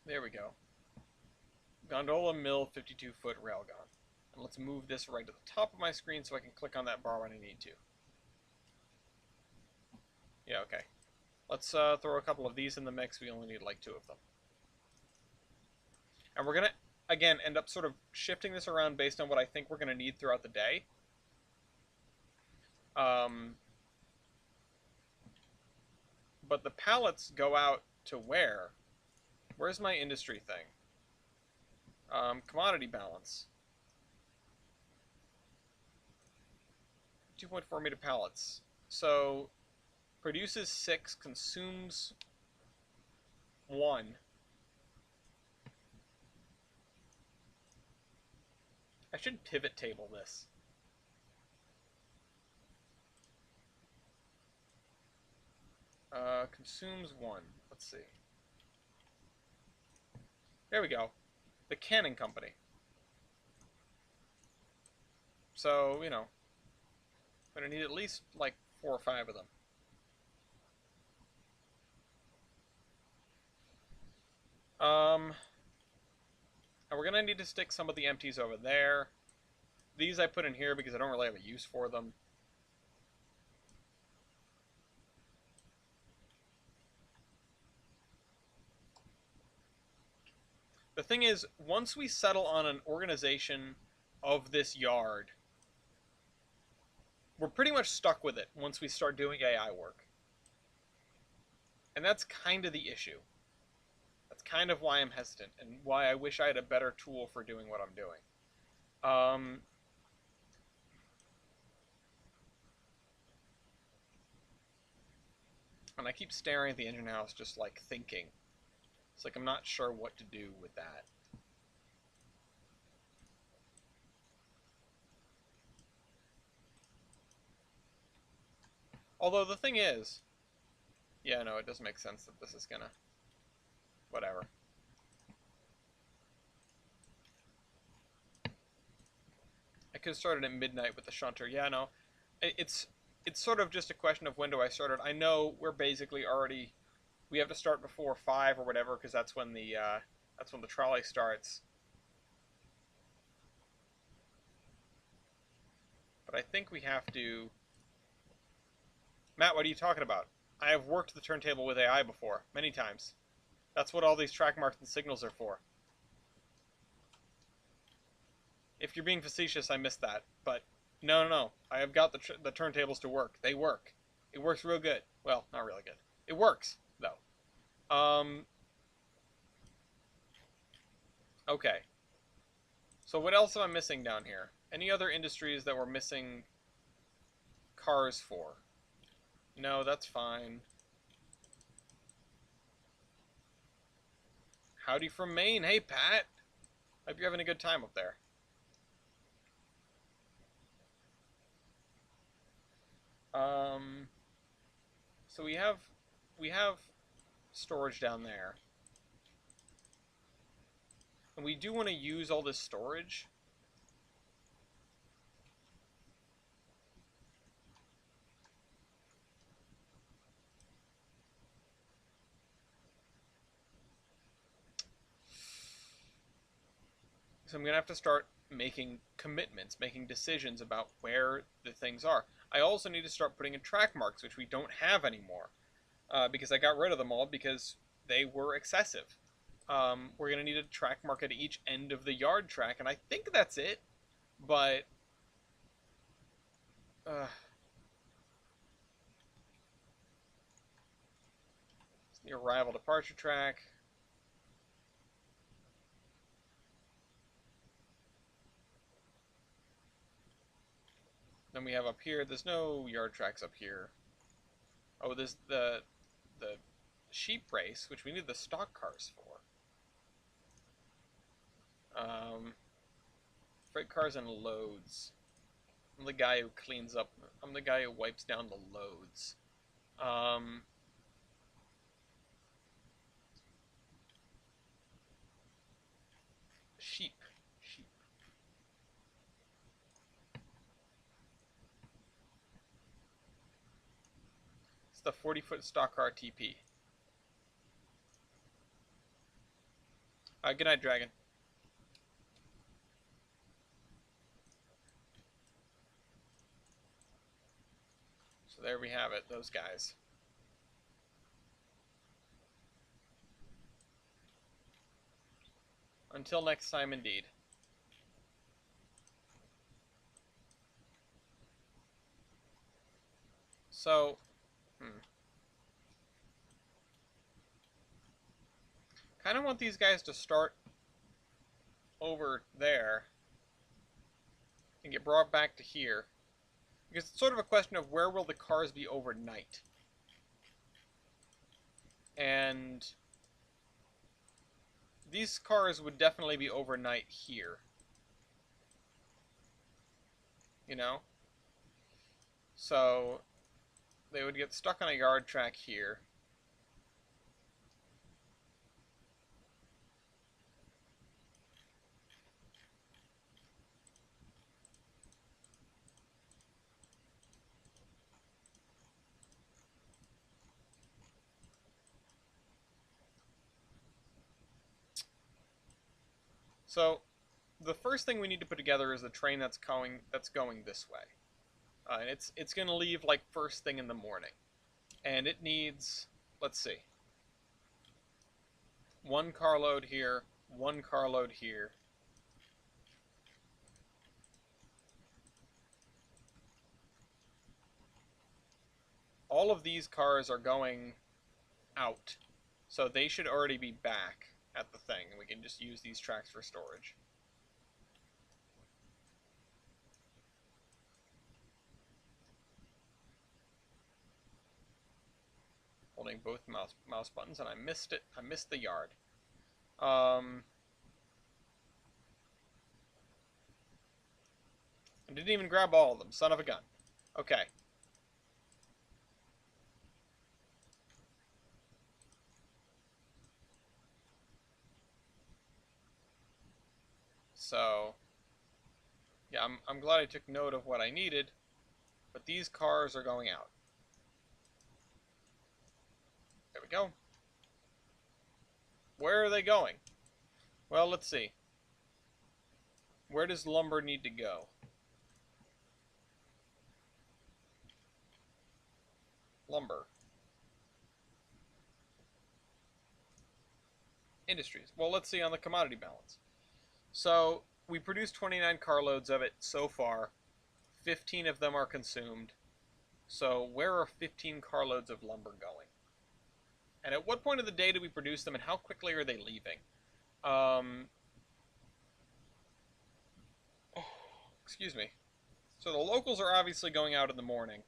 There we go. Gondola mill 52-foot railgun. And let's move this right to the top of my screen so I can click on that bar when I need to. Yeah, okay. Let's throw a couple of these in the mix. We only need like 2 of them. And we're going to, again, end up sort of shifting this around based on what I think we're going to need throughout the day. But the pallets go out to where? Where's my industry thing? Commodity balance. 2.4 meter pallets. So, produces 6, consumes 1. I should pivot table this. Consumes 1. Let's see. There we go. The Canning Company. So, you know, I'm going to need at least, like, 4 or 5 of them. And we're going to need to stick some of the empties over there. These I put in here because I don't really have a use for them. The thing is, once we settle on an organization of this yard, we're pretty much stuck with it once we start doing AI work. And that's kind of the issue. That's kind of why I'm hesitant, and why I wish I had a better tool for doing what I'm doing. And I keep staring at the engine house just, like, thinking. It's like I'm not sure what to do with that. Although the thing is... yeah, no, it does make sense that this is gonna... whatever. I could have started at midnight with the shunter. Yeah, no. It's sort of just a question of when do I start it. I know we're basically already... we have to start before 5 or whatever, because that's when the trolley starts. But I think we have to... Matt, what are you talking about? I have worked the turntable with AI before, many times. That's what all these track marks and signals are for. If you're being facetious, I missed that. But no. I have got the turntables to work. They work. It works real good. Well, not really good. It works, though. Okay. So what else am I missing down here? Any other industries that we're missing cars for? No, that's fine. Howdy from Maine. Hey, Pat. Hope you're having a good time up there. Um, so we have storage down there. And we do want to use all this storage. So I'm going to have to start making commitments, making decisions about where the things are. I also need to start putting in track marks, which we don't have anymore, because I got rid of them all because they were excessive. We're going to need a track mark at each end of the yard track, and I think that's it. But uh, it's the arrival departure track. Then we have up here. There's no yard tracks up here. Oh, there's the sheep race, which we need the stock cars for. Freight cars and loads. I'm the guy who cleans up. I'm the guy who wipes down the loads. Um, sheep. Sheep. It's the 40-foot stock car TP. Good night, Dragon. So there we have it, those guys. Until next time, indeed. So, kind of want these guys to start over there and get brought back to here. Because it's sort of a question of where will the cars be overnight. And these cars would definitely be overnight here. You know? So they would get stuck on a yard track here. So the first thing we need to put together is a train that's going this way. And it's going to leave like first thing in the morning. And it needs, let's see, one carload here, one carload here. All of these cars are going out, so they should already be back at the thing, and we can just use these tracks for storage. Holding both mouse buttons, and I missed it. I missed the yard. I didn't even grab all of them. Son of a gun. Okay. So, yeah, I'm glad I took note of what I needed, but these cars are going out. There we go. Where are they going? Well, let's see. Where does lumber need to go? Lumber. Industries. Well, let's see on the commodity balance. So, we produced 29 carloads of it so far. 15 of them are consumed. So, where are 15 carloads of lumber going? And at what point of the day do we produce them, and how quickly are they leaving? Excuse me. So the locals are obviously going out in the morning.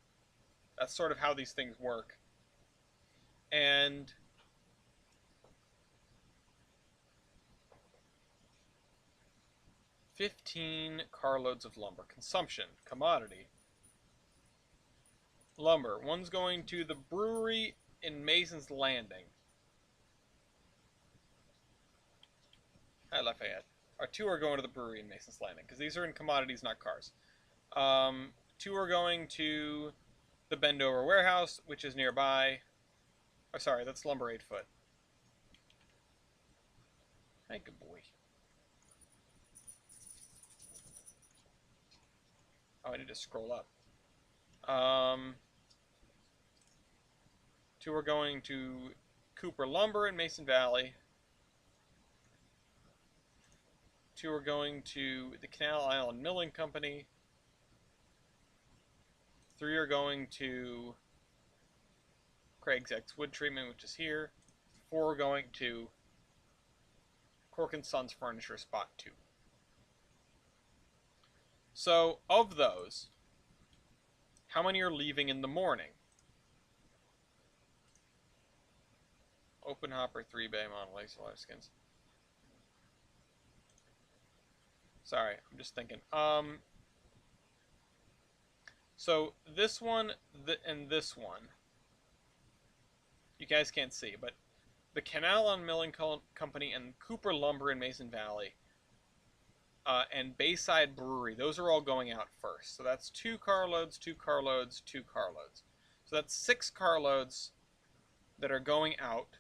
That's sort of how these things work. And 15 carloads of lumber. Consumption. Commodity. Lumber. One's going to the brewery in Mason's Landing. Hi, Lafayette. Our two are going to the brewery in Mason's Landing, because these are in commodities, not cars. Two are going to the Bendover warehouse, which is nearby. Oh, sorry, that's lumber 8 foot. Hey, good boy. Oh, I need to scroll up. Two are going to Cooper Lumber in Mason Valley. Two are going to the Canal Island Milling Company. Three are going to Craig's X Wood Treatment, which is here. Four are going to Cork & Sons Furniture Spot 2. So, of those, how many are leaving in the morning? Open Hopper 3 Bay Monolith Laser Skins. Sorry, I'm just thinking. So this one and this one, you guys can't see, but the Canal Island Milling Company and Cooper Lumber in Mason Valley, and Bayside Brewery, those are all going out first. So that's 2 carloads, 2 carloads, 2 carloads. So that's 6 carloads that are going out.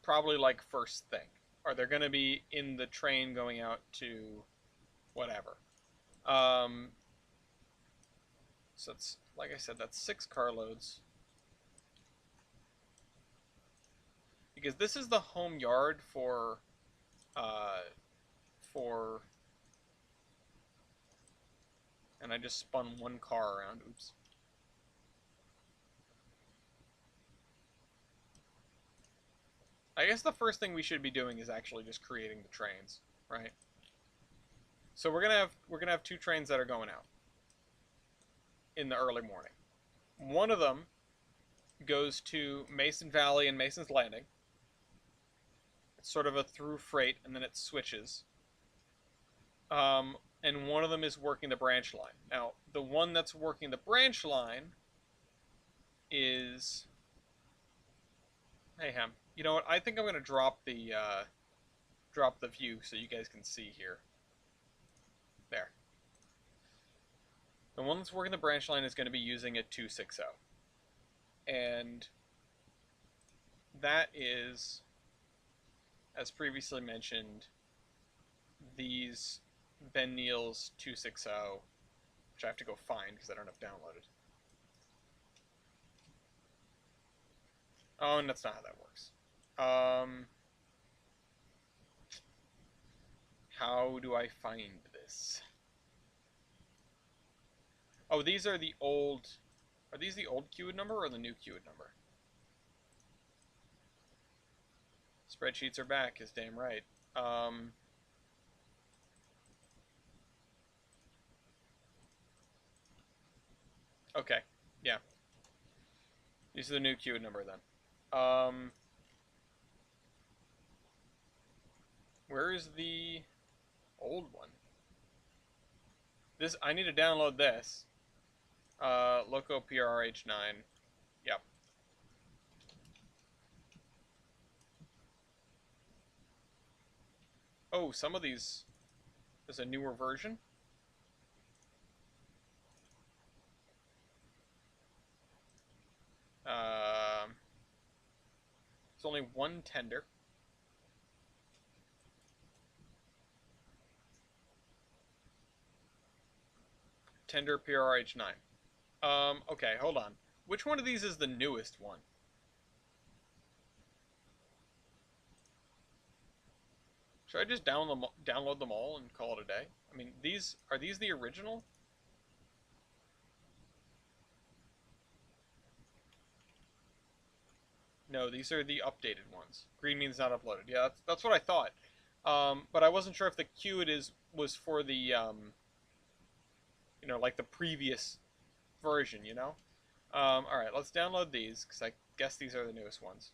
Probably like first thing. Or they're going to be in the train going out to whatever. So it's, like I said, that's 6 carloads. Because this is the home yard for and I just spun 1 car around. Oops. I guess the first thing we should be doing is actually just creating the trains, right? So we're gonna have 2 trains that are going out in the early morning. One of them goes to Mason Valley and Mason's Landing. It's sort of a through freight, and then it switches. And one of them is working the branch line. Now, the one that's working the branch line is... Hey, Hem. You know what? I think I'm going to drop the view so you guys can see here. There. The one that's working the branch line is going to be using a 260. And that is, as previously mentioned, these Ben Neal's 260, which I have to go find because I don't have downloaded. Oh, and that's not how that works. How do I find this? Oh, these are the old... Are these the old keyword number or the new keyword number? Spreadsheets are back, is damn right. Okay, yeah. These are the new keyword number then. Where is the old one? This, I need to download this. Loco PRH9. Yep. Oh, some of these... There's a newer version. There's only 1 tender. Tender PRH9. Okay, hold on. Which one of these is the newest one? Should I just download them all and call it a day? I mean, are these the original? No, these are the updated ones. Green means not uploaded. Yeah, that's what I thought. But I wasn't sure if the queue it is was for the like the previous version. All right, let's download these because I guess these are the newest ones.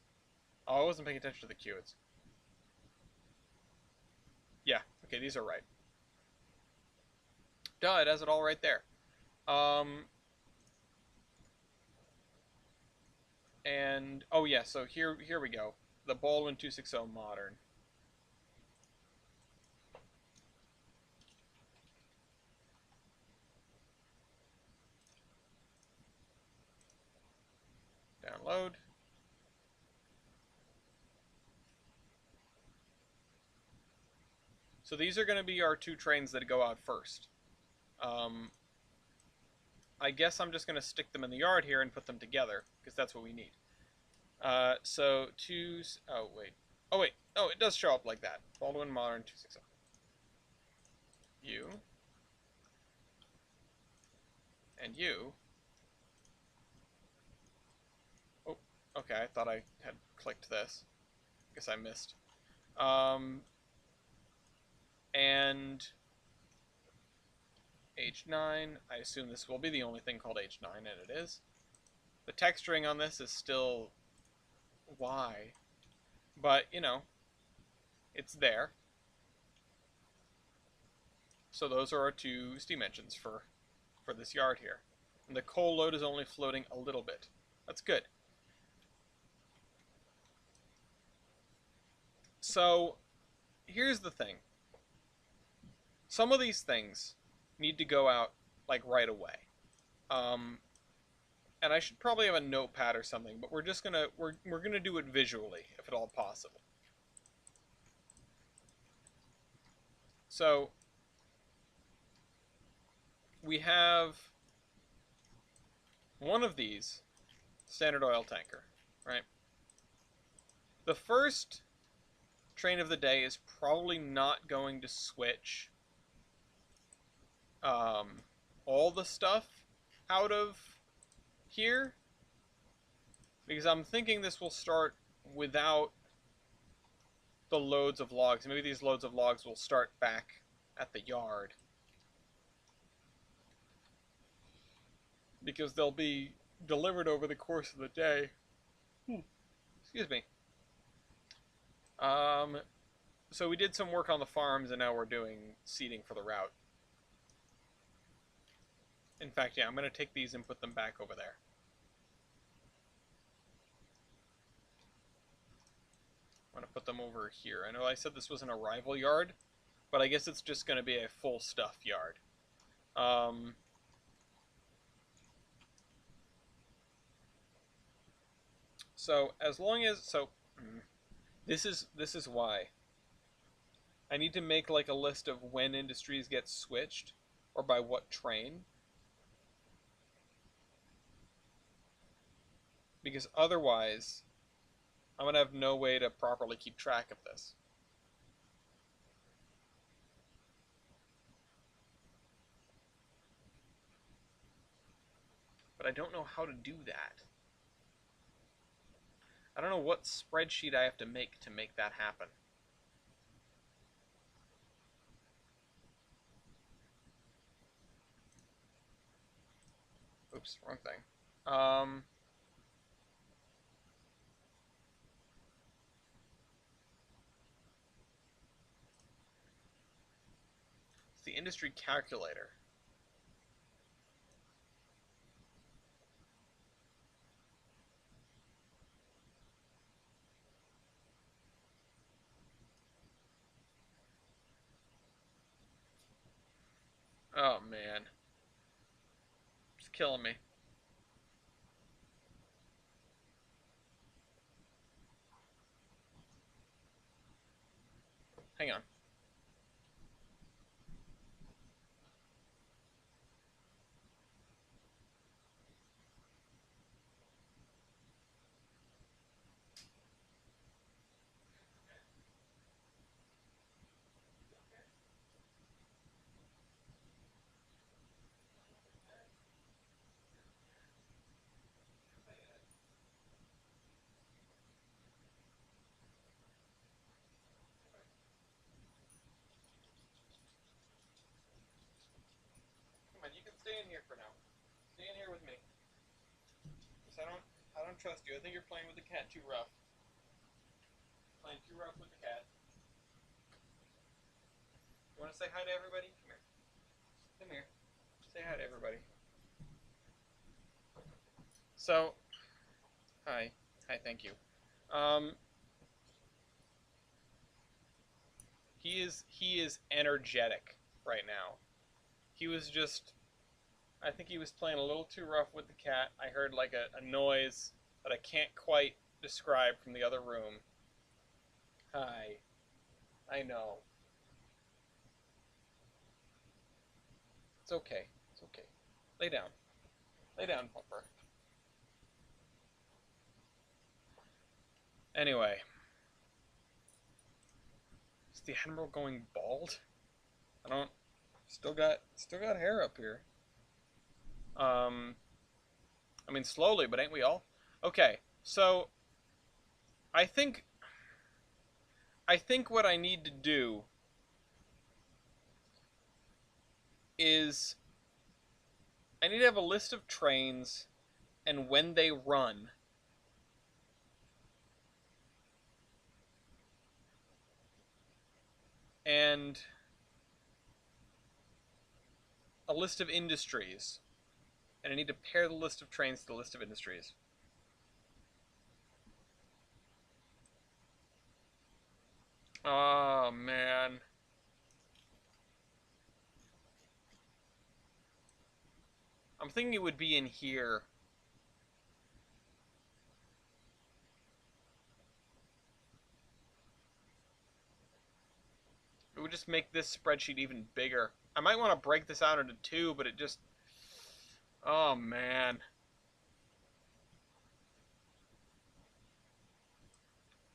Oh, I wasn't paying attention to the queue. Yeah, okay, these are right. Duh, it has it all right there. Um, and oh yeah, so here we go. The Baldwin 260 Modern. Download. So these are going to be our two trains that go out first. Um, I guess I'm just going to stick them in the yard here and put them together because that's what we need. So two. Oh wait. Oh wait. Oh, it does show up like that. Baldwin Modern 260. You and you. Oh, okay. I thought I had clicked this. Guess I missed. Um, and H9. I assume this will be the only thing called H9, and it is. The texturing on this is still Y, but it's there. So those are our two steam engines for this yard here. And the coal load is only floating a little bit. That's good. So here's the thing. Some of these things need to go out like right away. Um, and I should probably have a notepad or something, but we're gonna do it visually if at all possible. So we have one of these Standard Oil tanker, right? The first train of the day is probably not going to switch all the stuff out of here because I'm thinking this will start without the loads of logs. Maybe these loads of logs will start back at the yard because they'll be delivered over the course of the day. Excuse me. So we did some work on the farms and now we're doing seeding for the route. In fact, yeah, I'm going to take these and put them back over there. I'm going to put them over here. I know I said this was an arrival yard, but I guess it's just going to be a full stuff yard. So as long as this is why I need to make like a list of when industries get switched or by what train, because otherwise I'm gonna have no way to properly keep track of this. But I don't know how to do that. I don't know what spreadsheet I have to make that happen. Oops, wrong thing. It's the industry calculator. Oh man, it's killing me. Hang on. fine. You can stay in here for now. Stay in here with me. Because I don't trust you. I think you're playing with the cat too rough. Playing too rough with the cat. You want to say hi to everybody? Come here. Come here. Say hi to everybody. So, hi. Hi, thank you. He is energetic right now. He was just, I think he was playing a little too rough with the cat. I heard like a noise that I can't quite describe from the other room. Hi. I know. It's okay. It's okay. Lay down. Lay down, Pumper. Anyway. Is the Admiral going bald? I don't... Still got hair up here. I mean, slowly, but ain't we all? Okay, so... I think what I need to do is I need to have a list of trains and when they run. And a list of industries. And I need to pair the list of trains to the list of industries. Oh, man. I'm thinking it would be in here. It would just make this spreadsheet even bigger. I might want to break this out into two, but it just... Oh, man.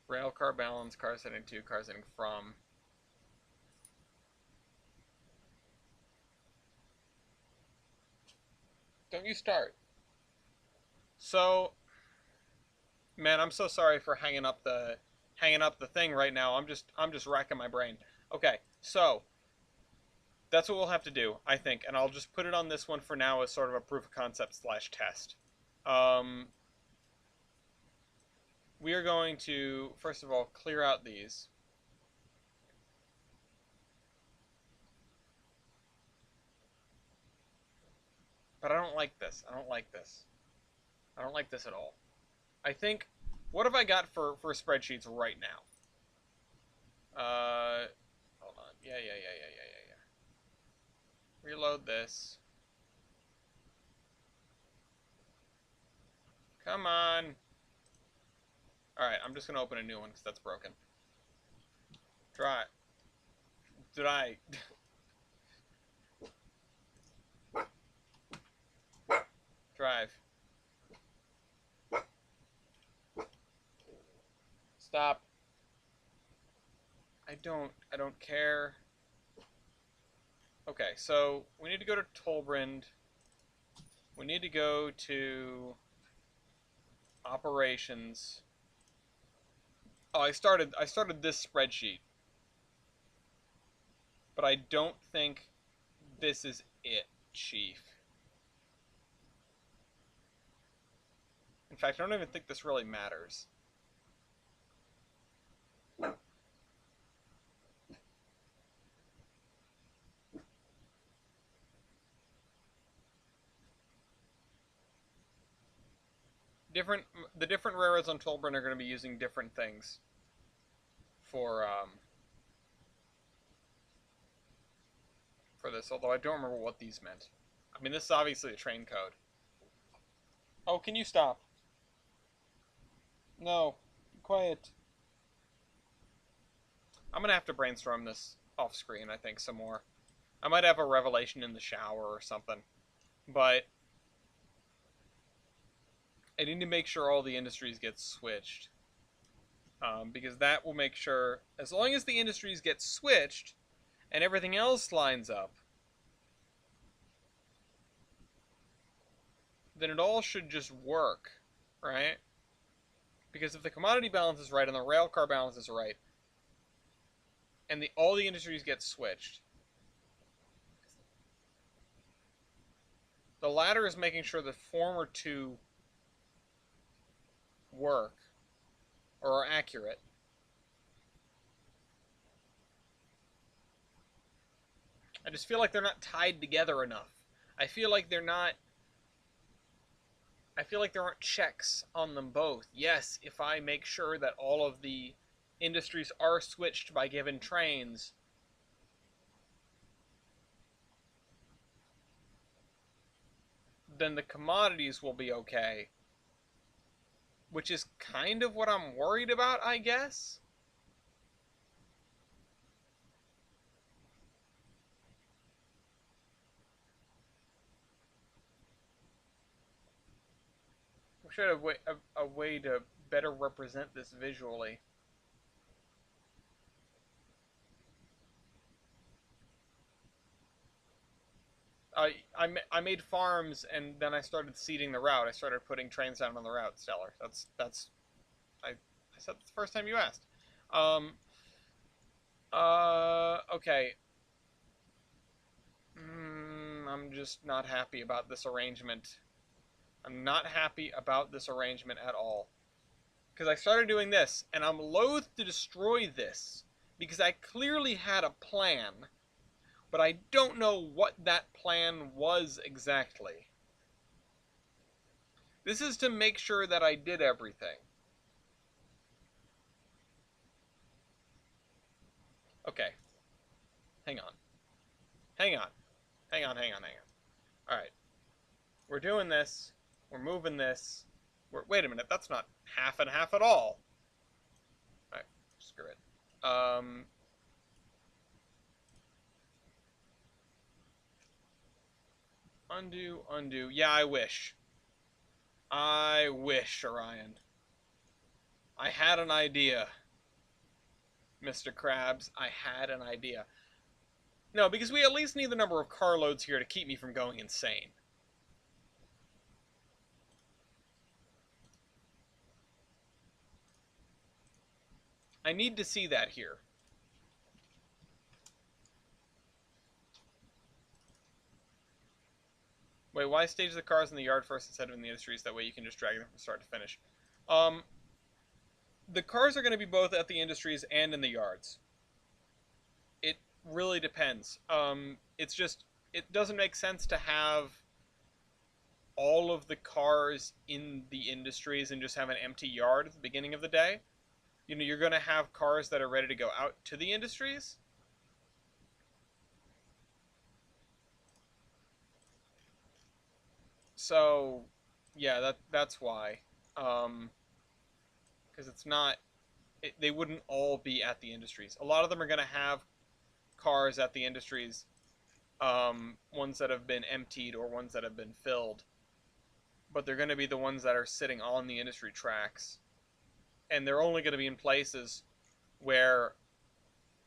Rail car balance, car setting to, car setting from. Don't you start. So, man, I'm so sorry for hanging up the thing right now. I'm just racking my brain. Okay, so that's what we'll have to do, I think, and I'll just put it on this one for now as sort of a proof of concept / test. We are going to first of all clear out these. But I don't like this. I don't like this. I don't like this at all. I think, what have I got for spreadsheets right now? Hold on. Yeah. Reload this. Come on. Alright, I'm just going to open a new one because that's broken. Try. Did I... Drive. Stop. I don't care. Okay, so we need to go to Tolbrand. We need to go to operations. Oh, I started this spreadsheet. But I don't think this is it, Chief. In fact, I don't even think this really matters. The different railroads on Tolbrand are going to be using different things for this, although I don't remember what these meant. I mean, this is obviously a train code. Oh, can you stop? No. Be quiet. I'm going to have to brainstorm this off screen, I think, some more. I might have a revelation in the shower or something. But I need to make sure all the industries get switched. Because that will make sure, as long as the industries get switched and everything else lines up, then it all should just work, right? Because if the commodity balance is right and the rail car balance is right, and all the industries get switched, The latter is making sure the former two work or are accurate. I just feel like they're not tied together enough. I feel like they're not. I feel like there aren't checks on them both. Yes, if I make sure that all of the industries are switched by given trains, then the commodities will be okay. Which is kind of what I'm worried about, I guess. We should have a way to better represent this visually. I made farms and then I started seeding the route. I started putting trains down on the route. Stellar. That's I said that's the first time you asked. Um. Okay. I'm just not happy about this arrangement. I'm not happy about this arrangement at all. Because I started doing this, and I'm loath to destroy this because I clearly had a plan, but I don't know what that plan was exactly. This is to make sure that I did everything. Okay, hang on. Hang on. Hang on, hang on, hang on. Alright, we're doing this. We're moving this. Wait a minute, that's not half and half at all. Alright, screw it. Undo, undo. Yeah, I wish. I wish, Orion. I had an idea, Mr. Krabs. I had an idea. No, because we at least need the number of carloads here to keep me from going insane. I need to see that here. Wait, why stage the cars in the yard first instead of in the industries? That way you can just drag them from start to finish. The cars are going to be both at the industries and in the yards. It really depends. It's just, it doesn't make sense to have all of the cars in the industries and just have an empty yard at the beginning of the day. You know, you're going to have cars that are ready to go out to the industries. So, yeah, that's why. Because it's not, they wouldn't all be at the industries. A lot of them are going to have cars at the industries, ones that have been emptied or ones that have been filled. But they're going to be the ones that are sitting on the industry tracks. And they're only going to be in places where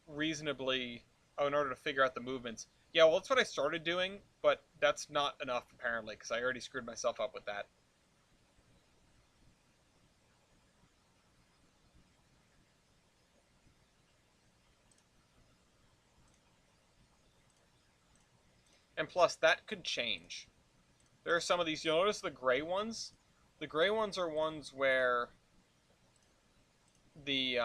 reasonably, in order to figure out the movements. Yeah, well, that's what I started doing, but that's not enough apparently, because I already screwed myself up with that. And plus, that could change. There are some of these, you'll notice the gray ones. The gray ones are ones where the,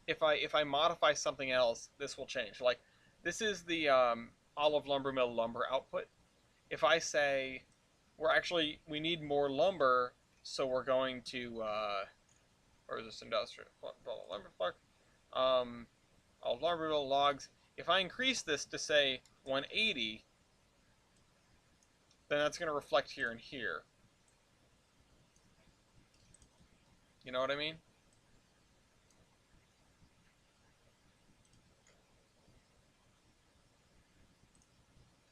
if I modify something else, this will change. Like, this is the olive lumber mill lumber output. If I say, we need more lumber, so we're going to, or is this industrial, lumber fuck, olive lumber mill logs. If I increase this to say 180, then that's going to reflect here and here. You know what I mean?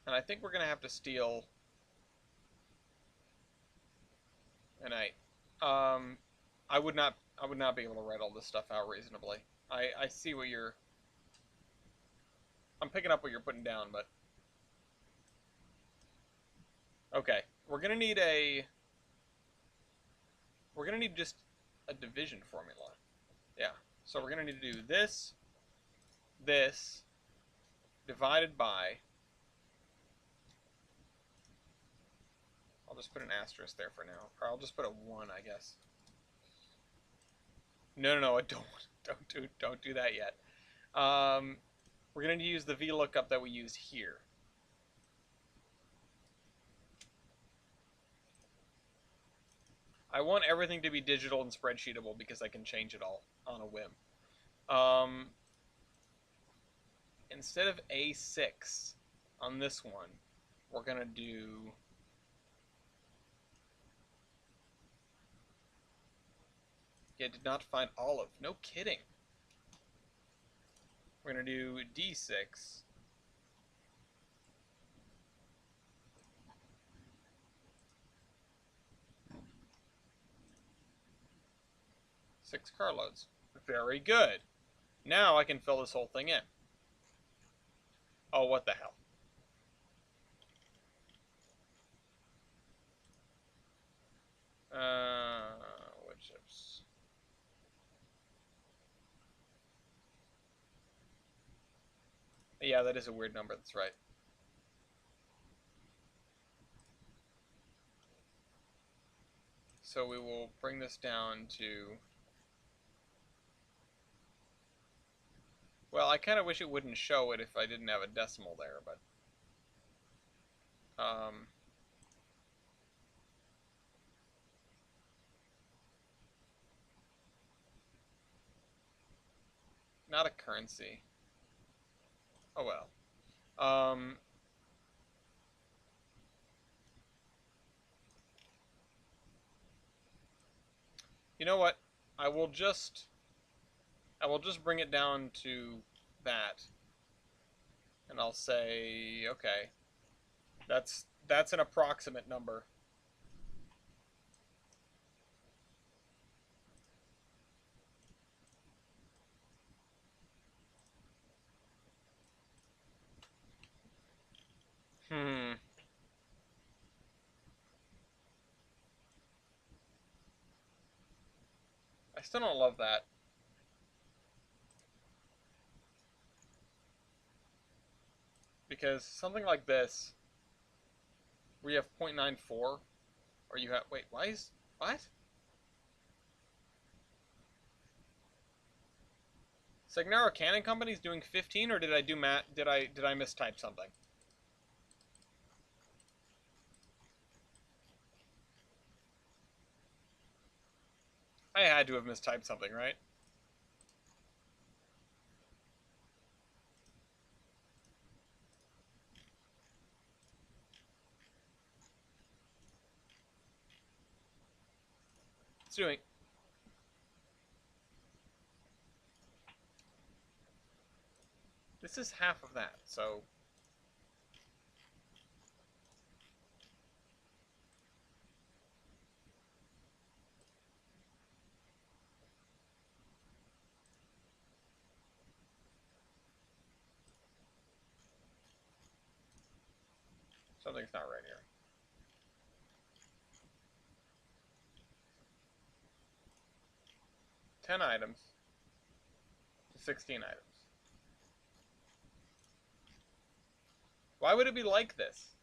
And I think we're going to have to steal an 8. I would not be able to write all this stuff out reasonably. I see what you're, I'm picking up what you're putting down, but okay, we're gonna need just a division formula. Yeah, so we're gonna need to do this divided by I'll just put an asterisk there for now. Or I'll just put a 1, I guess. No, I don't. Don't do that yet. We're going to use the VLOOKUP that we use here. I want everything to be digital and spreadsheetable because I can change it all on a whim. Instead of A6 on this one, we're going to do... Yeah, did not find olive. No kidding. We're going to do D6. Six carloads. Very good. Now I can fill this whole thing in. Oh, what the hell. Wood chips. Yeah, that is a weird number, that's right. So we will bring this down to... Well, I kind of wish it wouldn't show it if I didn't have a decimal there, but... Not a currency. Oh well. You know what? I will just bring it down to that. And I'll say, okay. That's an approximate number. I still don't love that. Because something like this, where you have 0.94, or you have, wait, why is, what? Signaro Canon Company's doing 15, or did I do did I mistype something? I had to have mistyped something, right? It's doing... This is half of that, so... Something's not right here. Ten items to 16 items. Why would it be like this?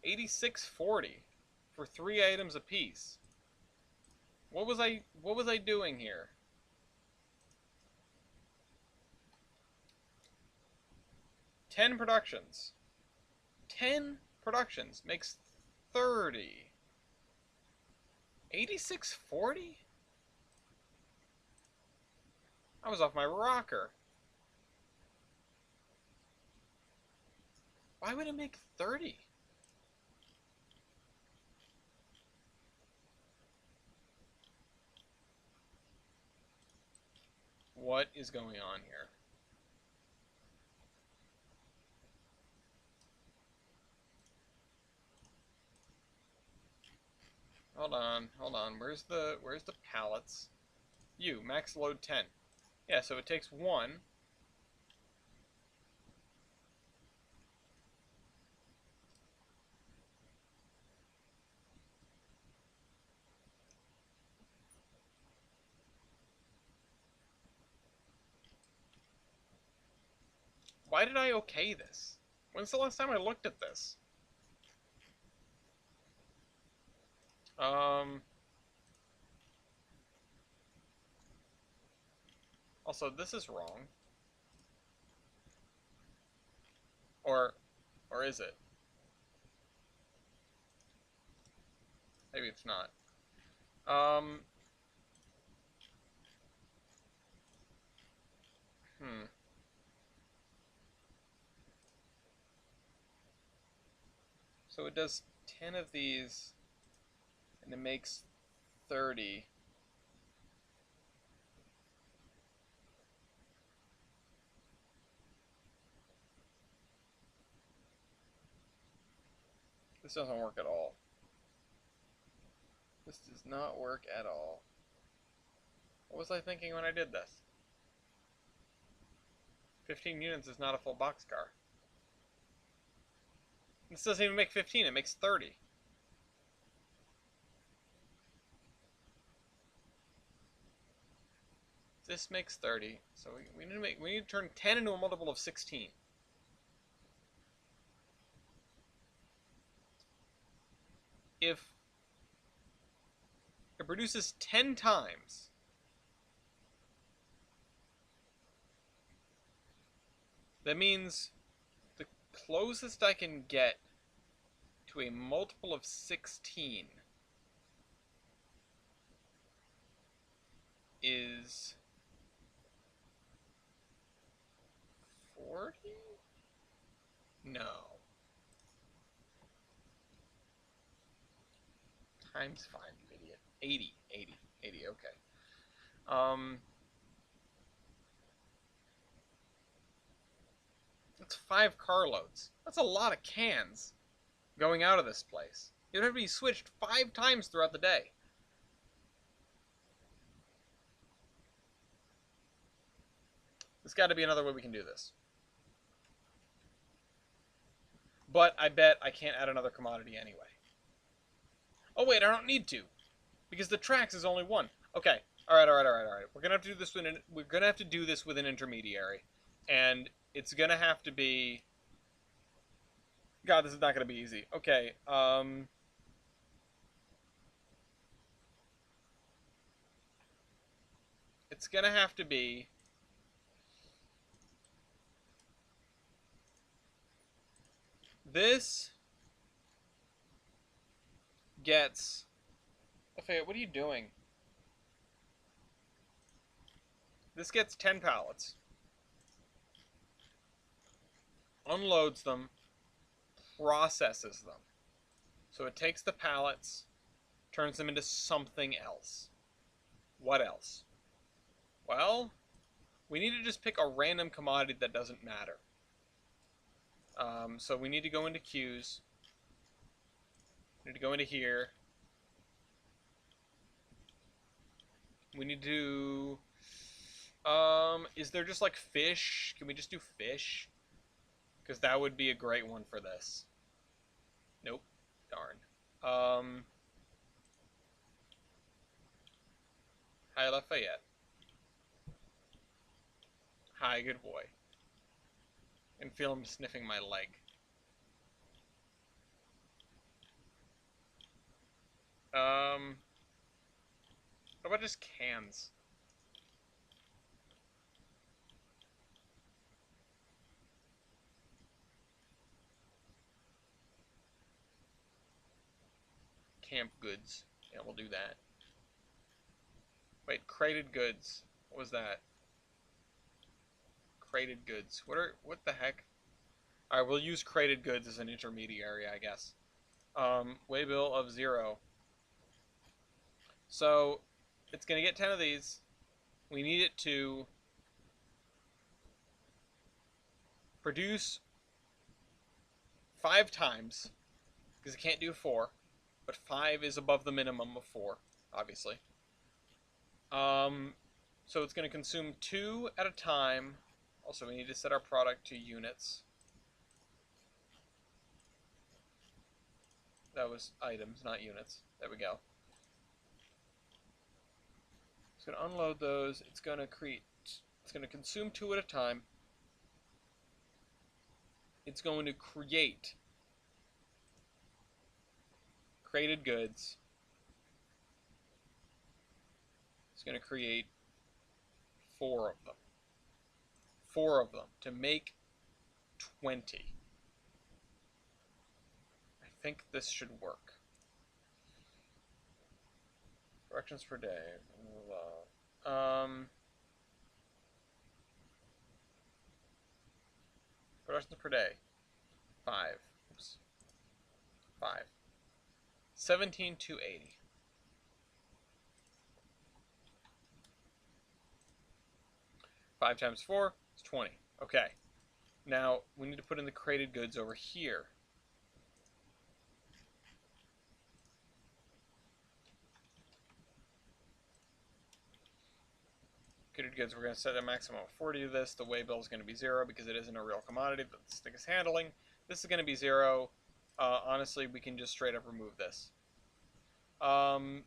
86.40 for 3 items apiece. What was I doing here? 10 productions. 10 productions makes 30. 86.40? I was off my rocker. Why would it make 30? What is going on here? Hold on. Where's the pallets? Max load 10. Yeah, so it takes 1. Why did I okay this? When's the last time I looked at this? Also, this is wrong. Or is it? Maybe it's not. Hmm. So it does 10 of these, and it makes 30. This doesn't work at all. This does not work at all. What was I thinking when I did this? 15 units is not a full boxcar. This doesn't even make 15, it makes 30. This makes 30, so we need to turn 10 into a multiple of 16. If it produces 10 times, that means the closest I can get to a multiple of 16 is 40? No. Times 5, you idiot. 80, okay. That's 5 carloads. That's a lot of cans going out of this place. It would have to be switched 5 times throughout the day. There's got to be another way we can do this. But I bet I can't add another commodity anyway. Oh wait, I don't need to, because the tracks is only 1. Okay, all right. We're gonna have to do this with an intermediary, and it's gonna have to be. God, this is not gonna be easy. Okay, it's gonna have to be. This gets. Okay, what are you doing? This gets 10 pallets, unloads them, processes them. So it takes the pallets, turns them into something else. What else? Well, we need to just pick a random commodity that doesn't matter. So we need to go into queues. We need to go into here. We need to... is there just like fish? Can we just do fish? Because that would be a great one for this. Nope. Darn. Hi, Lafayette. Hi, good boy. I can feel him sniffing my leg. What about just cans? Camp goods. Yeah, we'll do that. Wait, crated goods. What was that? Crated goods. What the heck? Alright, we'll use crated goods as an intermediary, I guess. Waybill of 0. So, it's going to get 10 of these. We need it to produce 5 times, because it can't do 4, but 5 is above the minimum of 4, obviously. So it's going to consume 2 at a time. Also, we need to set our product to units. That was items, not units. There we go. It's going to unload those. It's going to consume 2 at a time. it's going to create created goods. It's going to create four of them. Four of them to make 20. I think this should work. Corrections per day. Productions per day. 5. Oops. 5. 17,280. Five times 4 is 20. Okay. Now, we need to put in the created goods over here. Created goods, we're going to set a maximum of 40 of this. The way bill is going to be 0 because it isn't a real commodity that this thing is handling. This is going to be 0. Honestly, we can just straight up remove this. Oh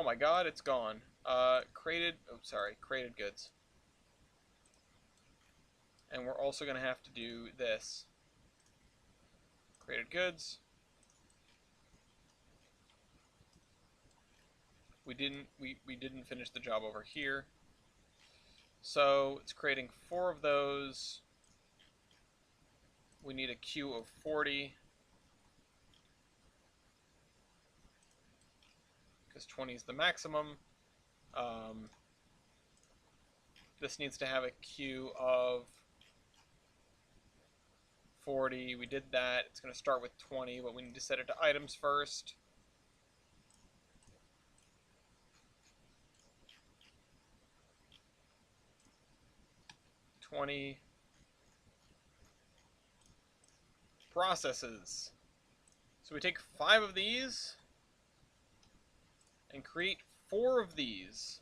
my god, it's gone. Created goods. And we're also going to have to do this. Created goods. We didn't finish the job over here. So it's creating 4 of those. We need a queue of 40. Because 20 is the maximum. This needs to have a queue of 40. We did that. It's going to start with 20, but we need to set it to items first. 20 processes. So we take 5 of these and create 4 of these.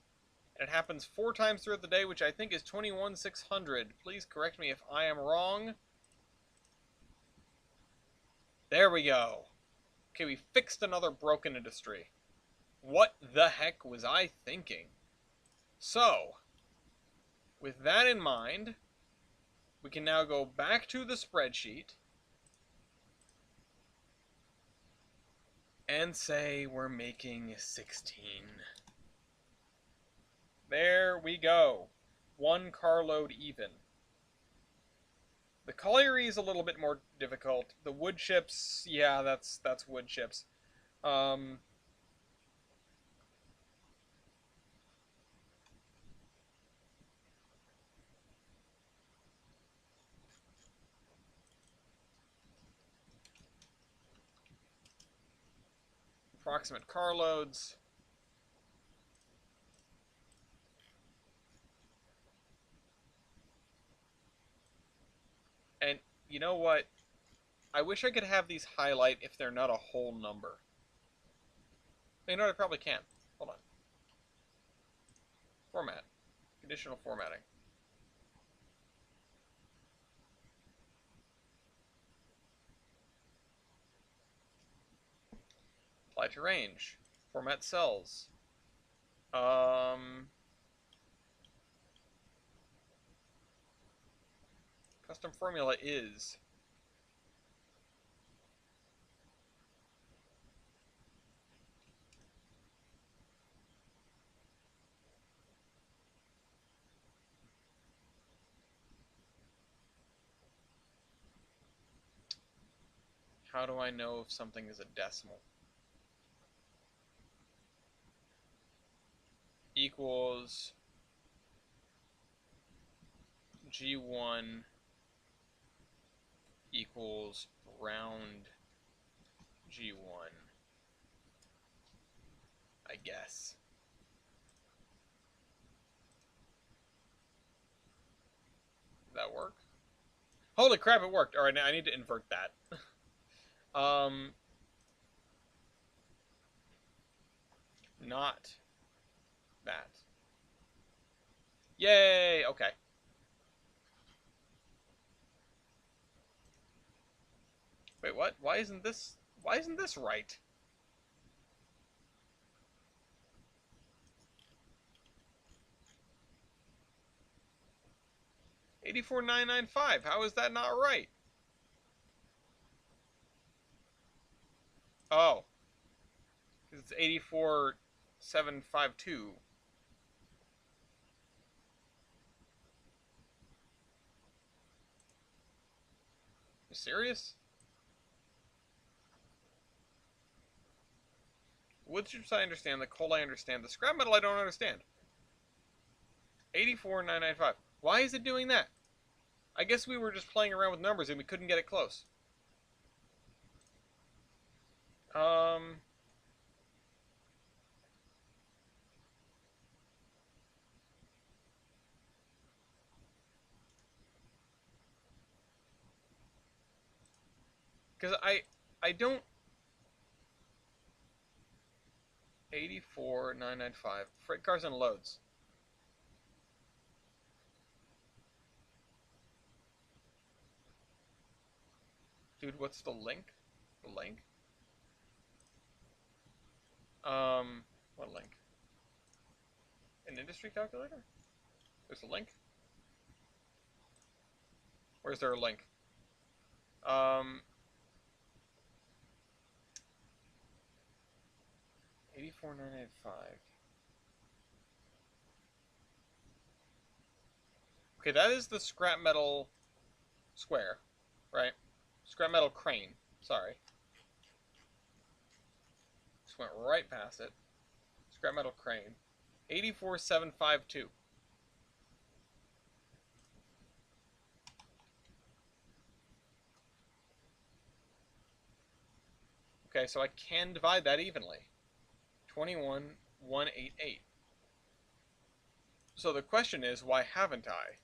And it happens 4 times throughout the day, which I think is 21,600. Please correct me if I am wrong. There we go. Okay, we fixed another broken industry. What the heck was I thinking? So, with that in mind, we can now go back to the spreadsheet and say we're making 16. There we go. 1 carload even. The colliery is a little bit more difficult. The wood chips, yeah, that's wood chips. Approximate carloads. And you know what? I wish I could have these highlight if they're not a whole number. You know what? I probably can. Hold on. Format. Conditional formatting. Apply to range. Format cells. Custom formula is. How do I know if something is a decimal? Equals G1 equals round G1, I guess. Did that work? Holy crap, it worked. Alright, now I need to invert that. Not that. Yay! Okay. Wait, what? Why isn't this right? 84,995. How is that not right? Oh, because it's 84,752. You serious? Wood chips I understand. The coal I understand. The scrap metal I don't understand. 84,995. Why is it doing that? I guess we were just playing around with numbers and we couldn't get it close. Um, because I don't 84,995 freight cars and loads. Dude, what's the link? The link? What link? An industry calculator? There's a link? Where's there a link? 84,995. Okay, that is the scrap metal square, right? Scrap metal crane. Sorry. Just went right past it. Scrap metal crane. 84,752. Okay, so I can divide that evenly. 21,188. So the question is, why haven't I?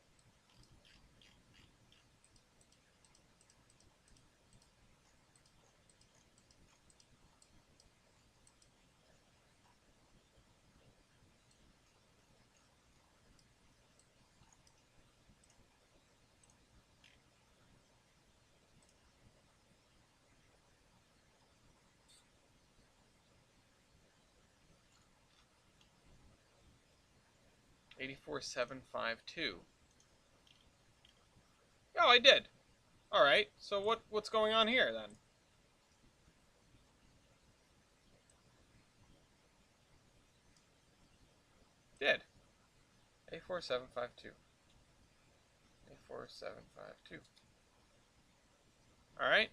$84,752. Oh, I did. All right. So what's going on here then? Did. 84752. 84752. All right.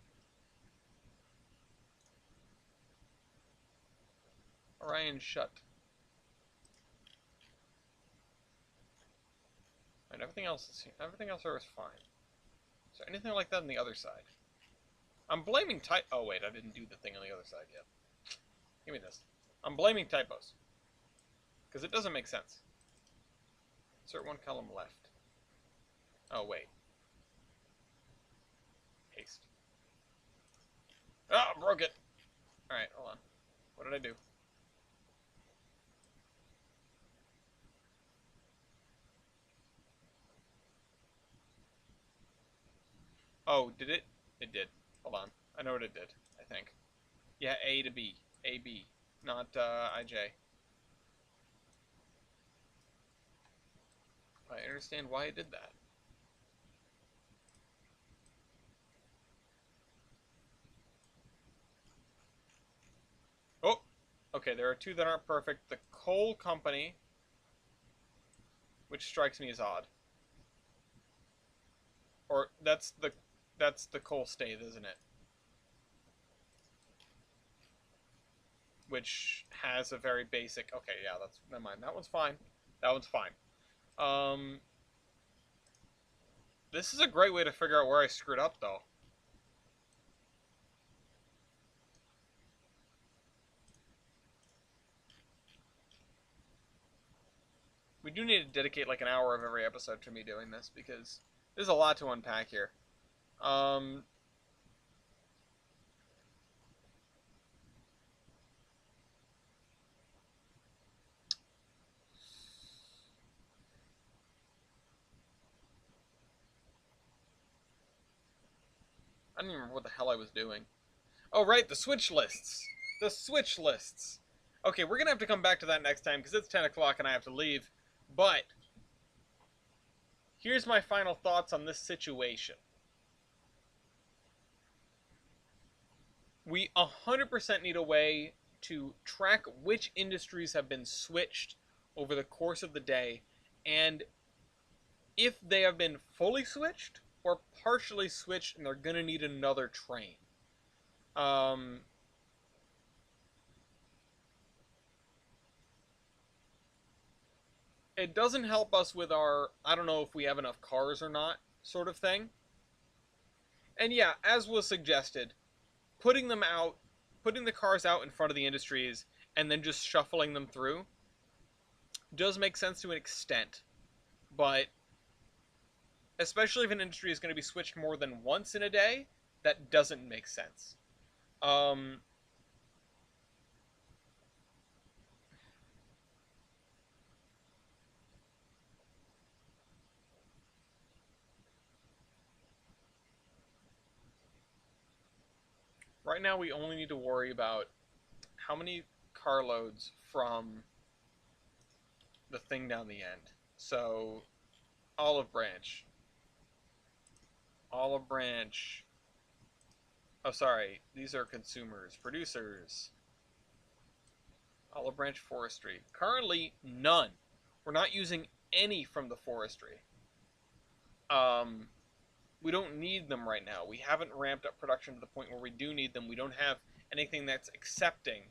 Orion shut. And everything else there is fine. Is there anything like that on the other side? I'm blaming type. Oh wait, I didn't do the thing on the other side yet. Give me this. I'm blaming typos because it doesn't make sense. Insert one column left. Oh wait. Paste. Ah, broke it. All right, hold on. What did I do? Oh, did it? It did. Hold on. I know what it did, I think. Yeah, A to B. A, B. Not, IJ. I understand why it did that. Oh! Okay, there are two that aren't perfect. The coal company, which strikes me as odd. Or, that's the coal state, isn't it? Which has a very basic. Okay, yeah, that's never mind. That one's fine. That one's fine. This is a great way to figure out where I screwed up, though. We do need to dedicate like an hour of every episode to me doing this because there's a lot to unpack here. I don't even remember what the hell I was doing. Oh, right, the switch lists. The switch lists. Okay, we're going to have to come back to that next time because it's 10 o'clock and I have to leave. But here's my final thoughts on this situation. We 100% need a way to track which industries have been switched over the course of the day, and if they have been fully switched or partially switched and they're going to need another train. Um, it doesn't help us with our, I don't know if we have enough cars or not, sort of thing. And yeah, as was suggested, putting them out, putting the cars out in front of the industries and then just shuffling them through does make sense to an extent. But especially if an industry is going to be switched more than once in a day, that doesn't make sense. Um, right now, we only need to worry about how many carloads from the thing down the end. So, olive branch. Olive branch. Oh, sorry. These are consumers. Producers. Olive branch forestry. Currently, none. We're not using any from the forestry. Um, we don't need them right now. We haven't ramped up production to the point where we do need them. We don't have anything that's accepting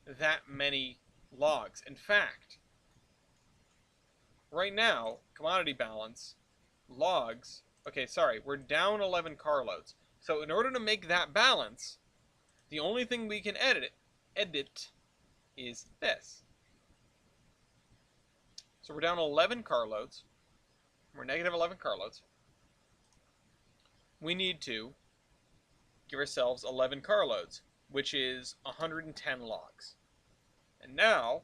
that many logs. In fact, right now, commodity balance, logs, okay, sorry, we're down 11 carloads. So in order to make that balance, the only thing we can edit is this. So we're down 11 carloads. We're negative 11 carloads. We need to give ourselves 11 carloads, which is 110 logs. And now,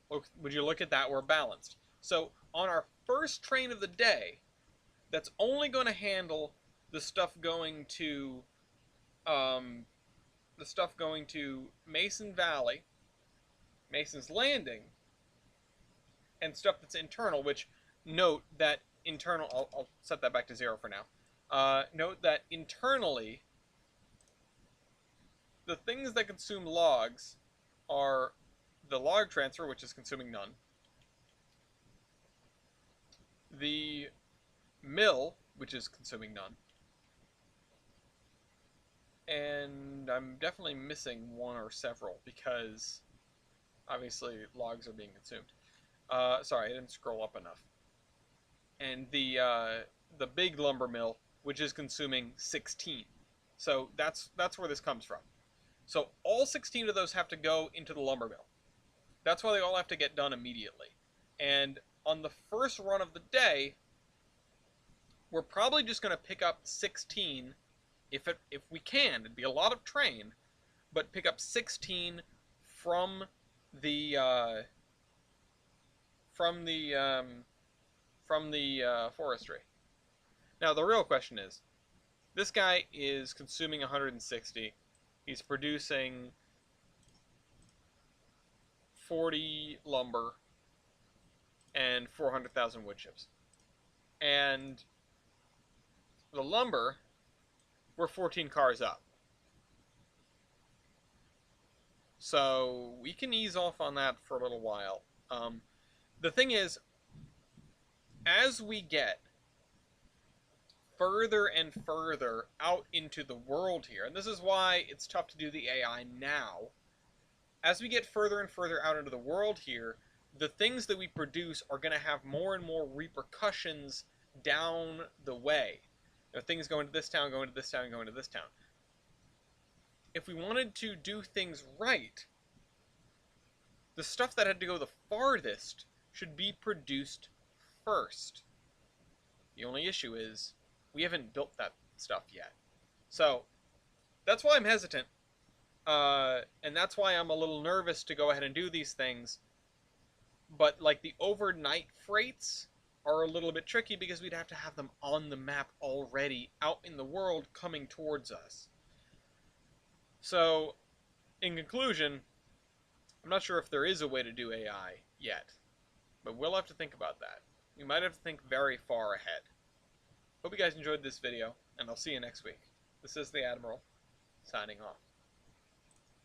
would you look at that, we're balanced. So on our first train of the day, that's only going to handle the stuff going to Mason Valley, Mason's Landing, and stuff that's internal, which note that internal, I'll set that back to 0 for now. Note that internally, the things that consume logs are the log transfer, which is consuming none, the mill, which is consuming none, and I'm definitely missing one or several because obviously logs are being consumed. Sorry, I didn't scroll up enough. And the big lumber mill, which is consuming 16. So that's where this comes from. So all 16 of those have to go into the lumber mill. That's why they all have to get done immediately. And on the first run of the day, we're probably just going to pick up 16 if we can. It'd be a lot of train, but pick up 16 from the forestry. Now the real question is, this guy is consuming 160. He's producing 40 lumber and 400,000 wood chips. And the lumber, we're 14 cars up. So we can ease off on that for a little while. The thing is, as we get further and further out into the world here, and this is why it's tough to do the AI now, as we get further and further out into the world here, the things that we produce are going to have more and more repercussions down the way. You know, things going to this town, going to this town, going to this town. If we wanted to do things right, the stuff that had to go the farthest should be produced first. The only issue is we haven't built that stuff yet. So that's why I'm hesitant. And that's why I'm a little nervous to go ahead and do these things. But like the overnight freights are a little bit tricky because we'd have to have them on the map already out in the world coming towards us. So, in conclusion, I'm not sure if there is a way to do AI yet. But we'll have to think about that. We might have to think very far ahead. Hope you guys enjoyed this video, and I'll see you next week. This is the Admiral, signing off.